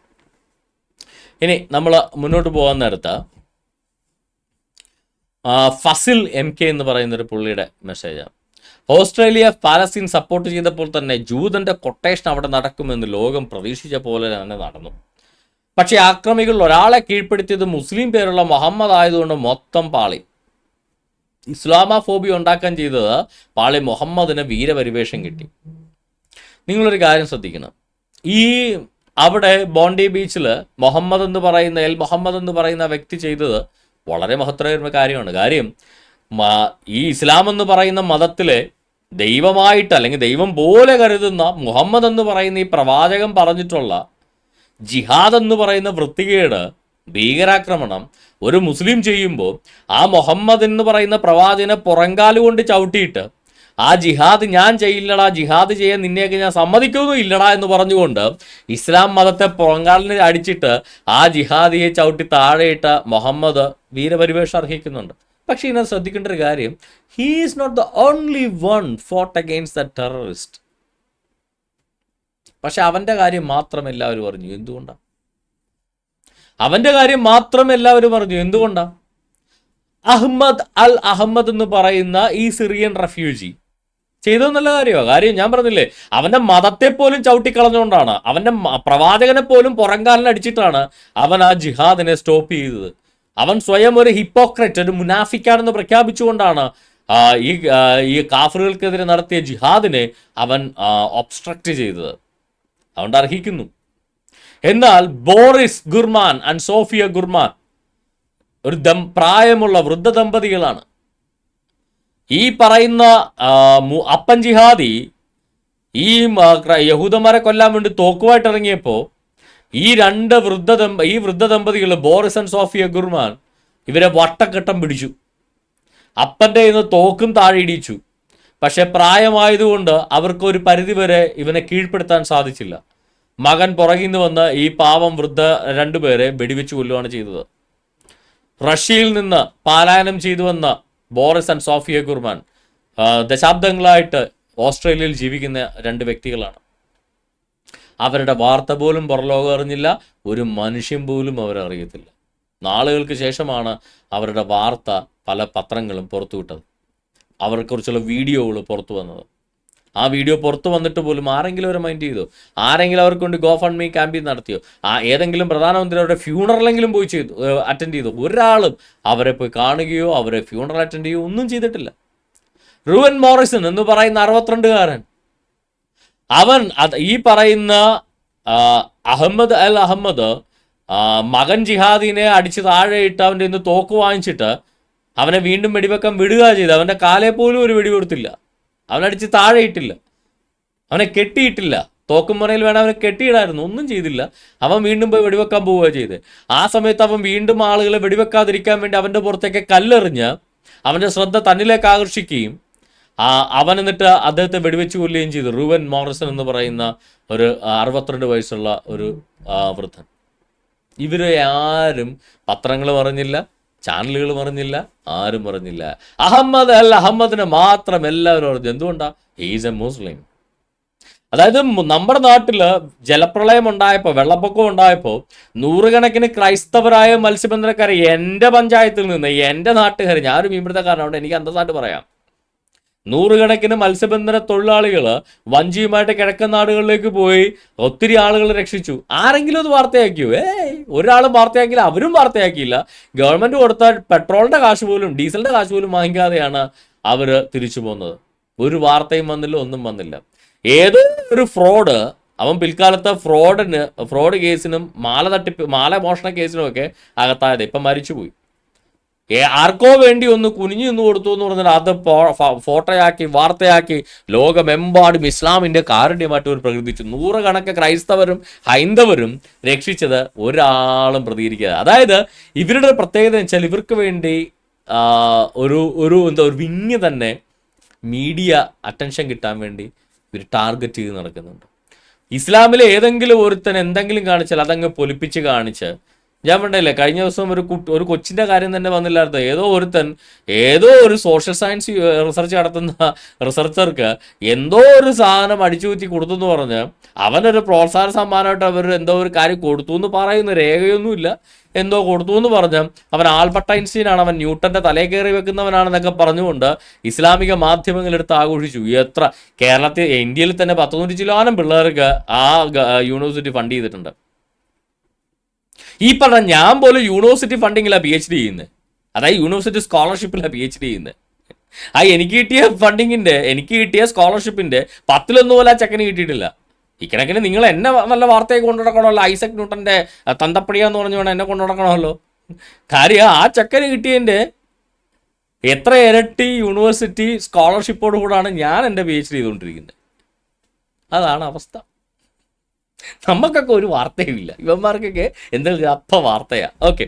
ഇനി നമ്മൾ മുന്നോട്ട് പോകാൻ നേരത്ത് ഫസിൽ MK എന്ന് പറയുന്നൊരു പുള്ളിയുടെ മെസ്സേജാണ്. ഓസ്ട്രേലിയ പാലസ്തീൻ സപ്പോർട്ട് ചെയ്തപ്പോൾ തന്നെ ജൂതൻ്റെ കൊട്ടേഷൻ അവിടെ നടക്കുമെന്ന് ലോകം പ്രതീക്ഷിച്ച പോലെ തന്നെ നടന്നു. പക്ഷേ ആക്രമികളിൽ ഒരാളെ കീഴ്പ്പെടുത്തിയത് മുസ്ലിം പേരുള്ള മുഹമ്മദ് ആയതുകൊണ്ട് മൊത്തം പാളി. ഇസ്ലാമോഫോബിയ ഉണ്ടാക്കാൻ ചെയ്തത് പാളി. മുഹമ്മദിന് വീരപരിവേഷം കിട്ടി. നിങ്ങളൊരു കാര്യം ശ്രദ്ധിക്കണം. ഈ അവിടെ ബോണ്ടി ബീച്ചിൽ മുഹമ്മദ് എന്ന് പറയുന്ന വ്യക്തി ചെയ്തത് വളരെ മഹത്തരമായ കാര്യമാണ്. കാര്യം ഈ ഇസ്ലാം എന്ന് പറയുന്ന മതത്തിലെ ദൈവമായിട്ട് അല്ലെങ്കിൽ ദൈവം പോലെ കരുതുന്ന മുഹമ്മദ് എന്ന് പറയുന്ന ഈ പ്രവാചകൻ പറഞ്ഞിട്ടുള്ള ജിഹാദ് എന്ന് പറയുന്ന വൃത്തികേട്, ഭീകരാക്രമണം ഒരു മുസ്ലിം ചെയ്യുമ്പോൾ ആ മുഹമ്മദ് എന്ന് പറയുന്ന പ്രവാചകനെ പുറങ്കാലുകൊണ്ട് ചവിട്ടിയിട്ട് ആ ജിഹാദ് ഞാൻ ചെയ്യില്ലടാ, ജിഹാദ് ചെയ്യാൻ നിന്നെയൊക്കെ ഞാൻ സമ്മതിക്കുന്നു ഇല്ലടാ എന്ന് പറഞ്ഞുകൊണ്ട് ഇസ്ലാം മതത്തെ പുറങ്കാലിന് അടിച്ചിട്ട് ആ ജിഹാദിയെ ചവിട്ടി താഴെയിട്ട മുഹമ്മദ് വീരപരിവേഷം അർഹിക്കുന്നുണ്ട്. പക്ഷേ ഇതിനകത്ത് ശ്രദ്ധിക്കേണ്ട ഒരു കാര്യം, he is not the only one fought against the terrorist. പക്ഷെ അവൻ്റെ കാര്യം മാത്രം എല്ലാവരും പറഞ്ഞു. എന്തുകൊണ്ടാണ്? അവൻ്റെ കാര്യം മാത്രം എല്ലാവരും പറഞ്ഞു. എന്തുകൊണ്ടാണ്? അഹ്മദ് അൽ അഹമ്മദ് എന്ന് പറയുന്ന ഈ സിറിയൻ റെഫ്യൂജി ചെയ്തത് നല്ല കാര്യമാണ്. കാര്യം ഞാൻ പറഞ്ഞില്ലേ, അവൻ്റെ മതത്തെ പോലും ചവിട്ടിക്കളഞ്ഞുകൊണ്ടാണ്, അവൻ്റെ പ്രവാചകനെ പോലും പുറംകാലിനടിച്ചിട്ടാണ് അവൻ ആ ജിഹാദിനെ സ്റ്റോപ്പ് ചെയ്തത്. അവൻ സ്വയം ഒരു ഹിപ്പോക്രറ്റ്, ഒരു മുനാഫിക്കാണെന്ന് പ്രഖ്യാപിച്ചുകൊണ്ടാണ് ഈ കാഫറുകൾക്കെതിരെ നടത്തിയ ജിഹാദിനെ അവൻ ഒബ്സ്ട്രക്റ്റ് ചെയ്തത്. അതുകൊണ്ട് അർഹിക്കുന്നു. എന്നാൽ Boris Gurman and Sofia Gurman ഒരു പ്രായമുള്ള വൃദ്ധ ദമ്പതികളാണ്. ഈ പറയുന്ന അപ്പൻ ജിഹാദി ഈ യഹൂദന്മാരെ കൊല്ലാൻ വേണ്ടി തോക്കുമായിട്ട് ഇറങ്ങിയപ്പോൾ ഈ വൃദ്ധ ദമ്പതികൾ ബോറിസ് ആൻഡ് സോഫിയ ഗുർമാൻ ഇവരെ വട്ടക്കെട്ടം പിടിച്ചു. അപ്പൻ്റെ ഇന്ന് തോക്കും താഴെ ഇടിച്ചു. പക്ഷെ പ്രായമായതുകൊണ്ട് അവർക്ക് ഒരു പരിധിവരെ ഇവനെ കീഴ്പ്പെടുത്താൻ സാധിച്ചില്ല. മകൻ പുറകിൽ നിന്ന് വന്ന് ഈ പാവം വൃദ്ധ രണ്ടുപേരെ വെടിവെച്ച് കൊല്ലുകയാണ് ചെയ്തത്. റഷ്യയിൽ നിന്ന് പലായനം ചെയ്തു വന്ന ബോറിസ് ആൻഡ് സോഫിയ ഗുർമാൻ ദശാബ്ദങ്ങളായിട്ട് ഓസ്ട്രേലിയയിൽ ജീവിക്കുന്ന രണ്ട് വ്യക്തികളാണ്. അവരുടെ വാർത്ത പോലും പുറലോകം അറിഞ്ഞില്ല, ഒരു മനുഷ്യൻ പോലും അവരറിയത്തില്ല. നാളുകൾക്ക് ശേഷമാണ് അവരുടെ വാർത്ത പല പത്രങ്ങളും പുറത്തുവിട്ടത്. അവരെക്കുറിച്ചുള്ള വീഡിയോകൾ പുറത്തു വന്നത്. ആ വീഡിയോ പുറത്തു വന്നിട്ട് പോലും ആരെങ്കിലും അവരെ മൈൻഡ് ചെയ്തോ? ആരെങ്കിലും അവർക്ക് കൊണ്ട് ഗോ ഫണ്ട് മീ ക്യാമ്പയിൻ നടത്തിയോ? ഏതെങ്കിലും പ്രധാനമന്ത്രി അവരുടെ ഫ്യൂണറലെങ്കിലും പോയി അറ്റൻഡ് ചെയ്തു? ഒരാളും അവരെ പോയി കാണുകയോ അവരെ ഫ്യൂണറൽ അറ്റൻഡ് ചെയ്യുകയോ ഒന്നും ചെയ്തിട്ടില്ല. റൂവൻ മോറിസൺ എന്ന് പറയുന്ന 62-കാരൻ, അവൻ ഈ പറയുന്ന അഹമ്മദ് അൽ അഹമ്മദ് മകൻ ജിഹാദിനെ അടിച്ച് താഴെയിട്ട് അവൻ്റെ ഇന്ന് തോക്ക് വാങ്ങിച്ചിട്ട് അവനെ വീണ്ടും വെടിവെക്കാൻ വിടുക ചെയ്ത്. അവൻ്റെ കാലേ പോലും ഒരു വെടി കൊടുത്തില്ല, അവനടിച്ച് താഴെയിട്ടില്ല, അവനെ കെട്ടിയിട്ടില്ല. തോക്കും മുനയിൽ വേണം അവനെ കെട്ടിയിടായിരുന്നു, ഒന്നും ചെയ്തില്ല. അവൻ വീണ്ടും പോയി വെടിവെക്കാൻ പോവുക ചെയ്ത്. ആ സമയത്ത് അവൻ വീണ്ടും ആളുകളെ വെടിവെക്കാതിരിക്കാൻ വേണ്ടി അവൻ്റെ പുറത്തേക്ക് കല്ലെറിഞ്ഞ് അവൻ്റെ ശ്രദ്ധ തന്നിലേക്ക് ആകർഷിക്കുകയും അവൻ എന്നിട്ട് അദ്ദേഹത്തെ വെടിവെച്ച് കൊല്ലുകയും ചെയ്തു. റൂവൻ മോറിസൺ എന്ന് പറയുന്ന ഒരു 62 വയസ്സുള്ള ഒരു വൃദ്ധൻ. ഇവരെ ആരും പത്രങ്ങൾ പറഞ്ഞില്ല, ചാനലുകൾ പറഞ്ഞില്ല, ആരും പറഞ്ഞില്ല. അഹമ്മദ് അൽ അഹമ്മദിനെ മാത്രം എല്ലാവരും പറഞ്ഞു. എന്തുകൊണ്ടാണ്? He's a Muslim. അതായത് നമ്മുടെ നാട്ടിൽ ജലപ്രളയം ഉണ്ടായപ്പോൾ, വെള്ളപ്പൊക്കം ഉണ്ടായപ്പോൾ നൂറുകണക്കിന് ക്രൈസ്തവരായ മത്സ്യബന്ധനക്കാരെ എൻ്റെ പഞ്ചായത്തിൽ നിന്ന്, എൻ്റെ നാട്ടുകാർ, ഞാനൊരു മീൻപിടുത്തക്കാരനാണ്, എനിക്ക് അന്തസ്സായിട്ട് പറയാം, നൂറുകണക്കിന് മത്സ്യബന്ധന തൊഴിലാളികൾ വഞ്ചിയുമായിട്ട് കിഴക്കൻ നാടുകളിലേക്ക് പോയി ഒത്തിരി ആളുകൾ രക്ഷിച്ചു. ആരെങ്കിലും അത് വാർത്തയാക്കിയോ? ഒരാളും വാർത്തയാക്കിയില്ല, അവരും വാർത്തയാക്കിയില്ല. ഗവൺമെൻറ് കൊടുത്ത പെട്രോളിൻ്റെ കാശ് പോലും ഡീസലിൻ്റെ കാശ് പോലും വാങ്ങിക്കാതെയാണ് അവർ തിരിച്ചു പോകുന്നത്. ഒരു വാർത്തയും വന്നില്ല, ഒന്നും വന്നില്ല. ഏതോ ഒരു ഫ്രോഡ്, അവൻ പിൽക്കാലത്ത് ഫ്രോഡ് കേസിനും മാല മോഷണ കേസിനും ഒക്കെ അകത്തായത്, ഇപ്പം മരിച്ചുപോയി. ആർക്കോ വേണ്ടി ഒന്ന് കുനിഞ്ഞു നിന്ന് കൊടുത്തു എന്ന് പറഞ്ഞാൽ അത് ഫോട്ടോയാക്കി വാർത്തയാക്കി ലോകമെമ്പാടും ഇസ്ലാമിൻ്റെ കാരുണ്യമായിട്ട് ഒരു പ്രകടിപ്പിച്ചു. നൂറുകണക്ക് ക്രൈസ്തവരും ഹൈന്ദവരും രക്ഷിച്ചത് ഒരാളും പ്രതികരിക്കുക. അതായത് ഇവരുടെ പ്രത്യേകത എന്ന് വെച്ചാൽ ഇവർക്ക് വേണ്ടി ഒരു വിങ് തന്നെ മീഡിയ അറ്റൻഷൻ കിട്ടാൻ വേണ്ടി ഇവർ ടാർഗറ്റ് ചെയ്ത് നടക്കുന്നുണ്ട്. ഇസ്ലാമിലെ ഏതെങ്കിലും ഒരുത്തൻ എന്തെങ്കിലും കാണിച്ചാൽ അതങ്ങ് പൊലിപ്പിച്ച് കാണിച്ച്, ഞാൻ പറഞ്ഞില്ലേ കഴിഞ്ഞ ദിവസം ഒരു കൊച്ചിൻ്റെ കാര്യം തന്നെ വന്നില്ലായിരുന്നു. ഏതോ ഒരു സോഷ്യൽ സയൻസ് റിസർച്ച് നടത്തുന്ന റിസർച്ചർക്ക് എന്തോ ഒരു സാധനം അടിച്ചുകൂറ്റി കൊടുത്തു എന്ന് പറഞ്ഞ് അവനൊരു പ്രോത്സാഹന സമ്മാനമായിട്ട് അവർ എന്തോ ഒരു കാര്യം കൊടുത്തു എന്ന് പറയുന്ന രേഖയൊന്നുമില്ല. എന്തോ കൊടുത്തു എന്ന് പറഞ്ഞ് അവൻ ആൽബർട്ട് ഐൻസ്റ്റീനാണ്, അവൻ ന്യൂട്ടൻ്റെ തലയിൽ കയറി വെക്കുന്നവനാണെന്നൊക്കെ പറഞ്ഞുകൊണ്ട് ഇസ്ലാമിക മാധ്യമങ്ങളെടുത്ത് ആഘോഷിച്ചു. ഇന്ത്യയിൽ തന്നെ 100 ശതമാനം പിള്ളേർക്ക് ആ യൂണിവേഴ്സിറ്റി ഫണ്ട് ചെയ്തിട്ടുണ്ട്. ഈ പറഞ്ഞ ഞാൻ പോലും യൂണിവേഴ്സിറ്റി ഫണ്ടിങ്ങിലാണ് PhD ചെയ്യുന്നത്, അതായത് യൂണിവേഴ്സിറ്റി സ്കോളർഷിപ്പിലാണ് PhD ചെയ്യുന്നത്. എനിക്ക് കിട്ടിയ സ്കോളർഷിപ്പിൻ്റെ 10 പോലും ആ ചെക്കന് കിട്ടിയിട്ടില്ല. ഇക്കണക്കിന് നിങ്ങൾ എന്നെ നല്ല വാർത്തയൊക്കെ കൊണ്ടു നടക്കണമല്ലോ, ഐസക് ന്യൂട്ടൻ്റെ തന്തപ്പടിയാന്ന് പറഞ്ഞു വേണം എന്നെ കൊണ്ടു നടക്കണമല്ലോ. കാര്യം ആ ചെക്കന് കിട്ടിയതിൻ്റെ എത്ര ഇരട്ടി യൂണിവേഴ്സിറ്റി സ്കോളർഷിപ്പോട് കൂടാണ് ഞാൻ എൻ്റെ PhD ചെയ്തുകൊണ്ടിരിക്കുന്നത്. അതാണ് അവസ്ഥ. നമുക്കൊക്കെ ഒരു വാർത്തയുമില്ല, ഇവന്മാർക്കൊക്കെ എന്തെങ്കിലും അപ്പം വാർത്തയാണ്. ഓക്കെ,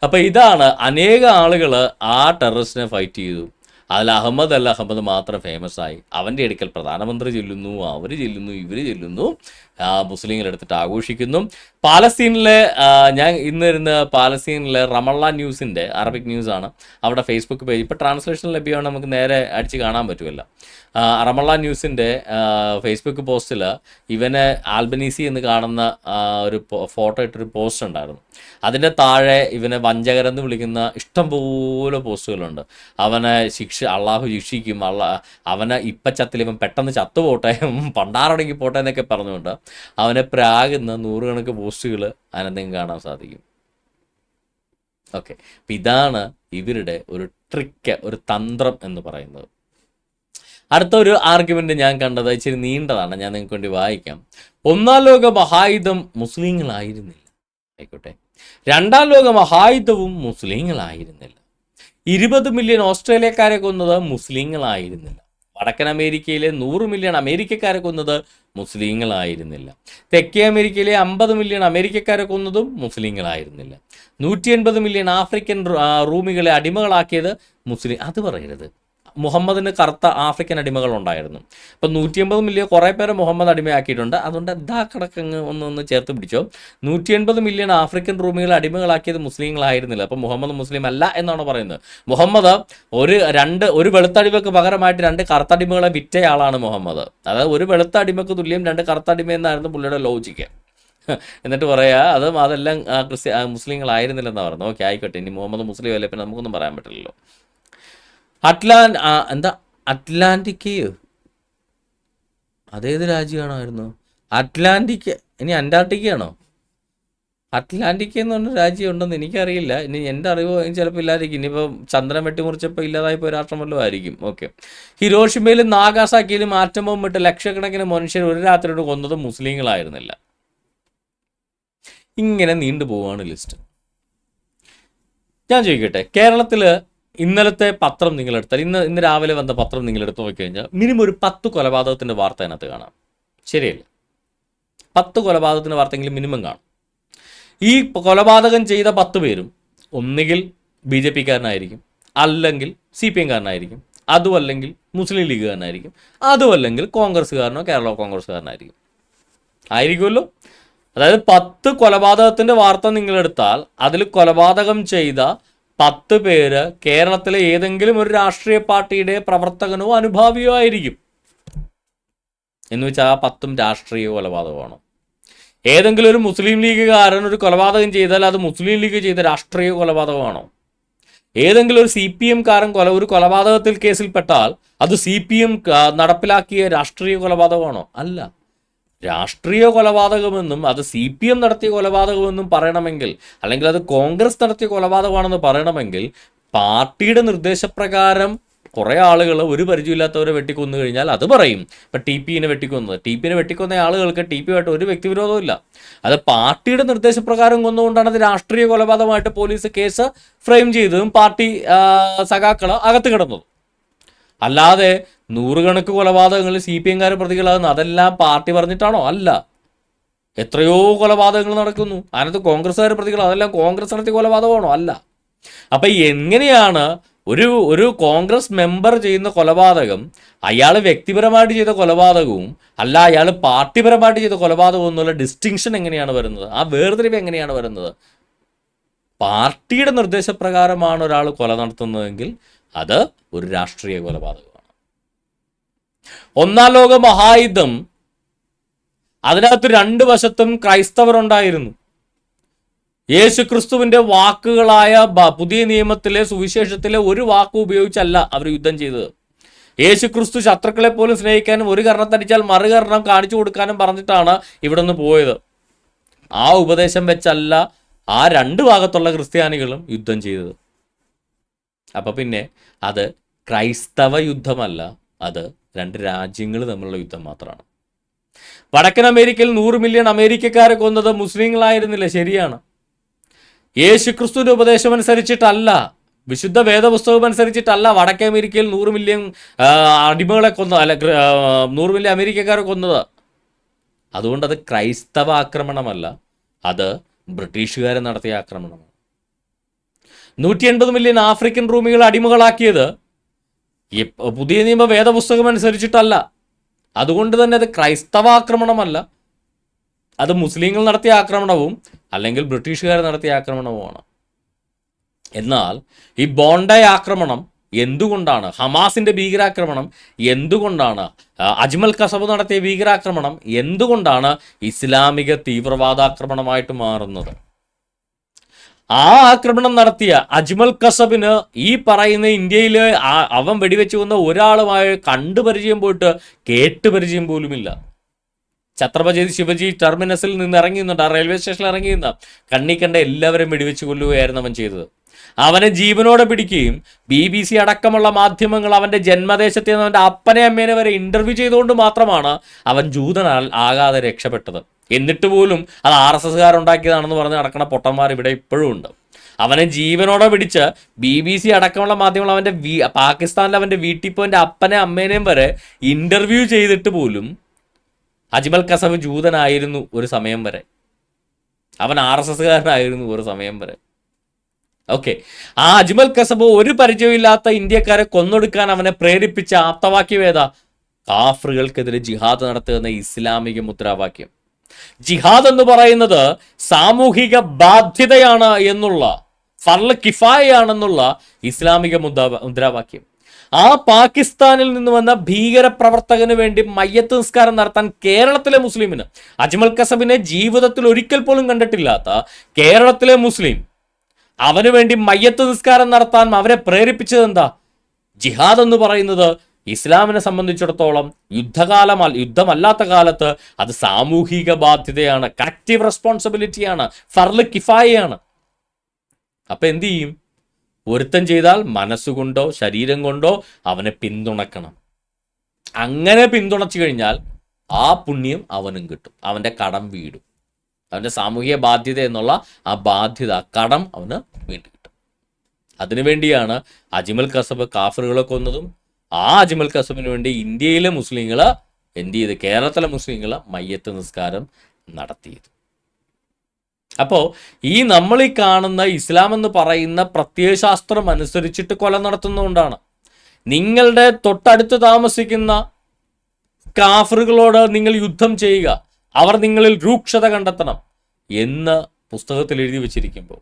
അപ്പോൾ ഇതാണ് അനേക ആളുകൾ ആ ടെററിസ്റ്റിനെ ഫൈറ്റ് ചെയ്തു. അതിൽ അഹമ്മദ് മാത്രം ഫേമസ് ആയി. അവൻ്റെ അടുക്കൽ പ്രധാനമന്ത്രി ചെല്ലുന്നു, അവർ ചെല്ലുന്നു, ഇവർ ചെല്ലുന്നു, മുസ്ലിങ്ങളെടുത്തിട്ട് ആഘോഷിക്കുന്നു. പാലസ്തീനിലെ ഞാൻ ഇന്നിരുന്ന് പാലസ്തീനിലെ റമള്ള ന്യൂസിൻ്റെ അറബിക് ന്യൂസാണ്, അവിടെ ഫേസ്ബുക്ക് പേജ് ഇപ്പോൾ ട്രാൻസ്ലേഷൻ ലഭ്യമാണ്, നമുക്ക് നേരെ അടിച്ച് കാണാൻ പറ്റുമല്ലോ. റമള്ള ന്യൂസിൻ്റെ ഫേസ്ബുക്ക് പോസ്റ്റിൽ ഇവനെ ആൽബനീസി എന്ന് കാണുന്ന ഒരു ഫോട്ടോ ഇട്ടൊരു പോസ്റ്റ് ഉണ്ടായിരുന്നു. അതിൻ്റെ താഴെ ഇവനെ വഞ്ചകരെന്ന് വിളിക്കുന്ന ഇഷ്ടംപോലെ പോസ്റ്റുകളുണ്ട്. അവനെ അള്ളാഹു ശിക്ഷിക്കും, അവനെ ഇപ്പം ചത്തിൽ ഇവൻ പെട്ടെന്ന് ചത്തുപോട്ടെ, പണ്ടാറടങ്ങി പോട്ടെ എന്നൊക്കെ പറഞ്ഞുകൊണ്ട് അവനെ പ്രാകുന്ന നൂറുകണക്ക് പോസ്റ്റുകൾ അതിനെന്തെങ്കിലും കാണാൻ സാധിക്കും. ഓക്കെ, അപ്പം ഇതാണ് ഇവരുടെ ഒരു ട്രിക്ക്, ഒരു തന്ത്രം എന്ന് പറയുന്നത്. അടുത്ത ഒരു ആർഗ്യുമെൻ്റ് ഞാൻ കണ്ടത് ഇച്ചിരി നീണ്ടതാണ്, ഞാൻ നിങ്ങൾക്ക് വേണ്ടി വായിക്കാം. 1-ാം ലോക മഹായുദ്ധം മുസ്ലിങ്ങളായിരുന്നില്ല, ആയിക്കോട്ടെ. 2-ാം ലോക മഹായുദ്ധവും മുസ്ലിങ്ങളായിരുന്നില്ല. 20 മില്യൺ ഓസ്ട്രേലിയക്കാരെ കൊന്നത് മുസ്ലിങ്ങളായിരുന്നില്ല. വടക്കൻ അമേരിക്കയിലെ 100 മില്യൺ അമേരിക്കക്കാരെ കൊന്നത് മുസ്ലിങ്ങളായിരുന്നില്ല. തെക്കേ അമേരിക്കയിലെ 50 മില്യൺ അമേരിക്കക്കാരെ കൊന്നതും മുസ്ലിങ്ങളായിരുന്നില്ല. 180 മില്യൺ ആഫ്രിക്കൻ റൂമികളെ അടിമകളാക്കിയത് അത് പറയരുത്. മുഹമ്മദിന് കറുത്ത ആഫ്രിക്കൻ അടിമകളുണ്ടായിരുന്നു. അപ്പം 180 മില്യൺ കുറേ പേരെ മുഹമ്മദ് അടിമയാക്കിയിട്ടുണ്ട്. അതുകൊണ്ട് എന്താ കിടക്കങ്ങ് ഒന്ന് ചേർത്ത് പിടിച്ചോ. 180 മില്യൺ ആഫ്രിക്കൻ റൂമികളെ അടിമകളാക്കിയത് മുസ്ലിങ്ങളായിരുന്നില്ല. അപ്പം മുഹമ്മദ് മുസ്ലിം അല്ല എന്നാണ് പറയുന്നത്. മുഹമ്മദ് ഒരു വെളുത്തടിമക്ക് പകരമായിട്ട് 2 കറുത്തടിമകളെ വിറ്റയാളാണ് മുഹമ്മദ്. അതായത് ഒരു വെളുത്ത അടിമക്ക് തുല്യം 2 കറുത്തടിമ എന്നായിരുന്നു പുള്ളിയുടെ ലോജിക്ക്. എന്നിട്ട് പറയാ അതെല്ലാം മുസ്ലിങ്ങളായിരുന്നില്ലെന്നാണ് പറയുന്നത്. ഓക്കെ, ആയിക്കോട്ടെ, ഇനി മുഹമ്മദ് മുസ്ലിം അല്ലേ, പിന്നെ നമുക്കൊന്നും പറയാൻ പറ്റില്ലല്ലോ. അറ്റ്ലാന്റിക് അതേത് രാജ്യമാണോ? അറ്റ്ലാന്റിക്, ഇനി അന്റാർട്ടിക്കയാണോ? അറ്റ്ലാന്റിക് എന്ന് പറഞ്ഞ രാജ്യം ഉണ്ടെന്ന് എനിക്കറിയില്ല. ഇനി എൻ്റെ അറിവ് ചിലപ്പോൾ ഇല്ലായിരിക്കും. ഇനിയിപ്പോൾ ചന്ദ്രൻ വെട്ടിമുറിച്ചപ്പോൾ ഇല്ലാതായിപ്പോൾ രാഷ്ട്രം വല്ലതും ആയിരിക്കും. ഓക്കെ, ഹിരോഷിമയിലും നാഗാസാക്കിയിലും ആറ്റം ബോംബ് ഇട്ട് ലക്ഷക്കണക്കിന് മനുഷ്യർ ഒരു രാത്രിയോട് കൊന്നത് മുസ്ലിങ്ങളായിരുന്നില്ല. ഇങ്ങനെ നീണ്ടുപോവാണ് ലിസ്റ്റ്. ഞാൻ ചോദിക്കട്ടെ, കേരളത്തിൽ ഇന്നലത്തെ പത്രം നിങ്ങളെടുത്താൽ, ഇന്ന് രാവിലെ വന്ന പത്രം നിങ്ങളെടുത്ത് നോക്കിക്കഴിഞ്ഞാൽ മിനിമം ഒരു 10 കൊലപാതകത്തിൻ്റെ വാർത്ത അതിനകത്ത് കാണാം. ശരിയല്ല? 10 കൊലപാതകത്തിൻ്റെ വാർത്തയെങ്കിലും മിനിമം കാണും. ഈ കൊലപാതകം ചെയ്ത 10 പേരും ഒന്നുകിൽ BJP കാരനായിരിക്കും, അല്ലെങ്കിൽ CPM കാരനായിരിക്കും, അതുമല്ലെങ്കിൽ മുസ്ലിം ലീഗുകാരനായിരിക്കും, അതുമല്ലെങ്കിൽ കോൺഗ്രസ്സുകാരനോ കേരള കോൺഗ്രസ്സുകാരനായിരിക്കും. ആയിരിക്കുമല്ലോ. അതായത് 10 കൊലപാതകത്തിൻ്റെ വാർത്ത നിങ്ങളെടുത്താൽ അതിൽ കൊലപാതകം ചെയ്ത 10 പേര് കേരളത്തിലെ ഏതെങ്കിലും ഒരു രാഷ്ട്രീയ പാർട്ടിയുടെ പ്രവർത്തകനോ അനുഭാവിയോ ആയിരിക്കും. എന്ന് വെച്ചാൽ ആ 10ഉം രാഷ്ട്രീയ കൊലപാതകമാണോ? ഏതെങ്കിലും ഒരു മുസ്ലിം ലീഗുകാരൻ ഒരു കൊലപാതകം ചെയ്താൽ അത് മുസ്ലിം ലീഗ് ചെയ്ത രാഷ്ട്രീയ കൊലപാതകമാണോ? ഏതെങ്കിലും ഒരു CPM കാരൻ ഒരു കൊലപാതകത്തിൽ കേസിൽപ്പെട്ടാൽ അത് CPM നടപ്പിലാക്കിയ രാഷ്ട്രീയ കൊലപാതകമാണോ? അല്ല. രാഷ്ട്രീയ കൊലപാതകമെന്നും അത് CPM നടത്തിയ കൊലപാതകമെന്നും പറയണമെങ്കിൽ, അല്ലെങ്കിൽ അത് കോൺഗ്രസ് നടത്തിയ കൊലപാതകമാണെന്ന് പറയണമെങ്കിൽ, പാർട്ടിയുടെ നിർദ്ദേശപ്രകാരം കുറേ ആളുകൾ ഒരു പരിചയമില്ലാത്തവരെ വെട്ടിക്കൊന്നു കഴിഞ്ഞാൽ അത് പറയും. ഇപ്പം TPനെ വെട്ടിക്കൊന്ന ആളുകൾക്ക് TPയുമായിട്ട് ഒരു വ്യക്തിവിരോധവും ഇല്ല. അത് പാർട്ടിയുടെ നിർദ്ദേശപ്രകാരം കൊന്നുകൊണ്ടാണ് അത് രാഷ്ട്രീയ കൊലപാതകമായിട്ട് പോലീസ് കേസ് ഫ്രെയിം ചെയ്തതും പാർട്ടി സഖാക്കൾ അകത്ത് കിടന്നതും. അല്ലാതെ നൂറുകണക്ക് കൊലപാതകങ്ങളിൽ CPMകാർ പ്രതികളാകുന്നു, അതെല്ലാം പാർട്ടി പറഞ്ഞിട്ടാണോ? അല്ല. എത്രയോ കൊലപാതകങ്ങൾ നടക്കുന്നു, അതിനകത്ത് കോൺഗ്രസ്സുകാർ പ്രതികൾ, അതെല്ലാം കോൺഗ്രസ് നടത്തിയ കൊലപാതകമാണോ? അല്ല. അപ്പം എങ്ങനെയാണ് ഒരു കോൺഗ്രസ് മെമ്പർ ചെയ്യുന്ന കൊലപാതകം അയാൾ വ്യക്തിപരമായിട്ട് ചെയ്ത കൊലപാതകവും അല്ല അയാൾ പാർട്ടിപരമായിട്ട് ചെയ്ത കൊലപാതകവും എന്നുള്ള ഡിസ്റ്റിങ്ഷൻ എങ്ങനെയാണ് വരുന്നത്? ആ വേർതിരിവ് എങ്ങനെയാണ് വരുന്നത്? പാർട്ടിയുടെ നിർദ്ദേശപ്രകാരമാണ് ഒരാൾ കൊല നടത്തുന്നതെങ്കിൽ അത് ഒരു രാഷ്ട്രീയ കൊലപാതകമാണ്. ഒന്നാം ലോക മഹായുദ്ധം, അതിനകത്ത് രണ്ട് വശത്തും ക്രൈസ്തവരുണ്ടായിരുന്നു. യേശുക്രിസ്തുവിന്റെ വാക്കുകളായ പുതിയ നിയമത്തിലെ സുവിശേഷത്തിലെ ഒരു വാക്കും ഉപയോഗിച്ചല്ല അവർ യുദ്ധം ചെയ്തത്. യേശുക്രിസ്തു ശത്രുക്കളെ പോലും സ്നേഹിക്കാനും ഒരു കർണത്തടിച്ചാൽ മറുകർണം കാണിച്ചു കൊടുക്കാനും പറഞ്ഞിട്ടാണ് ഇവിടെ നിന്ന് പോയത്. ആ ഉപദേശം വെച്ചല്ല ആ രണ്ട് ഭാഗത്തുള്ള ക്രിസ്ത്യാനികളും യുദ്ധം ചെയ്തത്. അപ്പം പിന്നെ അത് ക്രൈസ്തവ യുദ്ധമല്ല, അത് രണ്ട് രാജ്യങ്ങൾ തമ്മിലുള്ള യുദ്ധം മാത്രമാണ്. വടക്കൻ അമേരിക്കയിൽ 100 മില്യൺ അമേരിക്കക്കാരെ കൊന്നത് മുസ്ലിങ്ങളായിരുന്നില്ല, ശരിയാണ്. യേശുക്രിസ്തുവിന്റെ ഉപദേശം അനുസരിച്ചിട്ടല്ല, വിശുദ്ധ വേദപുസ്തകം അനുസരിച്ചിട്ടല്ല വടക്കേ അമേരിക്കയിൽ 100 മില്യൺ അടിമകളെ അല്ല 100 മില്യൺ അമേരിക്കക്കാരെ കൊന്നത്. അതുകൊണ്ട് അത് ക്രൈസ്തവ ആക്രമണമല്ല, അത് ബ്രിട്ടീഷുകാരെ നടത്തിയ ആക്രമണമാണ്. 180 മില്യൺ ആഫ്രിക്കൻ റൂമികൾ അടിമകളാക്കിയത് ഈ പുതിയ നിയമ വേദപുസ്തകം അനുസരിച്ചിട്ടല്ല. അതുകൊണ്ട് തന്നെ അത് ക്രൈസ്തവാക്രമണമല്ല, അത് മുസ്ലിങ്ങൾ നടത്തിയ ആക്രമണവും അല്ലെങ്കിൽ ബ്രിട്ടീഷുകാർ നടത്തിയ ആക്രമണവുമാണ്. എന്നാൽ ഈ ബോണ്ടേ ആക്രമണം എന്തുകൊണ്ടാണ്, ഹമാസിന്റെ ഭീകരാക്രമണം എന്തുകൊണ്ടാണ്, അജ്മൽ കസബ് നടത്തിയ ഭീകരാക്രമണം എന്തുകൊണ്ടാണ് ഇസ്ലാമിക തീവ്രവാദാക്രമണമായിട്ട് മാറുന്നത്? ആ ആക്രമണം നടത്തിയ അജ്മൽ കസബിന് ഈ പറയുന്ന ഇന്ത്യയിൽ അവൻ വെടിവെച്ച് കൊന്ന ഒരാളുമായി കണ്ടു പരിചയം പോയിട്ട് കേട്ട് പരിചയം പോലുമില്ല. ഛത്രപതി ശിവജി ടെർമിനസിൽ നിന്ന് ഇറങ്ങി നിന്നുണ്ട്, ആ റെയിൽവേ സ്റ്റേഷനിൽ ഇറങ്ങി നിന്ന കണ്ണി കണ്ട എല്ലാവരും വെടിവെച്ച് കൊല്ലുകയായിരുന്നു അവൻ ചെയ്തത്. അവനെ ജീവനോടെ പിടിക്കുകയും BBC അടക്കമുള്ള മാധ്യമങ്ങൾ അവൻ്റെ ജന്മദേശത്ത് നിന്ന് അവൻ്റെ അപ്പനെ അമ്മേനെ വരെ ഇൻ്റർവ്യൂ ചെയ്തുകൊണ്ട് മാത്രമാണ് അവൻ ജൂതനാൽ ആകാതെ രക്ഷപ്പെട്ടത്. എന്നിട്ട് പോലും അത് RSSകാരുണ്ടാക്കിയതാണെന്ന് പറഞ്ഞ് നടക്കുന്ന പൊട്ടന്മാർ ഇവിടെ ഇപ്പോഴും ഉണ്ട്. അവനെ ജീവനോടെ പിടിച്ച് BBC അടക്കമുള്ള മാധ്യമങ്ങൾ അവൻ്റെ പാകിസ്ഥാനിൽ അവൻ്റെ വീട്ടിൽ പോയി എൻ്റെ അപ്പനെ അമ്മേനെയും വരെ ഇൻ്റർവ്യൂ ചെയ്തിട്ട് പോലും അജ്മൽ കസബ് ജൂതനായിരുന്നു ഒരു സമയം വരെ, അവൻ RSSകാരനായിരുന്നു ഒരു സമയം വരെ. ഓക്കെ, ആ അജ്മൽ കസബ് ഒരു പരിചയമില്ലാത്ത ഇന്ത്യക്കാരെ കൊന്നൊടുക്കാൻ അവനെ പ്രേരിപ്പിച്ച ആപ്തവാക്യം കാഫറുകൾക്കെതിരെ ജിഹാദ് നടത്തുന്ന ഇസ്ലാമിക മുദ്രാവാക്യം. ജിഹാദ് എന്ന് പറയുന്നത് സാമൂഹിക ബാധ്യതയാണ് എന്നുള്ള, ഫർള് കിഫായയാണെന്നുള്ള ഇസ്ലാമിക മുദ്രാവാക്യം. ആ പാകിസ്ഥാനിൽ നിന്ന് വന്ന ഭീകരപ്രവർത്തകന് വേണ്ടി മയ്യത്ത് നിസ്കാരം നടത്താൻ കേരളത്തിലെ മുസ്ലിമിന്, അജ്മൽ കസബിനെ ജീവിതത്തിൽ ഒരിക്കൽ പോലും കണ്ടിട്ടില്ലാത്ത കേരളത്തിലെ മുസ്ലിം, അവന് വേണ്ടി മയ്യത്ത് നിസ്കാരം നടത്താൻ അവരെ പ്രേരിപ്പിച്ചത് എന്താ? ജിഹാദ് എന്ന് പറയുന്നത് ഇസ്ലാമിനെ സംബന്ധിച്ചിടത്തോളം യുദ്ധമല്ലാത്ത കാലത്ത് അത് സാമൂഹിക ബാധ്യതയാണ്, കളക്റ്റീവ് റെസ്പോൺസിബിലിറ്റിയാണ്, ഫർള് കിഫായയാണ്. അപ്പൊ എന്ത് ചെയ്യും? ഒരുത്തൻ ചെയ്താൽ മനസ്സുകൊണ്ടോ ശരീരം കൊണ്ടോ അവനെ പിന്തുണക്കണം. അങ്ങനെ പിന്തുണച്ചു കഴിഞ്ഞാൽ ആ പുണ്യം അവനും കിട്ടും, അവൻ്റെ കടം വീടും. അവൻ്റെ സാമൂഹിക ബാധ്യത എന്നുള്ള ആ ബാധ്യത, കടം അവന് വീണ്ടും കിട്ടും. അതിനുവേണ്ടിയാണ് അജ്മൽ കസബ് കാഫറുകളെ കൊന്നതും ആ അജ്മൽ കസബിന് വേണ്ടി ഇന്ത്യയിലെ മുസ്ലിങ്ങൾ എന്ത് ചെയ്ത്, കേരളത്തിലെ മുസ്ലിങ്ങൾ മയ്യത്ത് നിസ്കാരം നടത്തിയത്. അപ്പോൾ നമ്മൾ ഈ കാണുന്ന ഇസ്ലാം എന്ന് പറയുന്ന പ്രത്യയശാസ്ത്രം അനുസരിച്ചിട്ട് കൊല നടത്തുന്നതുകൊണ്ടാണ്. നിങ്ങളുടെ തൊട്ടടുത്ത് താമസിക്കുന്ന കാഫറുകളോട് നിങ്ങൾ യുദ്ധം ചെയ്യുക, അവർ നിങ്ങളിൽ രൂക്ഷത കണ്ടെത്തണം എന്ന് പുസ്തകത്തിൽ എഴുതി വെച്ചിരിക്കുമ്പോൾ,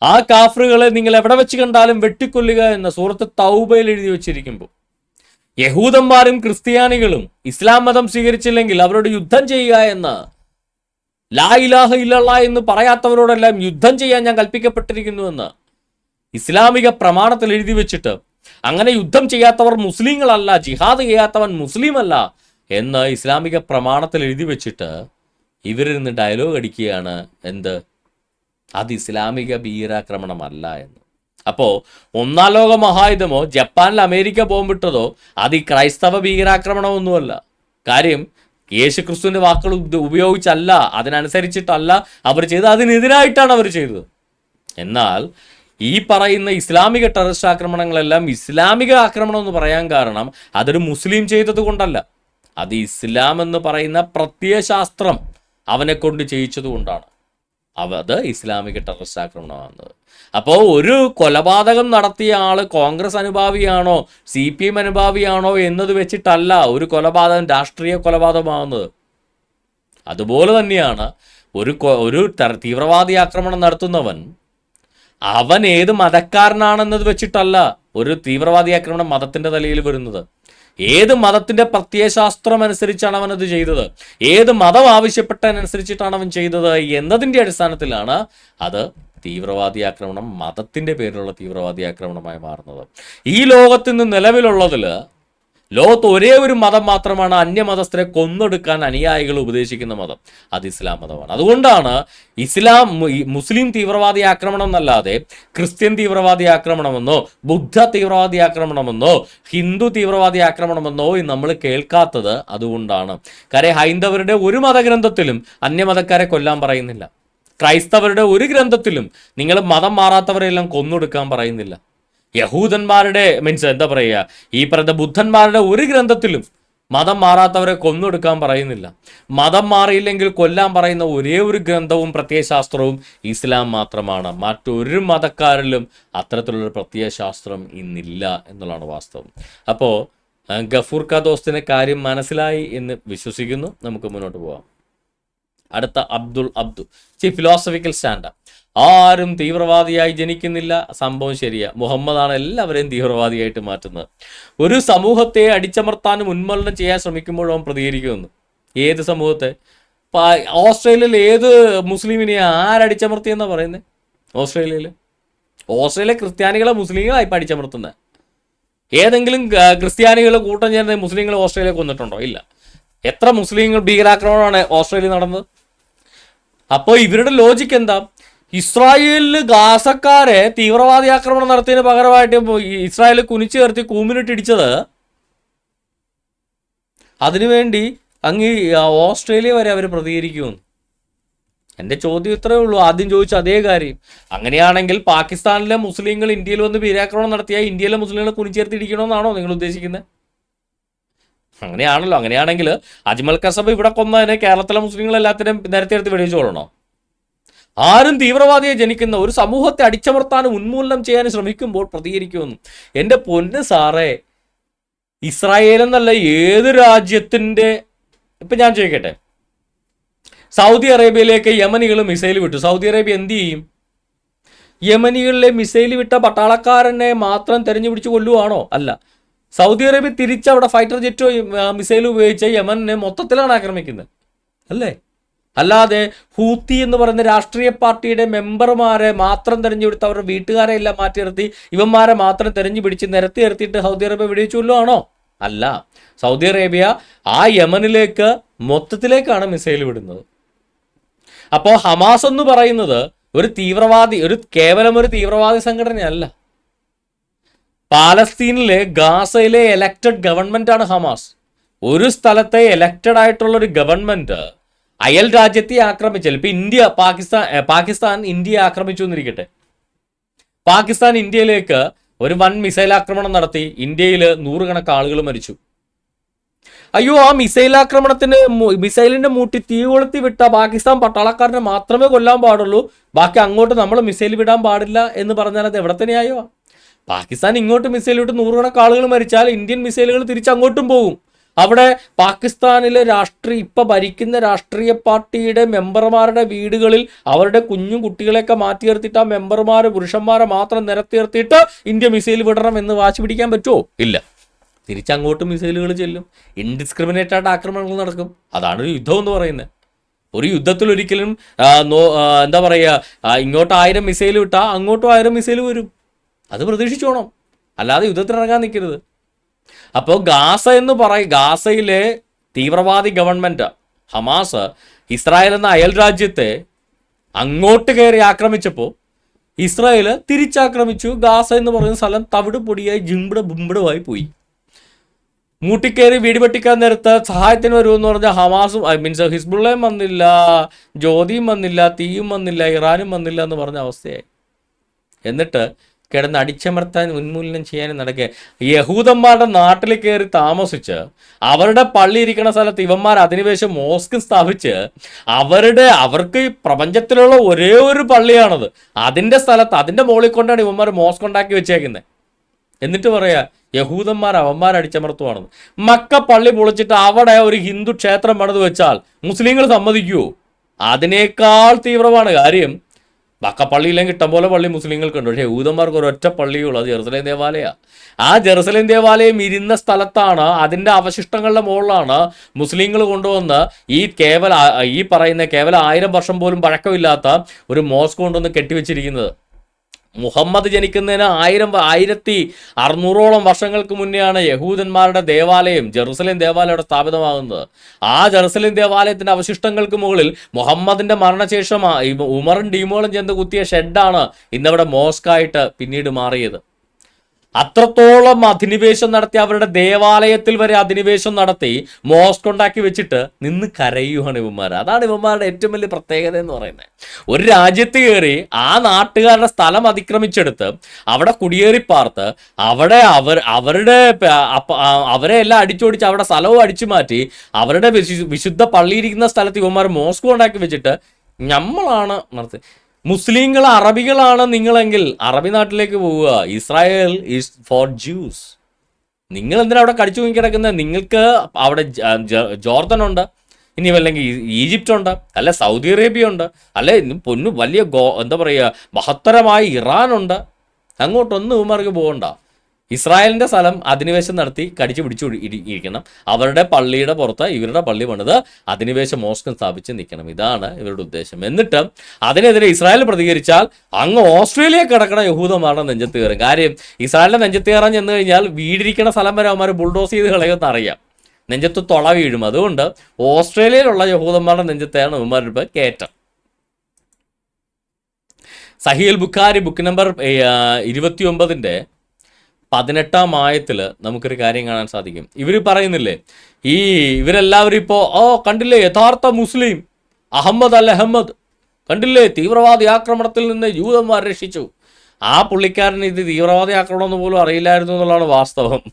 ആ കാഫറുകളെ നിങ്ങൾ എവിടെ വെച്ച് കണ്ടാലും വെട്ടിക്കൊല്ലുക എന്ന് സൂറത്ത് തൗബയിൽ എഴുതി വെച്ചിരിക്കുമ്പോൾ, യഹൂദന്മാരും ക്രിസ്ത്യാനികളും ഇസ്ലാം മതം സ്വീകരിച്ചില്ലെങ്കിൽ അവരോട് യുദ്ധം ചെയ്യുക എന്ന്, ലാ ഇലാഹ ഇല്ലല്ലാഹ് എന്ന് പറയാത്തവരോടെല്ലാം യുദ്ധം ചെയ്യാൻ ഞാൻ കൽപ്പിക്കപ്പെട്ടിരിക്കുന്നുവെന്ന് ഇസ്ലാമിക പ്രമാണത്തിൽ എഴുതി വെച്ചിട്ട് അങ്ങനെ യുദ്ധം ചെയ്യാത്തവർ മുസ്ലിങ്ങളല്ല, ജിഹാദ് ചെയ്യാത്തവൻ മുസ്ലിം അല്ല എന്ന് ഇസ്ലാമിക പ്രമാണത്തിൽ എഴുതി വെച്ചിട്ട് ഇവരിന്ന് ഡയലോഗ് അടിക്കുകയാണ്. എന്ത്? അത് ഇസ്ലാമിക ഭീകരാക്രമണമല്ല എന്ന്. അപ്പോൾ ഒന്നാം ലോക മഹായുദ്ധമോ ജപ്പാനിൽ അമേരിക്ക ബോംബിട്ടതോ അത് ഈ ക്രൈസ്തവ ഭീകരാക്രമണമൊന്നുമല്ല. കാര്യം യേശു ക്രിസ്തുവിൻ്റെ വാക്കുകൾ ഉപയോഗിച്ചല്ല, അതിനനുസരിച്ചിട്ടല്ല അവർ ചെയ്തത്, അതിനെതിരായിട്ടാണ് അവർ ചെയ്തത്. എന്നാൽ ഈ പറയുന്ന ഇസ്ലാമിക ടെററിസ്റ്റ് ആക്രമണങ്ങളെല്ലാം ഇസ്ലാമിക ആക്രമണം എന്ന് പറയാൻ കാരണം അതൊരു മുസ്ലിം ചെയ്തത് കൊണ്ടല്ല, അത് ഇസ്ലാം എന്ന് പറയുന്ന പ്രത്യയശാസ്ത്രം അവനെ കൊണ്ട് ചെയ്യിച്ചത് കൊണ്ടാണ്. അത് ഇസ്ലാമിക ടെററിസ്റ്റ് ആക്രമണമാകുന്നത്. അപ്പോൾ ഒരു കൊലപാതകം നടത്തിയ ആൾ കോൺഗ്രസ് അനുഭാവിയാണോ CPM അനുഭാവിയാണോ എന്നത് വെച്ചിട്ടല്ല ഒരു കൊലപാതകം രാഷ്ട്രീയ കൊലപാതകമാകുന്നത്. അതുപോലെ തന്നെയാണ് ഒരു തീവ്രവാദി ആക്രമണം നടത്തുന്നവൻ അവൻ ഏത് മതക്കാരനാണെന്നത് വെച്ചിട്ടല്ല ഒരു തീവ്രവാദി ആക്രമണം മതത്തിൻ്റെ തലയിൽ വരുന്നത്. ഏത് മതത്തിൻ്റെ പ്രത്യയശാസ്ത്രം അനുസരിച്ചാണ് അവനത് ചെയ്തത്, ഏത് മതം ആവശ്യപ്പെട്ടതിനനുസരിച്ചിട്ടാണ് അവൻ ചെയ്തത് എന്നതിൻ്റെ അടിസ്ഥാനത്തിലാണ് അത് തീവ്രവാദി ആക്രമണം, മതത്തിൻ്റെ പേരിലുള്ള തീവ്രവാദി ആക്രമണമായി മാറുന്നത്. ഈ ലോകത്ത് നിന്ന് നിലവിലുള്ളതിൽ ലോകത്ത് ഒരേ ഒരു മതം മാത്രമാണ് അന്യമതസ്ഥരെ കൊന്നൊടുക്കാൻ അനുയായികൾ ഉപദേശിക്കുന്ന മതം, അത് ഇസ്ലാം മതമാണ്. അതുകൊണ്ടാണ് മുസ്ലിം തീവ്രവാദി ആക്രമണം എന്നല്ലാതെ ക്രിസ്ത്യൻ തീവ്രവാദി ആക്രമണമെന്നോ ബുദ്ധ തീവ്രവാദി ആക്രമണമെന്നോ ഹിന്ദു തീവ്രവാദി ആക്രമണമെന്നോ നമ്മൾ കേൾക്കാത്തത് അതുകൊണ്ടാണ്. കാര്യം ഹൈന്ദവരുടെ ഒരു മതഗ്രന്ഥത്തിലും അന്യമതക്കാരെ കൊല്ലാൻ പറയുന്നില്ല. ക്രൈസ്തവരുടെ ഒരു ഗ്രന്ഥത്തിലും നിങ്ങൾ മതം മാറാത്തവരെല്ലാം കൊന്നൊടുക്കാൻ പറയുന്നില്ല. യഹൂദന്മാരുടെ എന്താ പറയുക, ഈ പറയുന്ന ബുദ്ധന്മാരുടെ ഒരു ഗ്രന്ഥത്തിലും മതം മാറാത്തവരെ കൊന്നൊടുക്കാൻ പറയുന്നില്ല. മതം മാറിയില്ലെങ്കിൽ കൊല്ലാൻ പറയുന്ന ഒരേ ഒരു ഗ്രന്ഥവും പ്രത്യയശാസ്ത്രവും ഇസ്ലാം മാത്രമാണ്. മറ്റൊരു മതക്കാരിലും അത്തരത്തിലുള്ളൊരു പ്രത്യയശാസ്ത്രം ഇന്നില്ല എന്നുള്ളതാണ് വാസ്തവം. അപ്പോൾ ഗഫൂർ ഖാ ദോസ്തിൻ്റെ കാര്യം മനസ്സിലായി എന്ന് വിശ്വസിക്കുന്നു. നമുക്ക് മുന്നോട്ട് പോകാം. അടുത്ത അബ്ദു ഫിലോസഫിക്കൽ സ്റ്റാൻഡ്. ആരും തീവ്രവാദിയായി ജനിക്കുന്നില്ല, സംഭവം ശരിയാ. മുഹമ്മദാണ് എല്ലാവരെയും തീവ്രവാദിയായിട്ട് മാറ്റുന്നത്. ഒരു സമൂഹത്തെ അടിച്ചമർത്താനും ഉന്മൂലനം ചെയ്യാൻ ശ്രമിക്കുമ്പോഴും അവൻ പ്രതികരിക്കുമെന്ന്. ഏത് സമൂഹത്തെ? ഓസ്ട്രേലിയയിൽ ഏത് മുസ്ലിമിനെ ആരടിച്ചമർത്തിയെന്നാണ് പറയുന്നത്? ഓസ്ട്രേലിയ ക്രിസ്ത്യാനികളെ മുസ്ലിങ്ങളായി അടിച്ചമർത്തുന്നത്. ഏതെങ്കിലും ക്രിസ്ത്യാനികൾ കൂട്ടം ചേർന്ന് മുസ്ലിങ്ങൾ ഓസ്ട്രേലിയ കൊന്നിട്ടുണ്ടോ? ഇല്ല. എത്ര മുസ്ലിങ്ങൾ ഭീകരാക്രമണമാണ് ഓസ്ട്രേലിയ നടന്നത്? അപ്പോൾ ഇവരുടെ ലോജിക്ക് എന്താ? ഇസ്രായേലിൽ ഗാസക്കാരെ തീവ്രവാദി ആക്രമണം നടത്തിയതിന് പകരമായിട്ട് ഇസ്രായേൽ കുനിച്ചു ചേർത്തി കൂമിനിട്ടിടിച്ചത്, അതിനുവേണ്ടി അങ്ങ് ഓസ്ട്രേലിയ വരെ അവർ പ്രതികരിക്കുമെന്ന്. എൻ്റെ ചോദ്യം ഇത്രയേ ഉള്ളൂ. ആദ്യം ചോദിച്ച അതേ കാര്യം. അങ്ങനെയാണെങ്കിൽ പാകിസ്ഥാനിലെ മുസ്ലിങ്ങൾ ഇന്ത്യയിൽ വന്ന് ഭീകരാക്രമണം നടത്തിയാൽ ഇന്ത്യയിലെ മുസ്ലിങ്ങളെ കുനിച്ചേർത്തിരിക്കണമെന്നാണോ നിങ്ങൾ ഉദ്ദേശിക്കുന്നത്? അങ്ങനെയാണല്ലോ. അങ്ങനെയാണെങ്കിൽ അജ്മൽ കസബ് ഇവിടെ കൊന്നതിനെ കേരളത്തിലെ മുസ്ലിങ്ങൾ എല്ലാത്തിനും നിരത്തിയെടുത്ത് വെടിവെച്ചോളണോ? ആരും തീവ്രവാദിയെ ജനിക്കുന്ന ഒരു സമൂഹത്തെ അടിച്ചമർത്താനും ഉന്മൂലനം ചെയ്യാനും ശ്രമിക്കുമ്പോൾ പ്രതികരിക്കുമെന്ന്. എൻ്റെ പൊന്ന് സാറേ, ഇസ്രായേൽ എന്നല്ല ഏത് രാജ്യത്തിൻ്റെ, ഇപ്പം ഞാൻ ചോദിക്കട്ടെ, സൗദി അറേബ്യയിലേക്ക് യമനികൾ മിസൈൽ വിട്ടു. സൗദി അറേബ്യ എന്ത് ചെയ്യും? യമനികളിലെ മിസൈൽ വിട്ട പട്ടാളക്കാരനെ മാത്രം തെരഞ്ഞു പിടിച്ച് കൊല്ലുവാണോ? അല്ല. സൗദി അറേബ്യ തിരിച്ച് അവിടെ ഫൈറ്റർ ജെറ്റോ മിസൈൽ ഉപയോഗിച്ച് യമനെ മൊത്തത്തിലാണ് ആക്രമിക്കുന്നത്, അല്ലേ? അല്ലാതെ ഹൂത്തി എന്ന് പറയുന്ന രാഷ്ട്രീയ പാർട്ടിയുടെ മെമ്പർമാരെ മാത്രം തെരഞ്ഞെടുത്ത് അവരുടെ വീട്ടുകാരെ എല്ലാം മാറ്റി നിർത്തി ഇവന്മാരെ മാത്രം തെരഞ്ഞു പിടിച്ച് നിരത്തി നിർത്തിയിട്ട് സൗദി അറേബ്യ വെടിവെച്ചു കൊല്ലുവാണോ? അല്ല. സൗദി അറേബ്യ ആ യമനിലേക്ക് മൊത്തത്തിലേക്കാണ് മിസൈൽ വിടുന്നത്. അപ്പോൾ ഹമാസ് എന്ന് പറയുന്നത് കേവലം ഒരു തീവ്രവാദി സംഘടനയല്ല. പാലസ്തീനിലെ ഗാസയിലെ എലക്റ്റഡ് ഗവൺമെന്റ് ആണ് ഹമാസ്. ഒരു സ്ഥലത്തെ എലക്റ്റഡ് ആയിട്ടുള്ള ഒരു ഗവൺമെന്റ് അയൽ രാജ്യത്തെ ആക്രമിച്ചാൽ, ഇപ്പൊ പാകിസ്ഥാൻ ഇന്ത്യയെ ആക്രമിച്ചു എന്നിരിക്കട്ടെ. പാകിസ്ഥാൻ ഇന്ത്യയിലേക്ക് ഒരു വൻ മിസൈൽ ആക്രമണം നടത്തി. ഇന്ത്യയിൽ 100 ആളുകൾ മരിച്ചു. അയ്യോ, ആ മിസൈലിന്റെ മൂട്ടി തീ കൊളുത്തി വിട്ട പാകിസ്ഥാൻ പട്ടാളക്കാരനെ മാത്രമേ കൊല്ലാൻ പാടുള്ളൂ, ബാക്കി അങ്ങോട്ട് നമ്മൾ മിസൈൽ വിടാൻ പാടില്ല എന്ന് പറഞ്ഞാൽ അത് എവിടെ തന്നെയായോ? പാകിസ്ഥാൻ ഇങ്ങോട്ട് മിസൈൽ വിട്ട് 100 ആളുകൾ മരിച്ചാൽ ഇന്ത്യൻ മിസൈലുകൾ തിരിച്ചങ്ങോട്ടും പോകും. അവിടെ പാകിസ്ഥാനിലെ ഇപ്പൊ ഭരിക്കുന്ന രാഷ്ട്രീയ പാർട്ടിയുടെ മെമ്പർമാരുടെ വീടുകളിൽ അവരുടെ കുട്ടികളെയൊക്കെ മാറ്റി നിർത്തിയിട്ട് ആ മെമ്പർമാരെ പുരുഷന്മാരെ മാത്രം നിരത്തിർത്തിയിട്ട് ഇന്ത്യ മിസൈൽ വിടണം എന്ന് വാശി പിടിക്കാൻ പറ്റുമോ? ഇല്ല. തിരിച്ചങ്ങോട്ട് മിസൈലുകൾ ചെല്ലും. ഇൻഡിസ്ക്രിമിനേറ്റ് ആയിട്ട് ആക്രമണങ്ങൾ നടക്കും. അതാണ് ഒരു യുദ്ധം എന്ന് പറയുന്നത്. ഒരു യുദ്ധത്തിൽ ഒരിക്കലും എന്താ പറയുക, ഇങ്ങോട്ട് 1000 മിസൈൽ വിട്ടാൽ അങ്ങോട്ടും 1000 മിസൈൽ വരും. അത് പ്രതീക്ഷിച്ചോണം, അല്ലാതെ യുദ്ധത്തിനിറങ്ങാൻ നിൽക്കരുത്. അപ്പോൾ ഗാസയിലെ തീവ്രവാദി ഗവൺമെൻറ് ഹമാസ് ഇസ്രായേൽ എന്ന അയൽ രാജ്യത്തെ അങ്ങോട്ട് കയറി ആക്രമിച്ചപ്പോൾ ഇസ്രായേൽ തിരിച്ചാക്രമിച്ചു. ഗാസ എന്ന് പറയുന്ന സ്ഥലം തവിട് പൊടിയായി ബുംബിടമായി പോയി. മൂട്ടിക്കയറി വീട് വെട്ടിക്കാൻ നേരത്ത് സഹായത്തിന് വരുമെന്ന് പറഞ്ഞാൽ ഹമാസും ഹിസ്ബുള്ളയും വന്നില്ല, ജ്യോതിയും വന്നില്ല, തീയും വന്നില്ല, ഇറാനും വന്നില്ല എന്ന് പറഞ്ഞ അവസ്ഥയായി. എന്നിട്ട് കിടന്ന് അടിച്ചമർത്താൻ ഉന്മൂലനം ചെയ്യാനും നടക്കുക. യഹൂദന്മാരുടെ നാട്ടിൽ കയറി താമസിച്ച് അവരുടെ പള്ളി ഇരിക്കുന്ന സ്ഥലത്ത് ഇവന്മാർ അധിനിവേശം മോസ്ക് സ്ഥാപിച്ച് അവർക്ക് ഈ പ്രപഞ്ചത്തിലുള്ള ഒരേ ഒരു പള്ളിയാണത്. അതിൻ്റെ സ്ഥലത്ത് അതിൻ്റെ മുകളിൽ കൊണ്ടാണ് ഇവന്മാർ മോസ്ക് ഉണ്ടാക്കി വെച്ചേക്കുന്നത്. എന്നിട്ട് പറയാ യഹൂദന്മാർ അടിച്ചമർത്തുവാണെന്ന്. മക്ക പള്ളി പൊളിച്ചിട്ട് അവിടെ ഒരു ഹിന്ദു ക്ഷേത്രം പണിത് വെച്ചാൽ മുസ്ലിങ്ങൾ സമ്മതിക്കുമോ? അതിനേക്കാൾ തീവ്രമാണ് കാര്യം. മക്ക പള്ളിയില്ലെങ്കിൽ ഇഷ്ടം പോലെ പള്ളി മുസ്ലിങ്ങൾക്കുണ്ട്. പക്ഷേ യഹൂദന്മാർക്ക് ഒരൊറ്റ പള്ളിയുള്ളൂ, അത് ജെറുസലേം ദേവാലയമാണ്. ആ ജെറുസലേം ദേവാലയം ഇരുന്ന സ്ഥലത്താണ്, അതിൻ്റെ അവശിഷ്ടങ്ങളുടെ മുകളിലാണ് മുസ്ലിങ്ങൾ കൊണ്ടുവന്ന് ഈ പറയുന്ന കേവലം 1000 വർഷം പോലും പഴക്കമില്ലാത്ത ഒരു മോസ്ക് കൊണ്ടുവന്ന് കെട്ടിവെച്ചിരിക്കുന്നത്. മുഹമ്മദ് ജനിക്കുന്നതിന് 1600ഓളം വർഷങ്ങൾക്ക് മുന്നെയാണ് യഹൂദന്മാരുടെ ദേവാലയം, ജെറുസലേം ദേവാലയം അവിടെ സ്ഥാപിതമാകുന്നത്. ആ ജെറുസലേം ദേവാലയത്തിൻ്റെ അവശിഷ്ടങ്ങൾക്ക് മുകളിൽ മുഹമ്മദിൻ്റെ മരണശേഷം ഉമറും ഡീമോളും ചെന്ന് കുത്തിയ ഷെഡാണ് ഇന്നവിടെ മോസ്കായിട്ട് പിന്നീട് മാറിയത്. അത്രത്തോളം അധിനിവേശം നടത്തി, അവരുടെ ദേവാലയത്തിൽ വരെ അധിനിവേശം നടത്തി മോസ്ക് ഉണ്ടാക്കി വെച്ചിട്ട് നിന്ന് കരയുവാണ് ഇവന്മാർ. അതാണ് ഇവന്മാരുടെ ഏറ്റവും വലിയ പ്രത്യേകത എന്ന് പറയുന്നത്. ഒരു രാജ്യത്ത് കയറി ആ നാട്ടുകാരുടെ സ്ഥലം അതിക്രമിച്ചെടുത്ത് അവിടെ കുടിയേറി പാർത്ത് അവരെ എല്ലാം അടിച്ചോടിച്ച് അവിടെ സ്ഥലവും അടിച്ചു മാറ്റി അവരുടെ വിശുദ്ധ പള്ളിയിരിക്കുന്ന സ്ഥലത്ത് ഇവന്മാർ മോസ്ക് ഉണ്ടാക്കി വെച്ചിട്ട് നമ്മളാണ് നടത്തി. മുസ്ലിങ്ങൾ അറബികളാണ് നിങ്ങളെങ്കിൽ അറബി നാട്ടിലേക്ക് പോവുക. Israel is for Jews. നിങ്ങൾ എന്തിനാ അവിടെ കടിച്ചു തൂങ്ങി കിടക്കുന്നത്? നിങ്ങൾക്ക് അവിടെ ജോർദൻ ഉണ്ട്, ഇനി അല്ലെങ്കിൽ ഈജിപ്റ്റ് ഉണ്ട്, അല്ലെ സൗദി അറേബ്യ ഉണ്ട്, അല്ലെ വലിയ എന്താ പറയുക മഹത്തരമായ ഇറാനുണ്ട്. അങ്ങോട്ടൊന്നും ഇവന്മാർക്ക് പോകണ്ട. ഇസ്രായേലിൻ്റെ സ്ഥലം അധിനിവേശം നടത്തി കടിച്ചു പിടിച്ചു ഇരിക്കണം. അവരുടെ പള്ളിയുടെ പുറത്ത് ഇവരുടെ പള്ളി പണിത് അധിനിവേശ മോസ്ക് സ്ഥാപിച്ച് നിൽക്കണം. ഇതാണ് ഇവരുടെ ഉദ്ദേശം. എന്നിട്ട് അതിനെതിരെ ഇസ്രായേൽ പ്രതികരിച്ചാൽ അങ്ങ് ഓസ്ട്രേലിയ കിടക്കണ യഹൂദന്മാരുടെ നെഞ്ചത്ത് കയറും. കാര്യം ഇസ്രായേലിൻ്റെ നെഞ്ചത്ത് കയറാൻ ചെന്ന് കഴിഞ്ഞാൽ വീടിരിക്കുന്ന സ്ഥലം വരെ അവന്മാർ ബുൾഡോസ് ചെയ്ത് കളയുമെന്ന് അറിയാം. നെഞ്ചത്ത് തൊള വീഴും. അതുകൊണ്ട് ഓസ്ട്രേലിയയിലുള്ള യഹൂദന്മാരുടെ നെഞ്ചത്താണ് ഇവന്മാരുടെ ഇപ്പോൾ കയറ്റം. സഹീൽ ബുഖാരി ബുക്ക് നമ്പർ 29 18-ാം ആയത്തിൽ നമുക്കൊരു കാര്യം കാണാൻ സാധിക്കും. ഇവർ പറയുന്നില്ലേ, ഇവരെല്ലാവരും ഇപ്പോൾ കണ്ടില്ലേ യഥാർത്ഥ മുസ്ലിം അഹമ്മദ് അൽ അഹമ്മദ് കണ്ടില്ലേ തീവ്രവാദി ആക്രമണത്തിൽ നിന്ന് യൂതന്മാർ രക്ഷിച്ചു. ആ പുള്ളിക്കാരൻ ഇത് തീവ്രവാദി ആക്രമണം എന്ന് പോലും അറിയില്ലായിരുന്നു എന്നുള്ളതാണ് വാസ്തവം.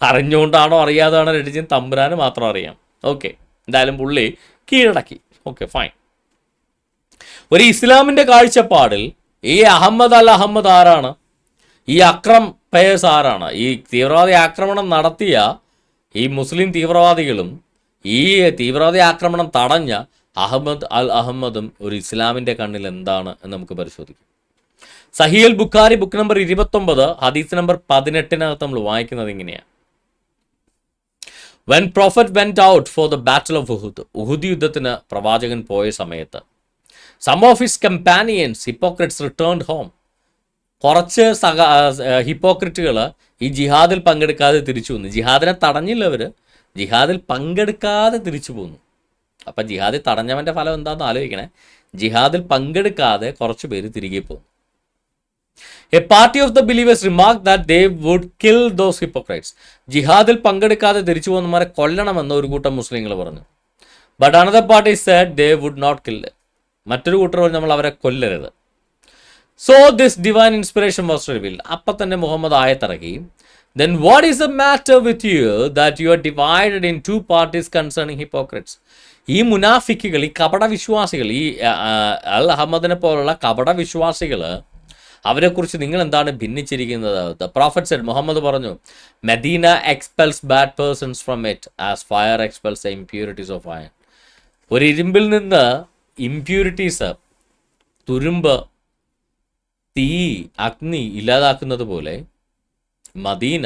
അറിഞ്ഞുകൊണ്ടാണോ അറിയാതാണോ രക്ഷിച്ചത് തമ്പുരാന് മാത്രം അറിയാം. ഓക്കെ, എന്തായാലും പുള്ളി കീഴടക്കി. Okay, fine. ഒരു ഇസ്ലാമിൻ്റെ കാഴ്ചപ്പാടിൽ ഈ അഹമ്മദ് അൽ അഹമ്മദ് ആരാണ്? ഈ അക്രം പേഴ്സ് ആരാണ്? ഈ തീവ്രവാദി ആക്രമണം നടത്തിയ ഈ മുസ്ലിം തീവ്രവാദികളും ഈ തീവ്രവാദി ആക്രമണം തടഞ്ഞ അഹമ്മദ് അൽ അഹമ്മദും ഒരു ഇസ്ലാമിൻ്റെ കണ്ണിൽ എന്താണ് എന്ന് നമുക്ക് പരിശോധിക്കാം. സഹീൽ ബുഖാരി ബുക്ക് നമ്പർ 29 ഹദീസ് നമ്പർ 18 നമ്മൾ വായിക്കുന്നത് ഇങ്ങനെയാണ്. When prophet went out for the battle of Uhud, Uhud യുദ്ധത്തിന് പ്രവാചകൻ പോയ സമയത്ത് some of his companions hypocrites returned home. കുറച്ച് ഹിപ്പോക്രിറ്റുകൾ ഈ ജിഹാദിൽ പങ്കെടുക്കാതെ തിരിച്ചു പോന്നു. ജിഹാദിനെ തടഞ്ഞില്ല അവർ, ജിഹാദിൽ പങ്കെടുക്കാതെ തിരിച്ചു പോന്നു. അപ്പം ജിഹാദിൽ തടഞ്ഞവൻ്റെ ഫലം എന്താണെന്ന് ആലോചിക്കണേ. ജിഹാദിൽ പങ്കെടുക്കാതെ കുറച്ച് പേര് തിരികെ പോന്നു. A party of the believers remark that they would kill those hypocrites. ജിഹാദിൽ പങ്കെടുക്കാതെ തിരിച്ചു പോകുന്നവരെ കൊല്ലണമെന്ന് ഒരു കൂട്ടം മുസ്ലിങ്ങൾ പറഞ്ഞു. But another party said they would not kill. മറ്റൊരു കൂട്ടർ പറഞ്ഞു നമ്മൾ അവരെ കൊല്ലരുത്. So this divine inspiration was revealed. അപ്പം തന്നെ Muhammad ആയത്തിറക്കി. Then what is the matter with you that you are divided in 2 parties concerning hypocrites? ഈ മുനാഫിക്കുകൾ, ഈ കപടവിശ്വാസികൾ, ഈ അൽ അഹമ്മദിനെ പോലുള്ള കപടവിശ്വാസികൾ, അവരെക്കുറിച്ച് നിങ്ങൾ എന്താണ് ഭിന്നിച്ചിരിക്കുന്നത്? The prophet said, മുഹമ്മദ് പറഞ്ഞു, Medina expels bad persons from it as fire expels the impurities of iron. ഒരു ഇരുമ്പിൽ നിന്ന് ഇംപ്യൂരിറ്റീസ്, തുരുമ്പ്, തീ, അഗ്നി ഇല്ലാതാക്കുന്നത് പോലെ മദീന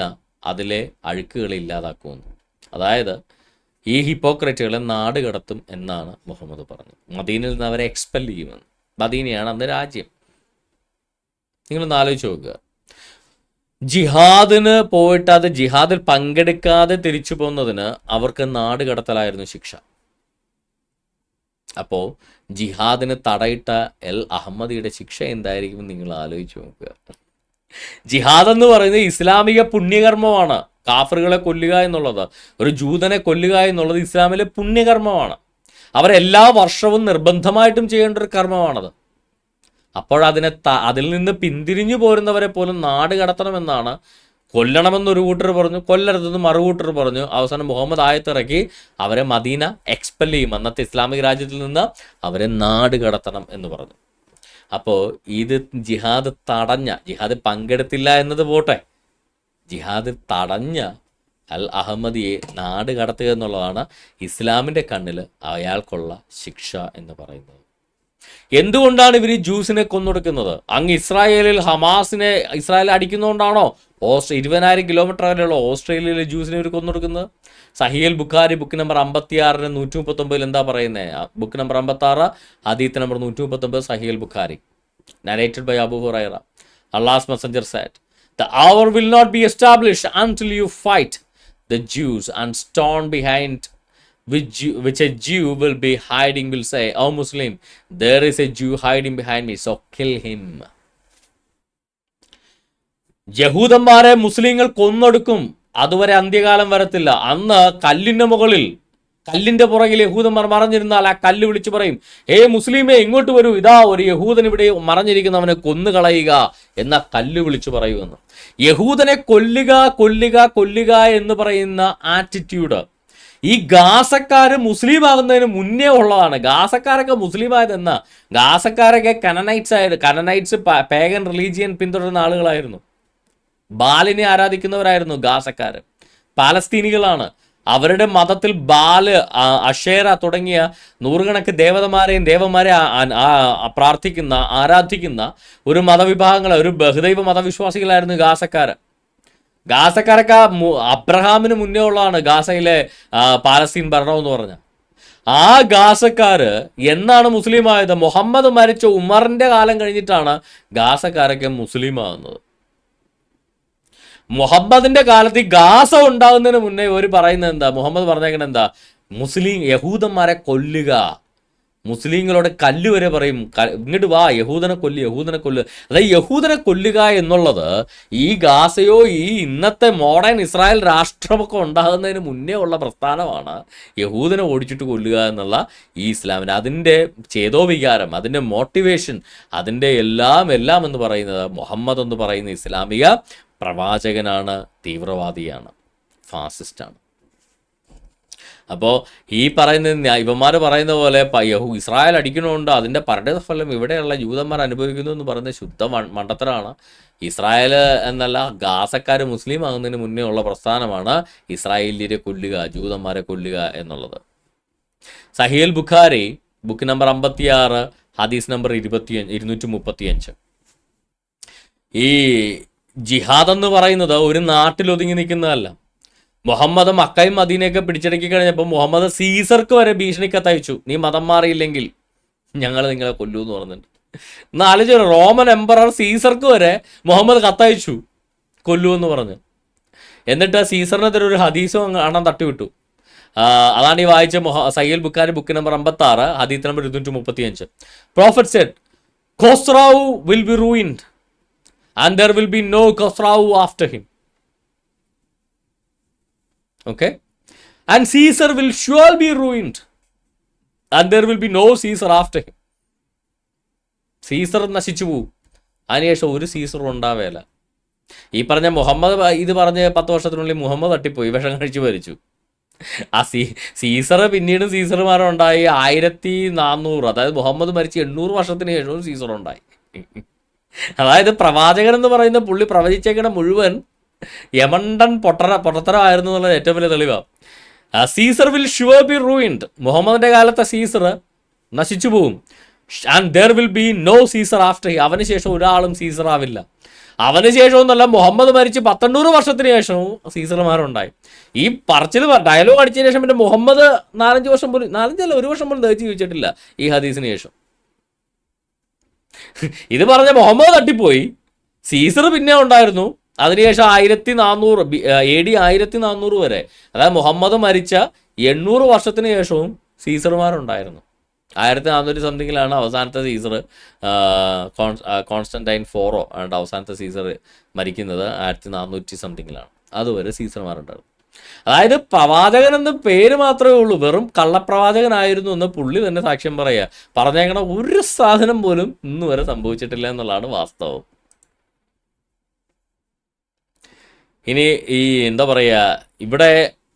അതിലെ അഴുക്കുകളെ ഇല്ലാതാക്കുമെന്ന്. അതായത് ഈ ഹിപ്പോക്രറ്റുകളെ നാട് കടത്തും എന്നാണ് മുഹമ്മദ് പറഞ്ഞത്. മദീനയിൽ നിന്ന് അവരെ എക്സ്പെൽ ചെയ്യുമെന്ന്. മദീനയാണ് അന്ന് രാജ്യം. നിങ്ങളൊന്ന് ആലോചിച്ച് നോക്കുക. ജിഹാദിന് പോയിട്ട് അത് ജിഹാദിൽ പങ്കെടുക്കാതെ തിരിച്ചു പോകുന്നതിന് അവർക്ക് നാട് കടത്തലായിരുന്നു ശിക്ഷ. അപ്പോൾ ജിഹാദിന് തടയിട്ട എൽ അഹമ്മദിയുടെ ശിക്ഷ എന്തായിരിക്കും നിങ്ങൾ ആലോചിച്ച് നോക്കുക. ജിഹാദ് എന്ന് പറയുന്നത് ഇസ്ലാമിക പുണ്യകർമ്മമാണ്. കാഫറുകളെ കൊല്ലുക എന്നുള്ളത്, ഒരു ജൂതനെ കൊല്ലുക എന്നുള്ളത് ഇസ്ലാമിലെ പുണ്യകർമ്മമാണ്. അവരെല്ലാ വർഷവും നിർബന്ധമായിട്ടും ചെയ്യേണ്ട ഒരു കർമ്മമാണത്. അപ്പോഴതിനെ അതിൽ നിന്ന് പിന്തിരിഞ്ഞു പോരുന്നവരെ പോലും നാട് കടത്തണമെന്നാണ്. കൊല്ലണമെന്നൊരു കൂട്ടർ പറഞ്ഞു, കൊല്ലരുതെന്ന് മറുകൂട്ടർ പറഞ്ഞു. അവസാനം മുഹമ്മദ് ആയത്തിറക്കി അവരെ മദീന എക്സ്പെൽ ചെയ്യും, അന്നത്തെ ഇസ്ലാമിക രാജ്യത്തിൽ നിന്ന് അവരെ നാട് കടത്തണം എന്ന് പറഞ്ഞു. അപ്പോൾ ഇത് ജിഹാദ് പങ്കെടുത്തില്ല എന്നത് പോട്ടെ, ജിഹാദ് തടഞ്ഞ അൽ അഹമ്മദിയെ നാട് കടത്തുക എന്നുള്ളതാണ് ഇസ്ലാമിൻ്റെ കണ്ണിൽ അയാൾക്കുള്ള ശിക്ഷ എന്ന് പറയുന്നത്. എന്തുകൊണ്ടാണ് ഇവർ ജ്യൂസിനെ കൊന്നൊടുക്കുന്നത്? അങ്ങ് ഇസ്രായേലിൽ ഇസ്രായേൽ അടിക്കുന്നതുകൊണ്ടാണോ 20,000 കിലോമീറ്റർ അകലെയുള്ള ഓസ്ട്രേലിയയിലെ ജ്യൂസിനെ ഇവർ കൊന്നൊടുക്കുന്നത്? സഹീൽ ബുഖാരി ബുക്ക് നമ്പർ 56 139 എന്താ പറയുന്നത്? ബുക്ക് നമ്പർ 56 ഹദീത്ത് number 139 Sahih Bukhari, narrated by Abu Huraira. Allah's messenger said, "The hour will not be established until you fight the Jews and stone behind which a Jew will be hiding will say, oh Muslim, there is a Jew hiding behind me, so kill him." യഹൂദന്മാരെ മുസ്ലിങ്ങൾ കൊന്നൊടുക്കും, അതുവരെ അന്ത്യകാലം വരത്തില്ല. അന്ന് കല്ലിന്റെ പുറകിൽ യഹൂദന്മാർ മറഞ്ഞിരുന്നാൽ ആ കല്ല് വിളിച്ചു പറയും, മുസ്ലിമേ ഇങ്ങോട്ട് വരൂ, ഇതാ ഒരു യഹൂദൻ ഇവിടെ മറഞ്ഞിരിക്കുന്നവനെ കൊന്നുകളയുക എന്ന കല്ല് വിളിച്ചു പറയുമെന്ന്. യഹൂദനെ കൊല്ലുക എന്ന് പറയുന്ന ആറ്റിറ്റ്യൂഡ് ഈ ഗാസക്കാര് മുസ്ലിം ആകുന്നതിന് മുന്നേ ഉള്ളതാണ്. ഗാസക്കാരൊക്കെ മുസ്ലിം ആയതെന്നാ? ഗാസക്കാരൊക്കെ കനനൈറ്റ്സ് പേഗൻ റിലീജിയൻ പിന്തുടരുന്ന ആളുകളായിരുന്നു. ബാലിനെ ആരാധിക്കുന്നവരായിരുന്നു ഗാസക്കാര്. പാലസ്തീനികളാണ്. അവരുടെ മതത്തിൽ ബാല്, അഷേര തുടങ്ങിയ നൂറുകണക്ക് ദേവന്മാരെ ആരാധിക്കുന്ന ഒരു മതവിഭാഗങ്ങളെ, ഒരു ബഹുദൈവ മതവിശ്വാസികളായിരുന്നു ഗാസക്കാരൊക്കെ അബ്രഹാമിന് മുന്നേ ഉള്ളതാണ് ഗാസയിലെ പാലസ്തീൻ ഭരണം എന്ന് പറഞ്ഞ. ആ ഗാസക്കാര് എന്നാണ് മുസ്ലിം ആയത്? മുഹമ്മദ് മരിച്ച ഉമറിന്റെ കാലം കഴിഞ്ഞിട്ടാണ് ഗാസക്കാരൊക്കെ മുസ്ലിം ആകുന്നത്. മുഹമ്മദിന്റെ കാലത്ത് ഈ ഗാസ ഉണ്ടാകുന്നതിന് മുന്നേ ഇവർ പറയുന്നത് എന്താ? മുഹമ്മദ് പറഞ്ഞേക്കണ എന്താ? യഹൂദന്മാരെ കൊല്ലുക, മുസ്ലിങ്ങളോട് കല്ല് വരെ പറയും, ഇങ്ങോട്ട് വാ, യഹൂദനെ കൊല്ലുക. അതായത് യഹൂദനെ കൊല്ലുക എന്നുള്ളത് ഈ ഗാസയോ ഈ ഇന്നത്തെ മോഡേൺ ഇസ്രായേൽ രാഷ്ട്രമൊക്കെ ഉണ്ടാകുന്നതിന് മുന്നേ ഉള്ള പ്രസ്ഥാനമാണ്. യഹൂദനെ ഓടിച്ചിട്ട് കൊല്ലുക എന്നുള്ള ഈ ഇസ്ലാമിന് അതിൻ്റെ ചേതോവികാരം, അതിൻ്റെ മോട്ടിവേഷൻ, അതിൻ്റെ എല്ലാം എന്ന് പറയുന്നത് മുഹമ്മദ് എന്ന് പറയുന്ന ഇസ്ലാമിക പ്രവാചകനാണ്, തീവ്രവാദിയാണ്, ഫാസിസ്റ്റാണ്. അപ്പോൾ ഈ ഇവന്മാർ പറയുന്ന പോലെ ഇസ്രായേൽ അടിക്കണമുണ്ട്, അതിൻ്റെ പരിണിതഫലം ഇവിടെയുള്ള ജൂതന്മാർ അനുഭവിക്കുന്നു എന്ന് പറയുന്നത് ശുദ്ധ മണ്ടത്തരമാണ്. ഇസ്രായേൽ എന്നല്ല, ഗാസക്കാർ മുസ്ലിം ആകുന്നതിന് മുന്നേ ഉള്ള പ്രസ്ഥാനമാണ് ഇസ്രായേലിനെ കൊല്ലുക, ജൂതന്മാരെ കൊല്ലുക എന്നുള്ളത്. സഹീൽ ബുഖാരി ബുക്ക് നമ്പർ 56 ഹദീസ് നമ്പർ 235. ഈ ജിഹാദ് എന്ന് പറയുന്നത് ഒരു നാട്ടിൽ ഒതുങ്ങി നിൽക്കുന്നതല്ല. മുഹമ്മദ് മക്കയും മദീനയൊക്കെ പിടിച്ചടക്കി കഴിഞ്ഞപ്പോൾ മുഹമ്മദ് സീസർക്ക് വരെ ഭീഷണി കത്തയച്ചു, നീ മതം മാറിയില്ലെങ്കിൽ ഞങ്ങൾ നിങ്ങളെ കൊല്ലൂ എന്ന് പറഞ്ഞിട്ടുണ്ട്. എന്നാലോചിച്ചു, റോമൻ എംപറർ സീസർക്ക് വരെ മുഹമ്മദ് കത്തയച്ചു കൊല്ലൂ എന്ന് പറഞ്ഞ്. എന്നിട്ട് സീസറിനെതിരെ ഒരു ഹദീസും കാണാൻ തട്ടിവിട്ടു. അതാണ് ഈ വായിച്ച സഹീൽ ബുഖാരി ബുക്ക് നമ്പർ 56 ഹദീസ് number 235. Prophet said, Khosrau will be ruined and there will be no Khosrau after him. Okay? And Caesar will surely be ruined and there will be no Caesar after him. Caesar നശിച്ചു പോവും, അതിനുശേഷം ഒരു സീസറും ഉണ്ടാവേല. ഈ പറഞ്ഞ മുഹമ്മദ് ഇത് പറഞ്ഞ് 10 വർഷത്തിനുള്ളിൽ മുഹമ്മദ് തട്ടിപ്പോയി, വിഷം കഴിച്ചു മരിച്ചു. ആ സീസർ പിന്നീട് സീസർമാരുണ്ടായി 1400, അതായത് മുഹമ്മദ് മരിച്ച് 800 വർഷത്തിന് ശേഷവും സീസർ ഉണ്ടായി. അതായത് പ്രവാചകൻ എന്ന് പറയുന്ന പുള്ളി പ്രവചിച്ചേക്കണ മുഴുവൻ യമണ്ടൻ പൊട്ടത്തരമായിരുന്നു എന്നുള്ളത് ഏറ്റവും വലിയ തെളിവാണ്. Caesar will sure be ruined, മുഹമ്മദിന്റെ കാലത്തെ സീസർ നശിച്ചു പോവും. And there will be no Caesar after he, അവന് ശേഷം ഒരാളും സീസർ ആവില്ല. അവന് ശേഷമൊന്നല്ല, മുഹമ്മദ് മരിച്ച് 800 വർഷത്തിന് ശേഷവും സീസർമാരുണ്ടായി. ഈ പറച്ചിൽ ഡയലോഗ് അടിച്ചതിന് ശേഷം പിന്നെ മുഹമ്മദ് 4-5 വർഷം പോലും, 4-5 1 വർഷം പോലും ദഹിച്ച് ജീവിച്ചിട്ടില്ല ഈ ഹദീസിന് ശേഷം. ഇത് പറഞ്ഞ മുഹമ്മദ് തട്ടിപ്പോയി, സീസർ പിന്നെ ഉണ്ടായിരുന്നു, അതിനുശേഷം 1400 AD 1400 വരെ, അതായത് മുഹമ്മദ് മരിച്ച 800 വർഷത്തിന് ശേഷവും സീസർമാരുണ്ടായിരുന്നു. 1400 സംതിങ്ങിലാണ് അവസാനത്തെ സീസർ, കോൺസ്റ്റന്റൈൻ 4 ആണ് അവസാനത്തെ സീസർ മരിക്കുന്നത്. 1400 സംതിങ്ങിലാണ്. അതുവരെ സീസർമാരുണ്ടായിരുന്നു. അതായത് പ്രവാചകൻ എന്ന പേര് മാത്രമേ ഉള്ളൂ, വെറും കള്ളപ്രവാചകനായിരുന്നു എന്ന് പുള്ളി തന്നെ സാക്ഷ്യം പറയുക. പറഞ്ഞേക്കണ ഒരു സാധനം പോലും ഇന്ന് വരെ സംഭവിച്ചിട്ടില്ല എന്നുള്ളതാണ് വാസ്തവം. ഇനി ഈ എന്താ പറയുക, ഇവിടെ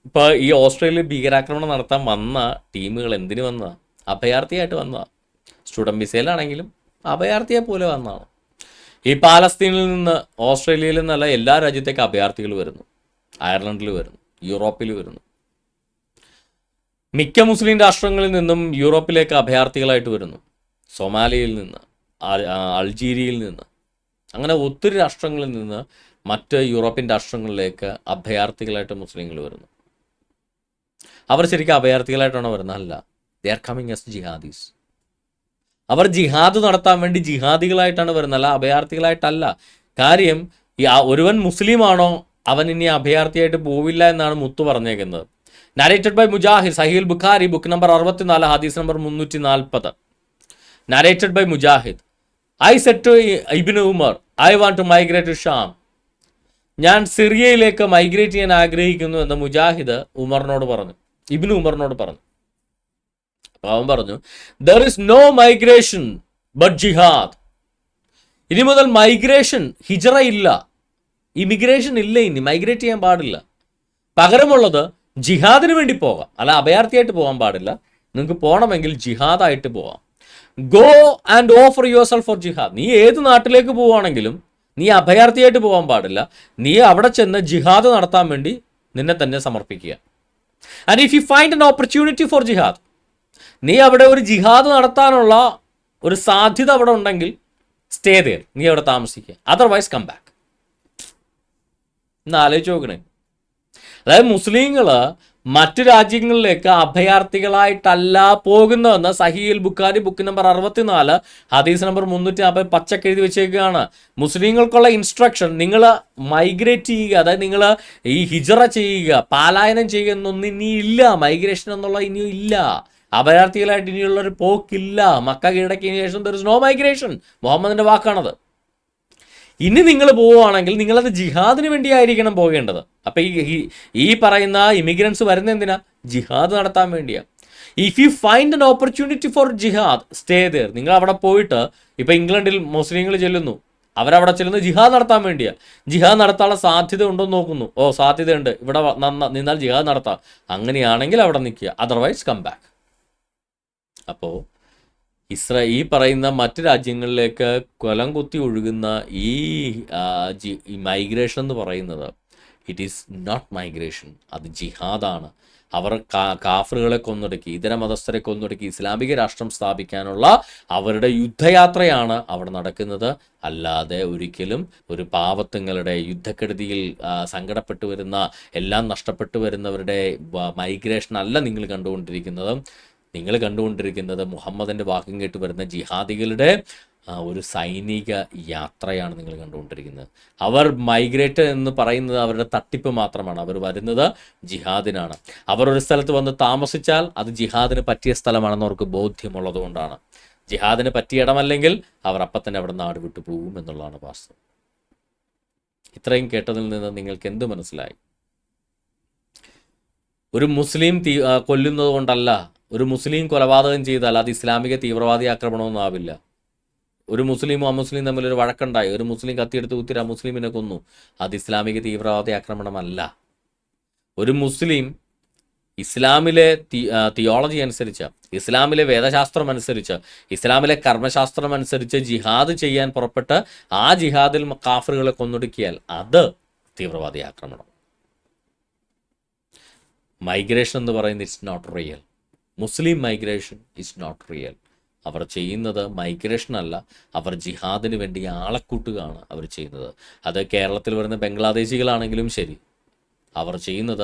ഇപ്പോൾ ഈ ഓസ്ട്രേലിയയിൽ ഭീകരാക്രമണം നടത്താൻ വന്ന ടീമുകൾ എന്തിനു വന്നതാണ്? അഭയാർത്ഥിയായിട്ട് വന്നതാണ്. സ്റ്റുഡൻറ് വിസയിലാണെങ്കിലും അഭയാർത്ഥിയെ പോലെ വന്നതാണ്. ഈ പാലസ്തീനിൽ നിന്ന്, ഓസ്ട്രേലിയയിൽ നിന്നല്ല എല്ലാ രാജ്യത്തേക്ക് അഭയാർത്ഥികൾ വരുന്നു. അയർലൻഡിൽ വരുന്നു, യൂറോപ്പിൽ വരുന്നു. മിക്ക മുസ്ലിം രാഷ്ട്രങ്ങളിൽ നിന്നും യൂറോപ്പിലേക്ക് അഭയാർത്ഥികളായിട്ട് വരുന്നു. സൊമാലിയയിൽ നിന്ന്, അൾജീരിയയിൽ നിന്ന്, അങ്ങനെ ഒത്തിരി രാഷ്ട്രങ്ങളിൽ നിന്ന് മറ്റ് യൂറോപ്യൻ രാഷ്ട്രങ്ങളിലേക്ക് അഭയാർത്ഥികളായിട്ട് മുസ്ലിങ്ങൾ വരുന്നു. അവർ ശരിക്കും അഭയാർത്ഥികളായിട്ടാണോ വരുന്നത്? അല്ല, ദേ ആർ കമ്മിങ് ആസ് ജിഹാദീസ്. അവർ ജിഹാദ് നടത്താൻ വേണ്ടി ജിഹാദികളായിട്ടാണ് വരുന്നത്, അല്ല അഭയാർത്ഥികളായിട്ടല്ല. കാര്യം ഒരുവൻ മുസ്ലിമാണോ അവൻ ഇനി അഭയാർത്ഥിയായിട്ട് പോവില്ല എന്നാണ് മുത്തു പറഞ്ഞേക്കുന്നത്. Narrated by Mujahid, Sahih Bukhari, book number 64, ഹദീസ് number 340. Narrated by Mujahid, I said to Ibn Umar, I want to migrate to Sham. ഞാൻ സിറിയയിലേക്ക് മൈഗ്രേറ്റ് ചെയ്യാൻ ആഗ്രഹിക്കുന്നു എന്ന് മുജാഹിദ് ഉമറിനോട് പറഞ്ഞു, ഇബ്നു ഉമറിനോട് പറഞ്ഞു. അപ്പോൾ അവൻ പറഞ്ഞു, there is no migration but ജിഹാദ്. ഇനി മുതൽ മൈഗ്രേഷൻ, ഹിജറ ഇല്ല, ഇമിഗ്രേഷൻ ഇല്ല, ഇനി മൈഗ്രേറ്റ് ചെയ്യാൻ പാടില്ല. പകരമുള്ളത് ജിഹാദിന് വേണ്ടി പോകാം, അല്ല അഭയാർത്ഥിയായിട്ട് പോകാൻ പാടില്ല. നിങ്ങൾക്ക് പോകണമെങ്കിൽ ജിഹാദായിട്ട് പോകാം. Go and offer yourself for ജിഹാദ്. നീ ഏത് നാട്ടിലേക്ക് പോവുകയാണെങ്കിലും നീ അഭയാർത്ഥിയായിട്ട് പോകാൻ പാടില്ല. നീ അവിടെ ചെന്ന് ജിഹാദ് നടത്താൻ വേണ്ടി നിന്നെ തന്നെ സമർപ്പിക്കുക. And if you find an opportunity for ജിഹാദ്, നീ അവിടെ ഒരു ജിഹാദ് നടത്താനുള്ള ഒരു സാധ്യത അവിടെ ഉണ്ടെങ്കിൽ സ്റ്റേ ദെയർ, നീ അവിടെ താമസിക്കുക. Otherwise come back. ഇന്ന് ആലോചിച്ച് നോക്കണേ. അതായത് മുസ്ലിങ്ങൾ മറ്റു രാജ്യങ്ങളിലേക്ക് അഭയാർത്ഥികളായിട്ടല്ല പോകുന്നതെന്ന് സഹീൽ ബുഖാരി, ബുക്ക് നമ്പർ 64, ഹദീസ് നമ്പർ 350 പച്ചക്ക് എഴുതി വെച്ചേക്കുകയാണ്. മുസ്ലിങ്ങൾക്കുള്ള ഇൻസ്ട്രക്ഷൻ, നിങ്ങൾ മൈഗ്രേറ്റ് ചെയ്യുക, അതായത് നിങ്ങൾ ഈ ഹിജറ ചെയ്യുക, പാലായനം ചെയ്യുക എന്നൊന്നും ഇനി ഇല്ല. മൈഗ്രേഷൻ എന്നുള്ള ഇനിയും ഇല്ല. അഭയാർത്ഥികളായിട്ട് ഇനിയുള്ളൊരു പോക്കില്ല. മക്ക കീഴടക്കിയതിന് ശേഷം ദർ ഇസ് നോ മൈഗ്രേഷൻ. മുഹമ്മദിൻ്റെ വാക്കാണത്. ഇനി നിങ്ങൾ പോവുകയാണെങ്കിൽ നിങ്ങളത് ജിഹാദിന് വേണ്ടിയായിരിക്കണം പോകേണ്ടത്. അപ്പം ഈ പറയുന്ന ഇമിഗ്രൻസ് വരുന്ന എന്തിനാ? ജിഹാദ് നടത്താൻ വേണ്ടിയാണ്. If you find an opportunity for ജിഹാദ്, സ്റ്റേ ദെയർ. നിങ്ങൾ അവിടെ പോയിട്ട്, ഇപ്പം ഇംഗ്ലണ്ടിൽ മുസ്ലിങ്ങൾ ചെല്ലുന്നു, അവരവിടെ ചെല്ലുന്നത് ജിഹാദ് നടത്താൻ വേണ്ടിയാണ്. ജിഹാദ് നടത്താനുള്ള സാധ്യത ഉണ്ടോ എന്ന് നോക്കുന്നു. ഓ, സാധ്യതയുണ്ട്, ഇവിടെ നിന്നാൽ ജിഹാദ് നടത്താം. അങ്ങനെയാണെങ്കിൽ അവിടെ നിൽക്കുക, അതർവൈസ് കം ബാക്ക്. അപ്പോൾ ഈ പറയുന്ന മറ്റ് രാജ്യങ്ങളിലേക്ക് കൊലം കുത്തി ഒഴുകുന്ന ഈ മൈഗ്രേഷൻ എന്ന് പറയുന്നത്, ഇറ്റ് ഈസ് നോട്ട് മൈഗ്രേഷൻ, അത് ജിഹാദാണ്. അവർ കാഫറുകളെ കൊന്നൊടുക്കി, ഇതര മതസ്ഥരെ കൊന്നൊടുക്കി ഇസ്ലാമിക രാഷ്ട്രം സ്ഥാപിക്കാനുള്ള അവരുടെ യുദ്ധയാത്രയാണ് അവിടെ നടക്കുന്നത്. അല്ലാതെ ഒരിക്കലും ഒരു പാവത്തുങ്ങളുടെ യുദ്ധക്കെടുതിയിൽ സങ്കടപ്പെട്ടു വരുന്ന, എല്ലാം നഷ്ടപ്പെട്ടു വരുന്നവരുടെ മൈഗ്രേഷൻ അല്ല നിങ്ങൾ കണ്ടുകൊണ്ടിരിക്കുന്നത്. നിങ്ങൾ കണ്ടുകൊണ്ടിരിക്കുന്നത് മുഹമ്മദിൻ്റെ വാക്കും കേട്ട് വരുന്ന ജിഹാദികളുടെ ഒരു സൈനിക യാത്രയാണ് നിങ്ങൾ കണ്ടുകൊണ്ടിരിക്കുന്നത്. അവർ മൈഗ്രേറ്റ് എന്ന് പറയുന്നത് അവരുടെ തട്ടിപ്പ് മാത്രമാണ്. അവർ വരുന്നത് ജിഹാദിനാണ്. അവർ ഒരു സ്ഥലത്ത് വന്ന് താമസിച്ചാൽ അത് ജിഹാദിന് പറ്റിയ സ്ഥലമാണെന്ന് അവർക്ക് ബോധ്യമുള്ളത് കൊണ്ടാണ്. ജിഹാദിന് പറ്റിയ ഇടമല്ലെങ്കിൽ അവർ അപ്പം തന്നെ അവിടെ നാട് വിട്ടു പോകും എന്നുള്ളതാണ് വാസ്തവം. ഇത്രയും കേട്ടതിൽ നിന്ന് നിങ്ങൾക്ക് എന്ത് മനസ്സിലായി? ഒരു മുസ്ലിം കൊല്ലുന്നത് കൊണ്ടല്ല, ഒരു മുസ്ലിം കൊലപാതകം ചെയ്താൽ അത് ഇസ്ലാമിക തീവ്രവാദി ആക്രമണമൊന്നും ആവില്ല. ഒരു മുസ്ലിമും അമുസ്ലിം തമ്മിലൊരു വഴക്കുണ്ടായി, ഒരു മുസ്ലിം കത്തിയെടുത്ത് കുത്തിരി മുസ്ലിമിനെ കൊന്നു, അത് ഇസ്ലാമിക തീവ്രവാദി ആക്രമണമല്ല. ഒരു മുസ്ലിം ഇസ്ലാമിലെ തിയോളജി അനുസരിച്ച്, ഇസ്ലാമിലെ വേദശാസ്ത്രം അനുസരിച്ച്, ഇസ്ലാമിലെ കർമ്മശാസ്ത്രം അനുസരിച്ച് ജിഹാദ് ചെയ്യാൻ പുറപ്പെട്ട് ആ ജിഹാദിൽ കാഫറുകളെ കൊന്നൊടുക്കിയാൽ അത് തീവ്രവാദി ആക്രമണം. മൈഗ്രേഷൻ എന്ന് പറയുന്നത് it's not real. Muslim migration is not real. അവർ ചെയ്യുന്നത് മൈഗ്രേഷൻ അല്ല, അവർ ജിഹാദിന് വേണ്ടി ആളെ കൂട്ടുകയാണ് അവർ ചെയ്യുന്നത്. അത് കേരളത്തിൽ വരുന്ന ബംഗ്ലാദേശികളാണെങ്കിലും ശരി, അവർ ചെയ്യുന്നത്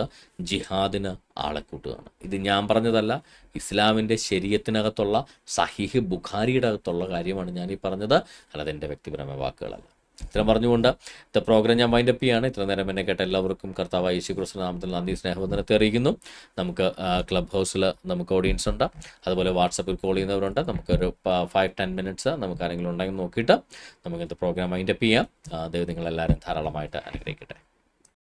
ജിഹാദിന് ആളെ കൂട്ടുകയാണ്. ഇത് ഞാൻ പറഞ്ഞതല്ല, ഇസ്ലാമിൻ്റെ ശരീഅത്തിനകത്തുള്ള സഹീഹ് ബുഖാരിയുടെ അകത്തുള്ള കാര്യമാണ് ഞാൻ ഈ പറഞ്ഞത്, അല്ലാതെ എൻ്റെ വ്യക്തിപരമായ വാക്കുകളല്ല. ഇത്രയും പറഞ്ഞുകൊണ്ട് ഇത്തെ പ്രോഗ്രാം ഞാൻ വൈൻഡപ്പ് ചെയ്യുകയാണ്. ഇത്ര നേരം എന്നെ കേട്ട എല്ലാവർക്കും കർത്താവായ യേശു ക്രിസ്തു നാമത്തിൽ നന്ദി സ്നേഹവന്ദനത്തെ അറിയിക്കുന്നു. നമുക്ക് ക്ലബ് ഹൗസിൽ നമുക്ക് ഓഡിയൻസ് ഉണ്ട്, അതുപോലെ വാട്സപ്പിൽ കോൾ ചെയ്യുന്നവരുണ്ട്. നമുക്കൊരു 5-10 മിനിറ്റ്സ് നമുക്ക് ആരെങ്കിലും ഉണ്ടെങ്കിൽ നോക്കിയിട്ട് നമുക്ക് ഇന്നത്തെ പ്രോഗ്രാം വൈൻഡപ്പ് ചെയ്യാം. ദൈവം നിങ്ങളെല്ലാവരും ധാരാളമായിട്ട് അനുഗ്രഹിക്കട്ടെ.